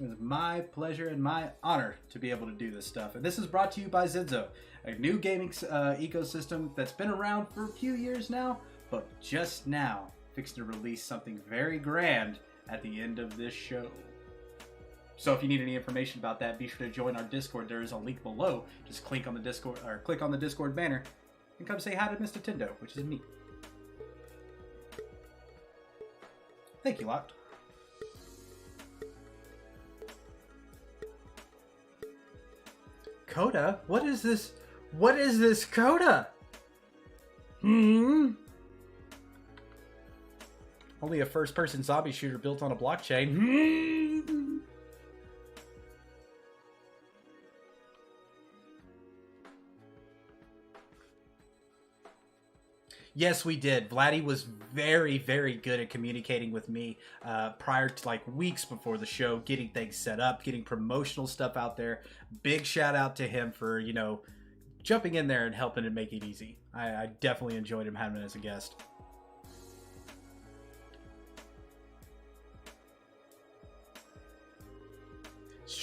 It is my pleasure and my honor to be able to do this stuff. And this is brought to you by Zinzo, a new gaming ecosystem that's been around for a few years now, but just now fixing to release something very grand at the end of this show. So if you need any information about that, be sure to join our Discord. There is a link below. Just click on the Discord or click on the Discord banner and come say hi to Mr. Tendo, which is me. Thank you, Locked. Coda? What is this? What is this Coda? Only a first-person zombie shooter built on a blockchain. Yes, we did. Vladdy was very, very good at communicating with me prior to, like, weeks before the show, getting things set up, getting promotional stuff out there. Big shout out to him for, you know, jumping in there and helping to make it easy. I definitely enjoyed him having him as a guest.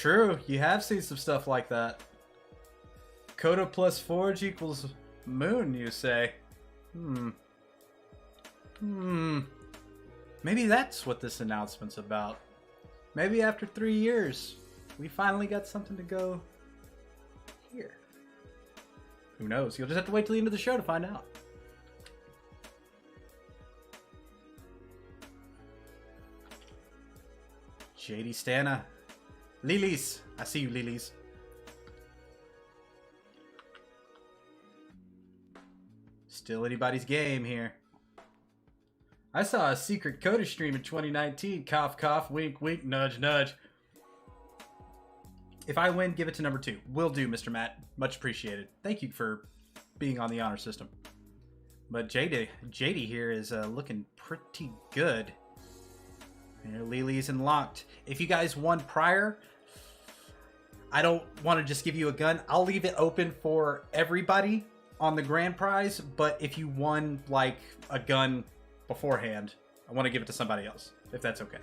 True, you have seen some stuff like that. Coda plus Forge equals Moon, you say? Maybe that's what this announcement's about. Maybe after 3 years, we finally got something to go here. Who knows? You'll just have to wait till the end of the show to find out. JD Stana. Lilies. I see you, Lilies. Still anybody's game here. I saw a secret Coda stream in 2019. Cough, cough, wink, wink, nudge, nudge. If I win, give it to number 2. Will do, Mr. Matt. Much appreciated. Thank you for being on the honor system. But JD here is looking pretty good. You know, Lily's unlocked. If you guys won prior, I don't want to just give you a gun. I'll leave it open for everybody on the grand prize, but if you won like a gun beforehand, I want to give it to somebody else, if that's okay.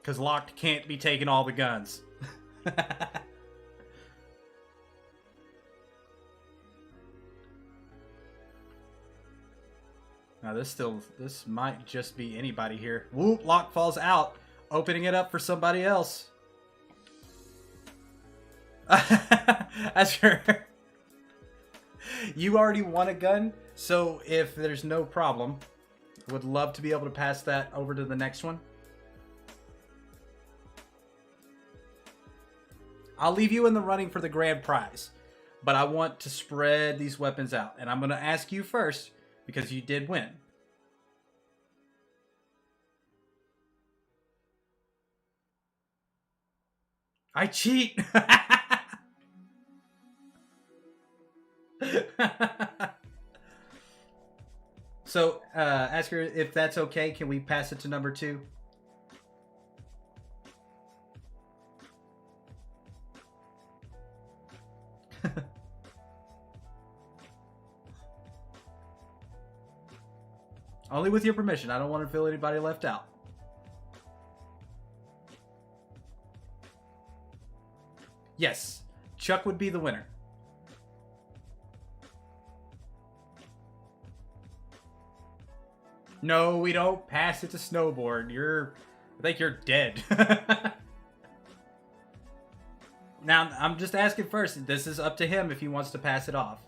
Because Locked can't be taking all the guns. Now this might just be anybody here. Whoop, Lock falls out, opening it up for somebody else. That's sure. You already won a gun, so if there's no problem, would love to be able to pass that over to the next one. I'll leave you in the running for the grand prize, but I want to spread these weapons out, and I'm going to ask you first because you did win. I cheat. So, ask her if that's okay. Can we pass it to number 2? Only with your permission. I don't want to feel anybody left out. Yes, Chuck would be the winner. No, we don't pass it to Snowboard. I think you're dead. Now, I'm just asking first. This is up to him if he wants to pass it off.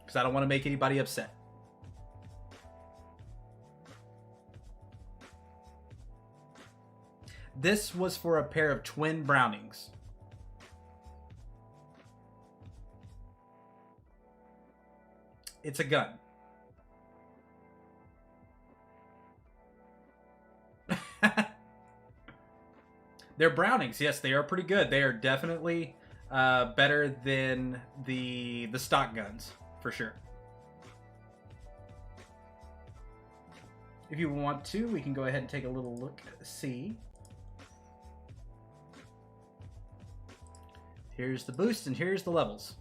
Because I don't want to make anybody upset. This was for a pair of twin Brownings. It's a gun. They're Brownings. Yes, they are pretty good. They are definitely better than the stock guns, for sure. If you want to, we can go ahead and take a little look, see. Here's the boost and here's the levels.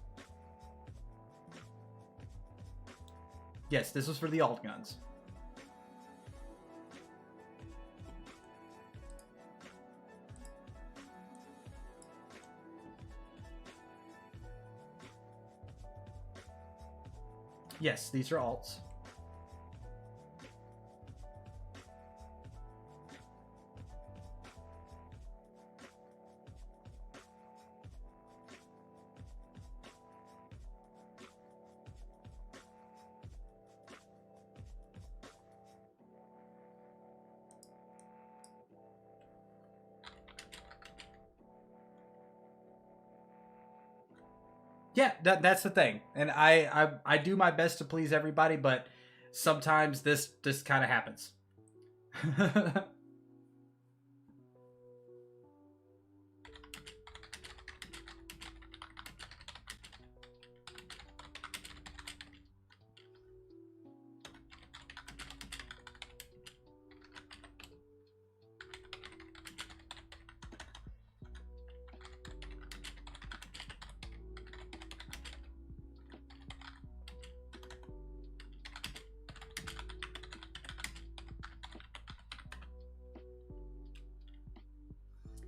Yes, this was for the alt guns. Yes, these are alts. Yeah, that's the thing, and I do my best to please everybody, but sometimes this kind of happens.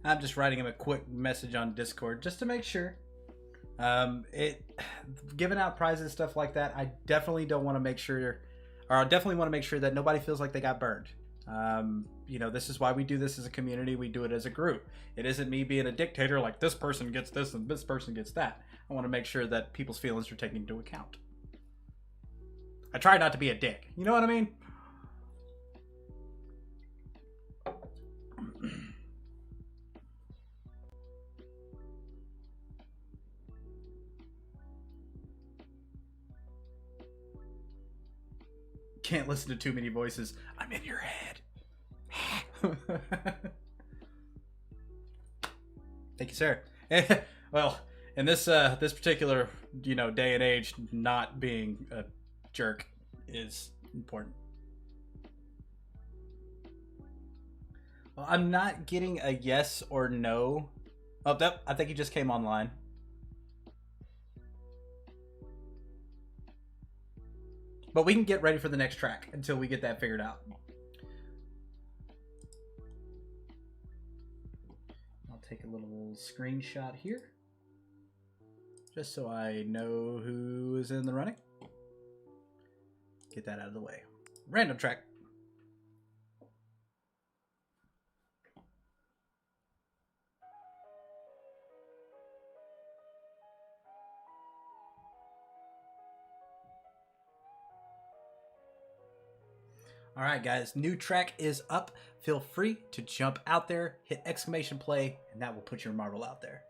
I'm just writing him a quick message on Discord just to make sure. Giving out prizes, stuff like that, I definitely don't want to make sure, or I definitely want to make sure that nobody feels like they got burned. This is why we do this as a community. We do it as a group. It isn't me being a dictator like this person gets this and this person gets that. I want to make sure that people's feelings are taken into account. I try not to be a dick. You know what I mean? Can't listen to too many voices. I'm in your head. Thank you, sir. Well, in this particular day and age, not being a jerk is important. Well, I'm not getting a yes or no. Oh, I think he just came online. But we can get ready for the next track until we get that figured out. I'll take a little screenshot here, just so I know who is in the running. Get that out of the way. Random track. All right, guys, new track is up. Feel free to jump out there, hit exclamation play, and that will put your marble out there.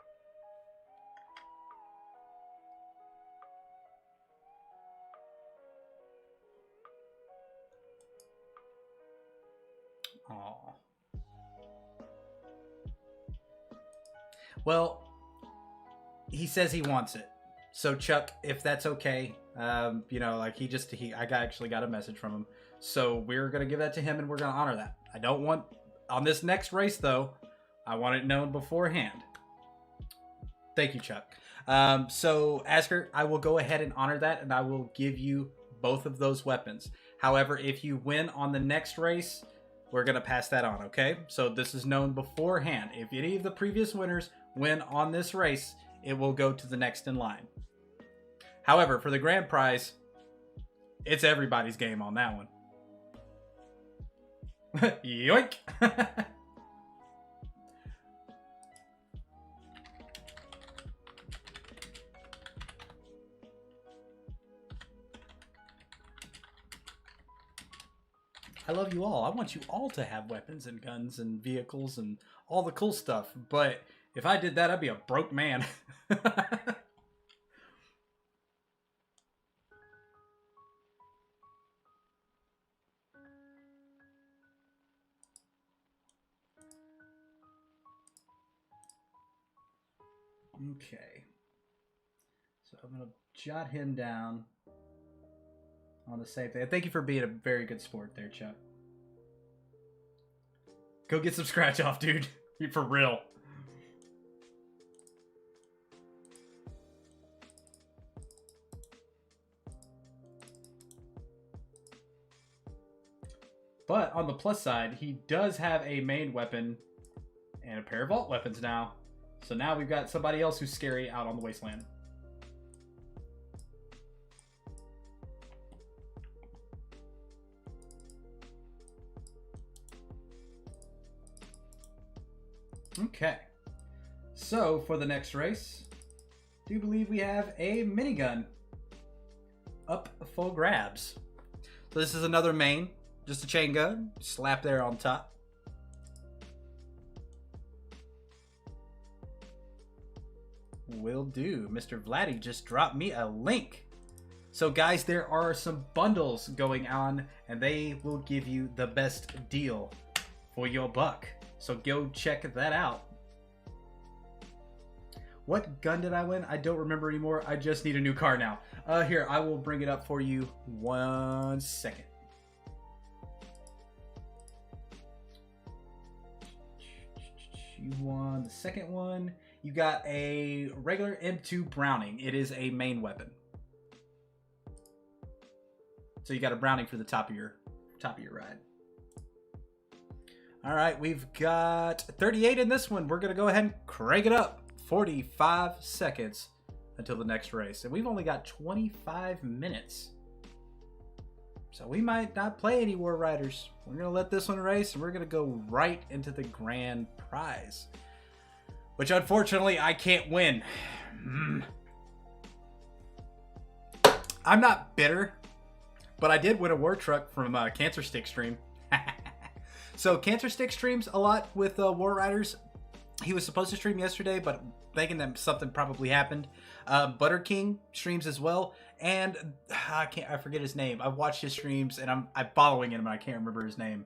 Aw. Well, he says he wants it. So Chuck, if that's okay, I actually got a message from him. So we're going to give that to him and we're going to honor that. I don't want, on this next race though, I want it known beforehand. Thank you, Chuck. So Asker, I will go ahead and honor that and I will give you both of those weapons. However, if you win on the next race, we're going to pass that on, okay? So this is known beforehand. If any of the previous winners win on this race, it will go to the next in line. However, for the grand prize, it's everybody's game on that one. Yoink! I love you all. I want you all to have weapons and guns and vehicles and all the cool stuff. But if I did that, I'd be a broke man. Okay. So I'm going to jot him down on the same thing. Thank you for being a very good sport there, Chuck. Go get some scratch off, dude. You're for real. But on the plus side, he does have a main weapon and a pair of vault weapons now. So now we've got somebody else who's scary out on the wasteland. Okay. So for the next race, I do believe we have a minigun up for grabs. So this is another main, just a chain gun, slap there on top. Will do. Mr. Vladdy just dropped me a link. So guys, there are some bundles going on and they will give you the best deal for your buck. So go check that out. What gun did I win? I don't remember anymore. I just need a new car now. Here, I will bring it up for you 1 second. You won the second one. You got a regular M2 Browning. It is a main weapon. So you got a Browning for the top of your ride. All right, we've got 38 in this one. We're going to go ahead and crank it up. 45 seconds until the next race. And we've only got 25 minutes. So we might not play any War Riders. We're going to let this one race, and we're going to go right into the grand prize. Which, unfortunately, I can't win. I'm not bitter, but I did win a War Truck from Cancer Stick stream. So Cancer Stick streams a lot with War Riders. He was supposed to stream yesterday, but thinking that something probably happened. Butter King streams as well, and I forget his name. I've watched his streams, and I'm following him, and I can't remember his name.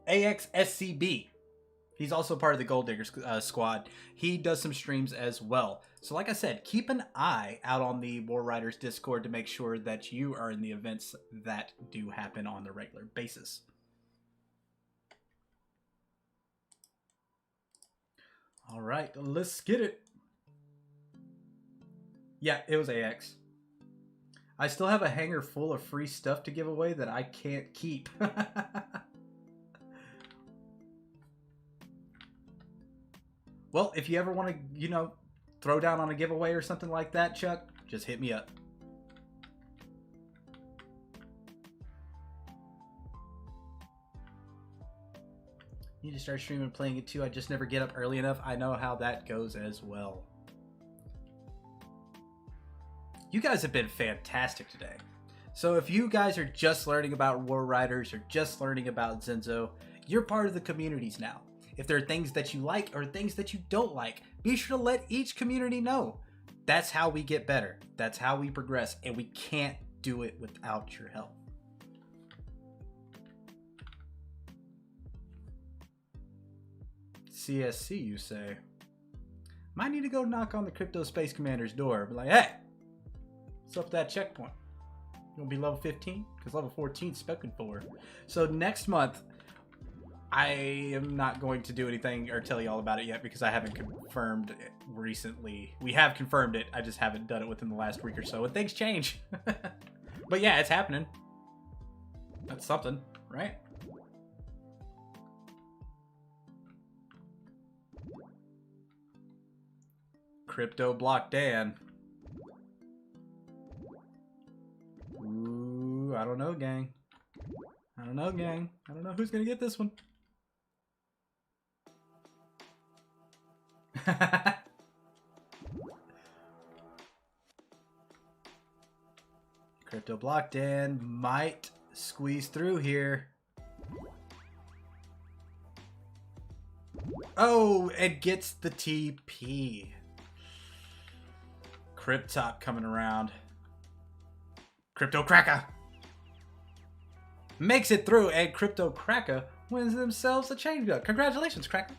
AXSCB. He's also part of the Gold Digger squad. He does some streams as well. So like I said, keep an eye out on the War Riders Discord to make sure that you are in the events that do happen on a regular basis. All right, let's get it. Yeah, it was AX. I still have a hanger full of free stuff to give away that I can't keep. Well, if you ever want to, throw down on a giveaway or something like that, Chuck, just hit me up. Need to start streaming and playing it too. I just never get up early enough. I know how that goes as well. You guys have been fantastic today. So if you guys are just learning about War Riders or just learning about Zenzo, you're part of the communities now. If there are things that you like or things that you don't like, be sure to let each community know. That's how we get better. That's how we progress, and we can't do it without your help. CSC, you say? Might need to go knock on the Crypto Space Commander's door. Be like, hey, what's up with that checkpoint? You gonna be level 15? Because level 14 is spoken for. So next month, I am not going to do anything or tell you all about it yet because I haven't confirmed it recently. We have confirmed it. I just haven't done it within the last week or so. And things change. But yeah, it's happening. That's something, right? Crypto Block Dan. Ooh, I don't know, gang. I don't know, gang. I don't know who's gonna get this one. Crypto Block Dan might squeeze through here. Oh, it gets the TP. Cryptop coming around. Crypto Cracker makes it through, and Crypto Cracker wins themselves a change up. Congratulations, Cracker.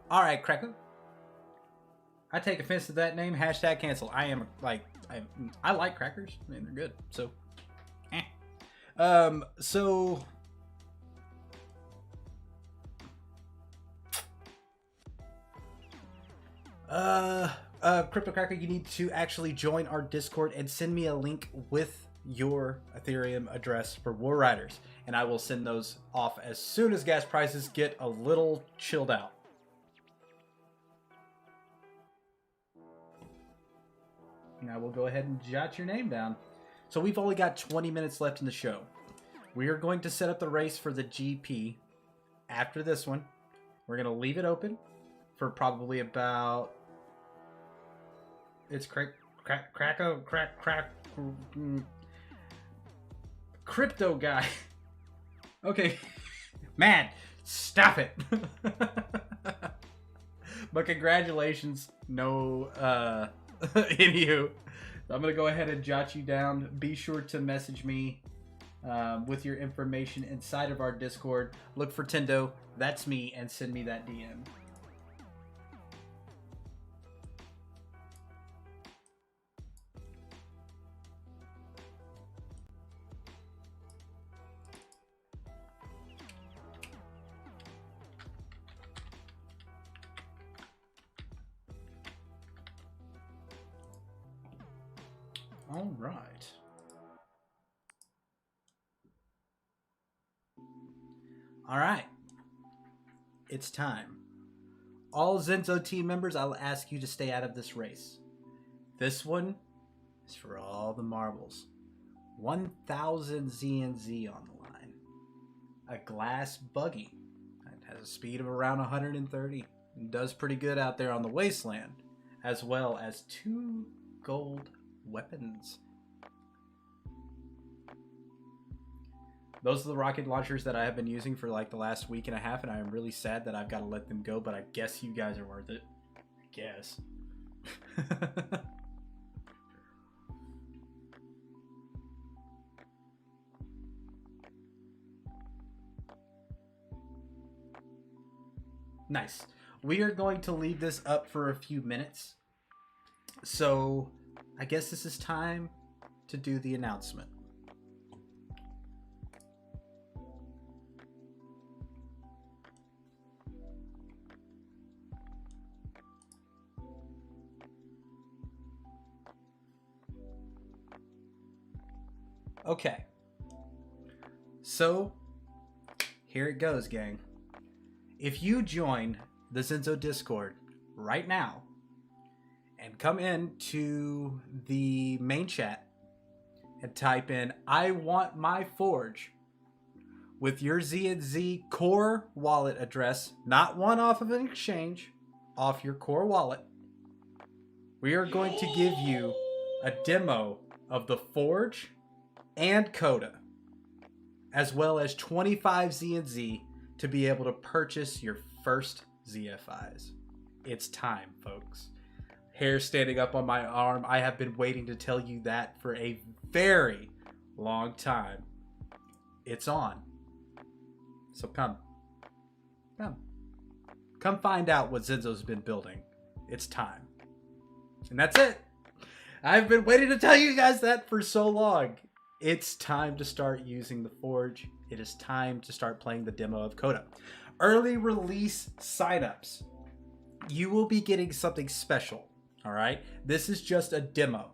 All right, Cracker. I take offense to that name. Hashtag cancel. I like crackers. I mean, they're good. So, Crypto Cracker, you need to actually join our Discord and send me a link with your Ethereum address for War Riders, and I will send those off as soon as gas prices get a little chilled out. Now we'll go ahead and jot your name down. So we've only got 20 minutes left in the show. We are going to set up the race for the GP after this one. We're going to leave it open for probably about... It's Crypto guy. Okay. Man, stop it. But congratulations. No, anywho, I'm going to go ahead and jot you down. Be sure to message me with your information inside of our Discord. Look for Tendo, that's me, and send me that DM. All right. All right. It's time. All Zenzo team members, I'll ask you to stay out of this race. This one is for all the marbles. 1,000 ZNZ on the line. A glass buggy. It has a speed of around 130. And does pretty good out there on the wasteland. As well as 2 gold weapons. Those are the rocket launchers that I have been using for like the last week and a half, and I am really sad that I've got to let them go, but I guess you guys are worth it. I guess. Nice. We are going to leave this up for a few minutes. So I guess this is time to do the announcement. Okay. So here it goes, gang. If you join the Zenzo Discord right now and come into the main chat and type in "I want my forge" with your ZNZ core wallet address, not one off of an exchange, off your core wallet, we are going to give you a demo of the forge and Coda, as well as 25 ZNZ to be able to purchase your first ZFIs. It's time, folks. Hair standing up on my arm. I have been waiting to tell you that for a very long time. It's on. So come. Come find out what Zenzo's been building. It's time. And that's it. I've been waiting to tell you guys that for so long. It's time to start using the Forge. It is time to start playing the demo of Coda. Early release signups. You will be getting something special. All right. This is just a demo.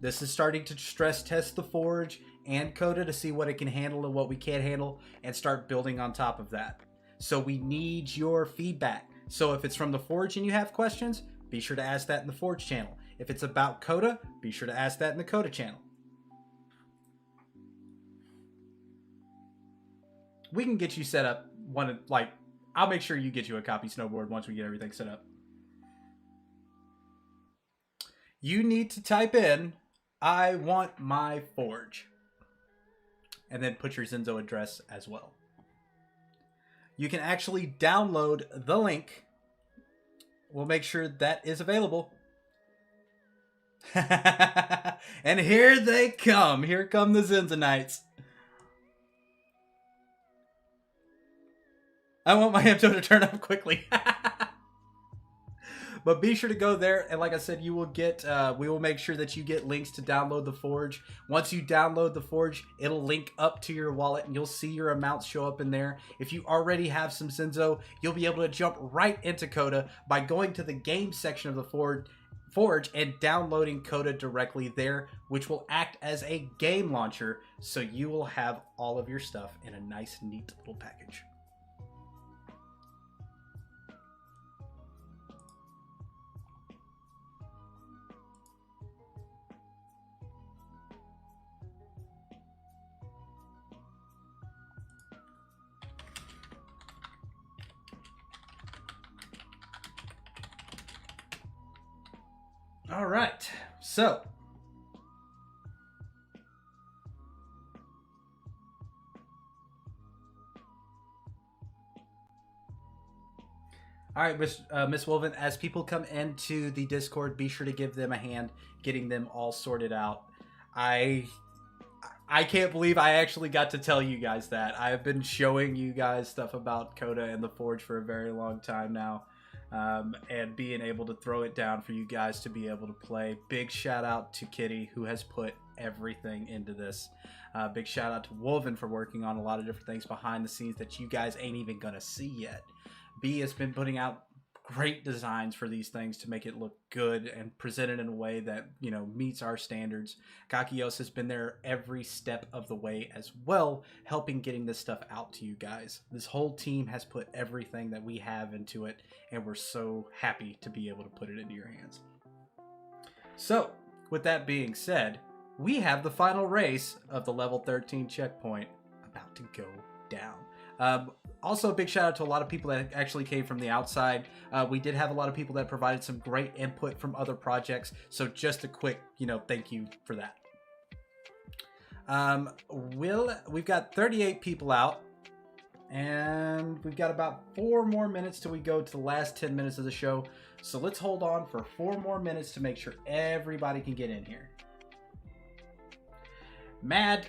This is starting to stress test the Forge and Coda to see what it can handle and what we can't handle, and start building on top of that. So we need your feedback. So if it's from the Forge and you have questions, be sure to ask that in the Forge channel. If it's about Coda, be sure to ask that in the Coda channel. We can get you set up. I'll make sure you get you a copy snowboard once we get everything set up. You need to type in "I want my forge" and then put your Zenzo address as well. You can actually download the link. We'll make sure that is available. And here they come. Here come the Zenzonites. I want my Hamto to turn up quickly. But be sure to go there, and like I said, you will get. We will make sure that you get links to download the Forge. Once you download the Forge, it'll link up to your wallet, and you'll see your amounts show up in there. If you already have some Zenzo, you'll be able to jump right into Coda by going to the game section of the Forge and downloading Coda directly there, which will act as a game launcher, so you will have all of your stuff in a nice, neat little package. All right, so all right, Miss Wolven, as people come into the Discord, be sure to give them a hand getting them all sorted out. I can't believe I actually got to tell you guys that. I have been showing you guys stuff about Coda and the Forge for a very long time now. And being able to throw it down for you guys to be able to play. Big shout out to Kitty, who has put everything into this. Big shout out to Wolven for working on a lot of different things behind the scenes that you guys ain't even gonna see yet. B has been putting out great designs for these things to make it look good and present it in a way that, meets our standards. Kakios has been there every step of the way as well, helping getting this stuff out to you guys. This whole team has put everything that we have into it, and we're so happy to be able to put it into your hands. So, with that being said, we have the final race of the level 13 checkpoint about to go down. Also, a big shout out to a lot of people that actually came from the outside. We did have a lot of people that provided some great input from other projects. So just a quick, thank you for that. We've got 38 people out, and we've got about 4 more minutes till we go to the last 10 minutes of the show. So let's hold on for 4 more minutes to make sure everybody can get in here. Mad,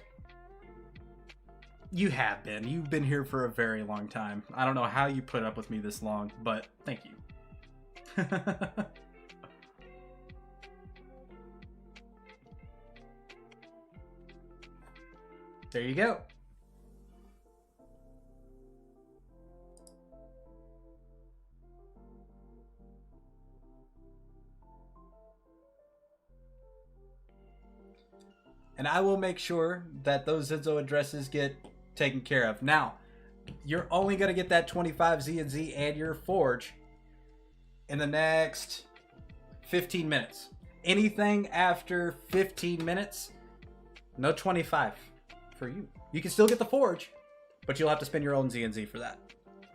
you've been here for a very long time. I don't know how you put up with me this long, but thank you. There you go. And I will make sure that those Zinzo addresses get taken care of. Now, you're only going to get that 25 Z&Z and your Forge in the next 15 minutes. Anything after 15 minutes, no 25 for you. You can still get the Forge, but you'll have to spend your own Z&Z for that.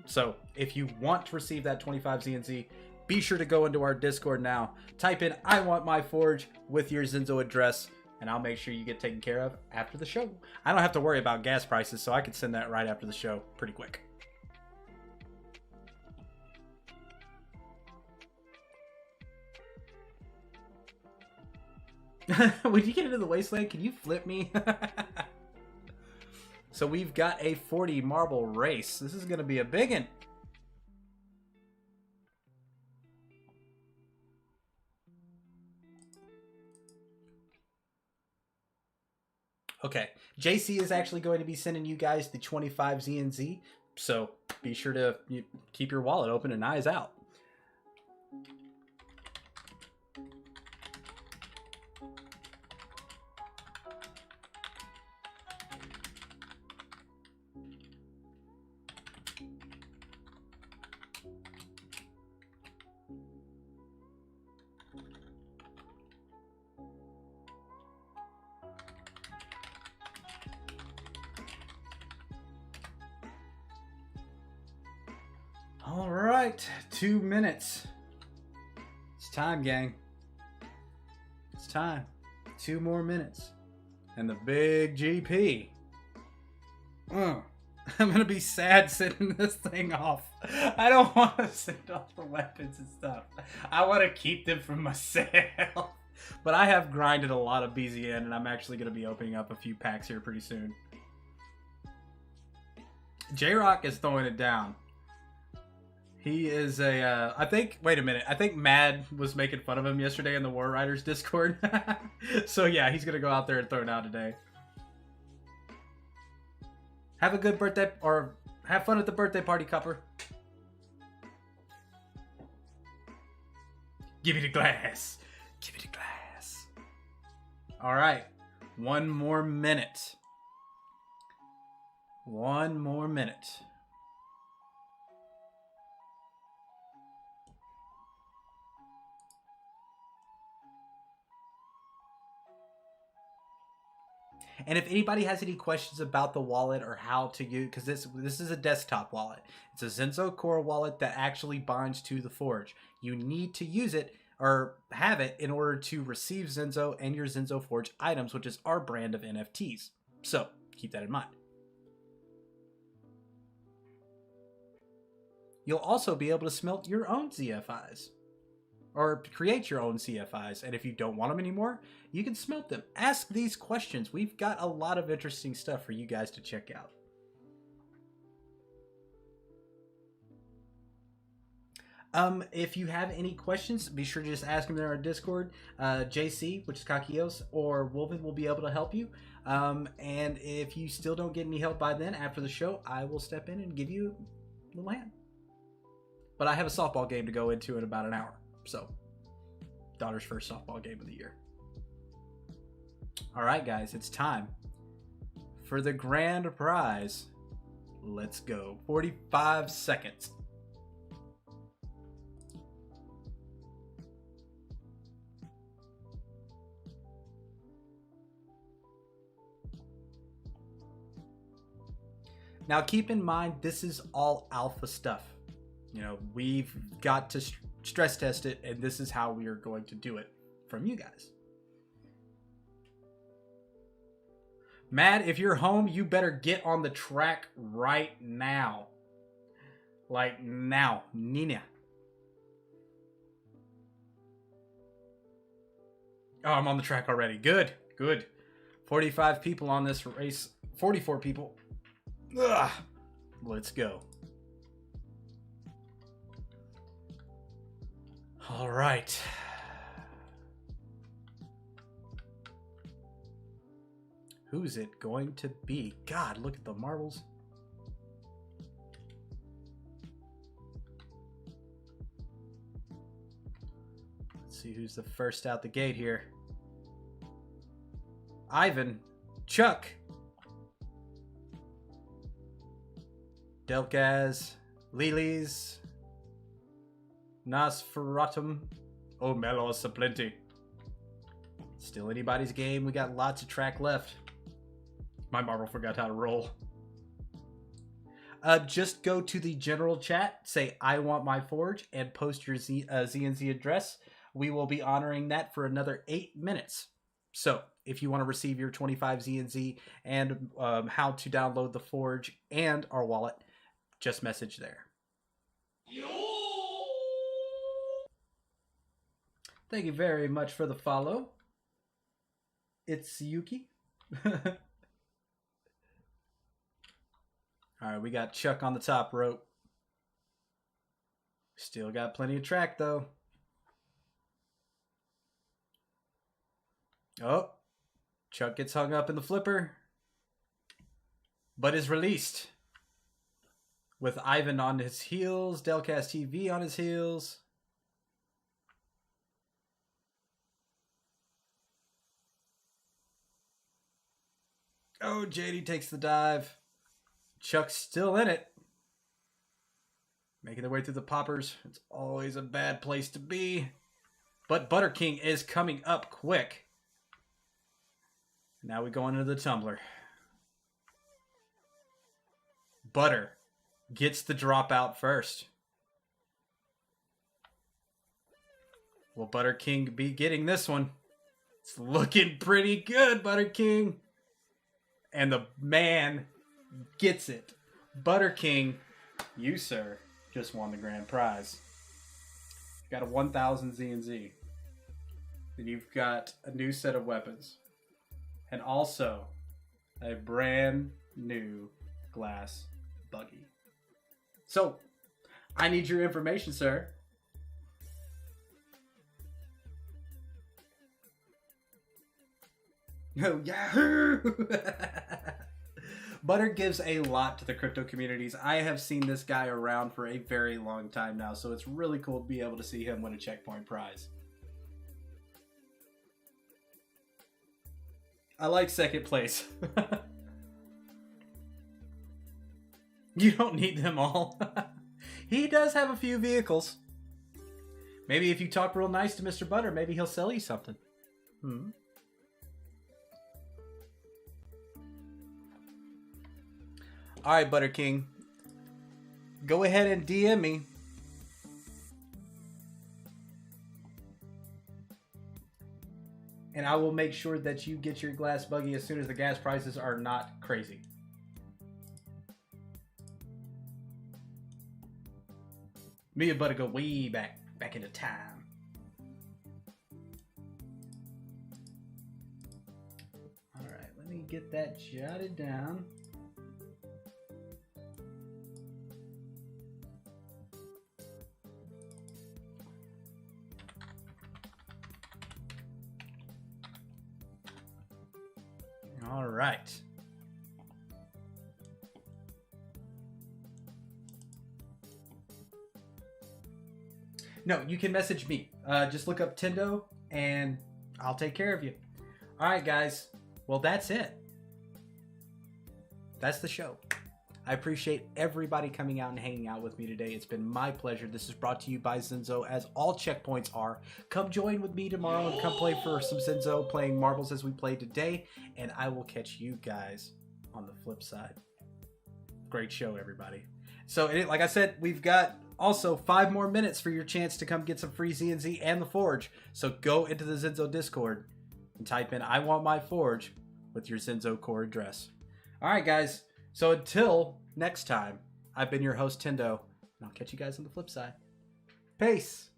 So, if you want to receive that 25 Z&Z, be sure to go into our Discord now. Type in, I want my Forge with your Zinzo address, and I'll make sure you get taken care of after the show. I don't have to worry about gas prices, so I can send that right after the show pretty quick. When you get into the wasteland, can you flip me? So we've got a 40 marble race. This is going to be a big one. Okay, JC is actually going to be sending you guys the 25 Z&Z, so be sure to keep your wallet open and eyes out. All right, 2 minutes. It's time, gang. It's time. 2 more minutes. And the big GP. I'm going to be sad sending this thing off. I don't want to send off the weapons and stuff. I want to keep them for myself. But I have grinded a lot of BZN, and I'm actually going to be opening up a few packs here pretty soon. J-Rock is throwing it down. He is a, wait a minute. I think Mad was making fun of him yesterday in the War Riders Discord. So yeah, he's going to go out there and throw it out today. Have a good birthday, or have fun at the birthday party, Copper. Give me the glass. Give me the glass. All right. 1 more minute. 1 more minute. And if anybody has any questions about the wallet or how to use, because this is a desktop wallet. It's a Zinzo Core wallet that actually binds to the Forge. You need to use it or have it in order to receive Zinzo and your Zinzo Forge items, which is our brand of NFTs. So keep that in mind. You'll also be able to smelt your own ZFIs. Or create your own CFIs, and if you don't want them anymore, you can smelt them. Ask these questions. We've got a lot of interesting stuff for you guys to check out. If you have any questions, be sure to just ask them there on our Discord. JC, which is Kakios, or Wolven will be able to help you. And if you still don't get any help by then, after the show, I will step in and give you a little hand. But I have a softball game to go into in about an hour. So, daughter's first softball game of the year. All right, guys, it's time for the grand prize. Let's go. 45 seconds. Now, keep in mind, this is all alpha stuff. You know, we've got to stress test it, and this is how we are going to do it from you guys. Matt, if you're home, you better get on the track right now. Like now. Nina. Oh, I'm on the track already. Good. Good. 45 people on this race. 44 people. Ugh. Let's go. All right. Who's it going to be? God, look at the marbles. Let's see who's the first out the gate here. Ivan. Chuck. Delkaz. Lilies. Nosferatum. Omelos aplenty. Still anybody's game. We got lots of track left. My marble forgot how to roll. Just go to the general chat, say I want my forge, and post your ZNZ address. We will be honoring that for another 8 minutes. So if you want to receive your 25 ZNZ and how to download the forge and our wallet, just message there. Thank you very much for the follow. It's Yuki. All right, we got Chuck on the top rope. Still got plenty of track, though. Oh, Chuck gets hung up in the flipper, but is released. With Ivan on his heels, Delcast TV on his heels. Oh, JD takes the dive. Chuck's still in it. Making their way through the poppers. It's always a bad place to be. But Butter King is coming up quick. Now we go into the tumbler. Butter gets the dropout first. Will Butter King be getting this one? It's looking pretty good, Butter King. And the man gets it. Butter King, you, sir, just won the grand prize. You've got a 1,000 ZNZ. Then you've got a new set of weapons. And also a brand new glass buggy. So, I need your information, sir. Oh, Yahoo! Butter gives a lot to the crypto communities. I have seen this guy around for a very long time now, so it's really cool to be able to see him win a checkpoint prize. I like second place. You don't need them all. He does have a few vehicles. Maybe if you talk real nice to Mr. Butter, maybe he'll sell you something. Alright, Butter King. Go ahead and DM me. And I will make sure that you get your glass buggy as soon as the gas prices are not crazy. Me and Butter go way back into time. Alright, let me get that jotted down. All right. No, you can message me. Just look up Tendo, and I'll take care of you. All right, guys. Well, that's it. That's the show. I appreciate everybody coming out and hanging out with me today. It's been my pleasure. This is brought to you by Zinzo, as all checkpoints are. Come join with me tomorrow and come play for some Zinzo, playing marbles as we played today, and I will catch you guys on the flip side. Great show, everybody. So, like I said, we've got also 5 more minutes for your chance to come get some free ZNZ and the Forge. So go into the Zinzo Discord and type in "I want my Forge" with your Zinzo core address. All right, guys. So until next time, I've been your host, Tendo, and I'll catch you guys on the flip side. Peace.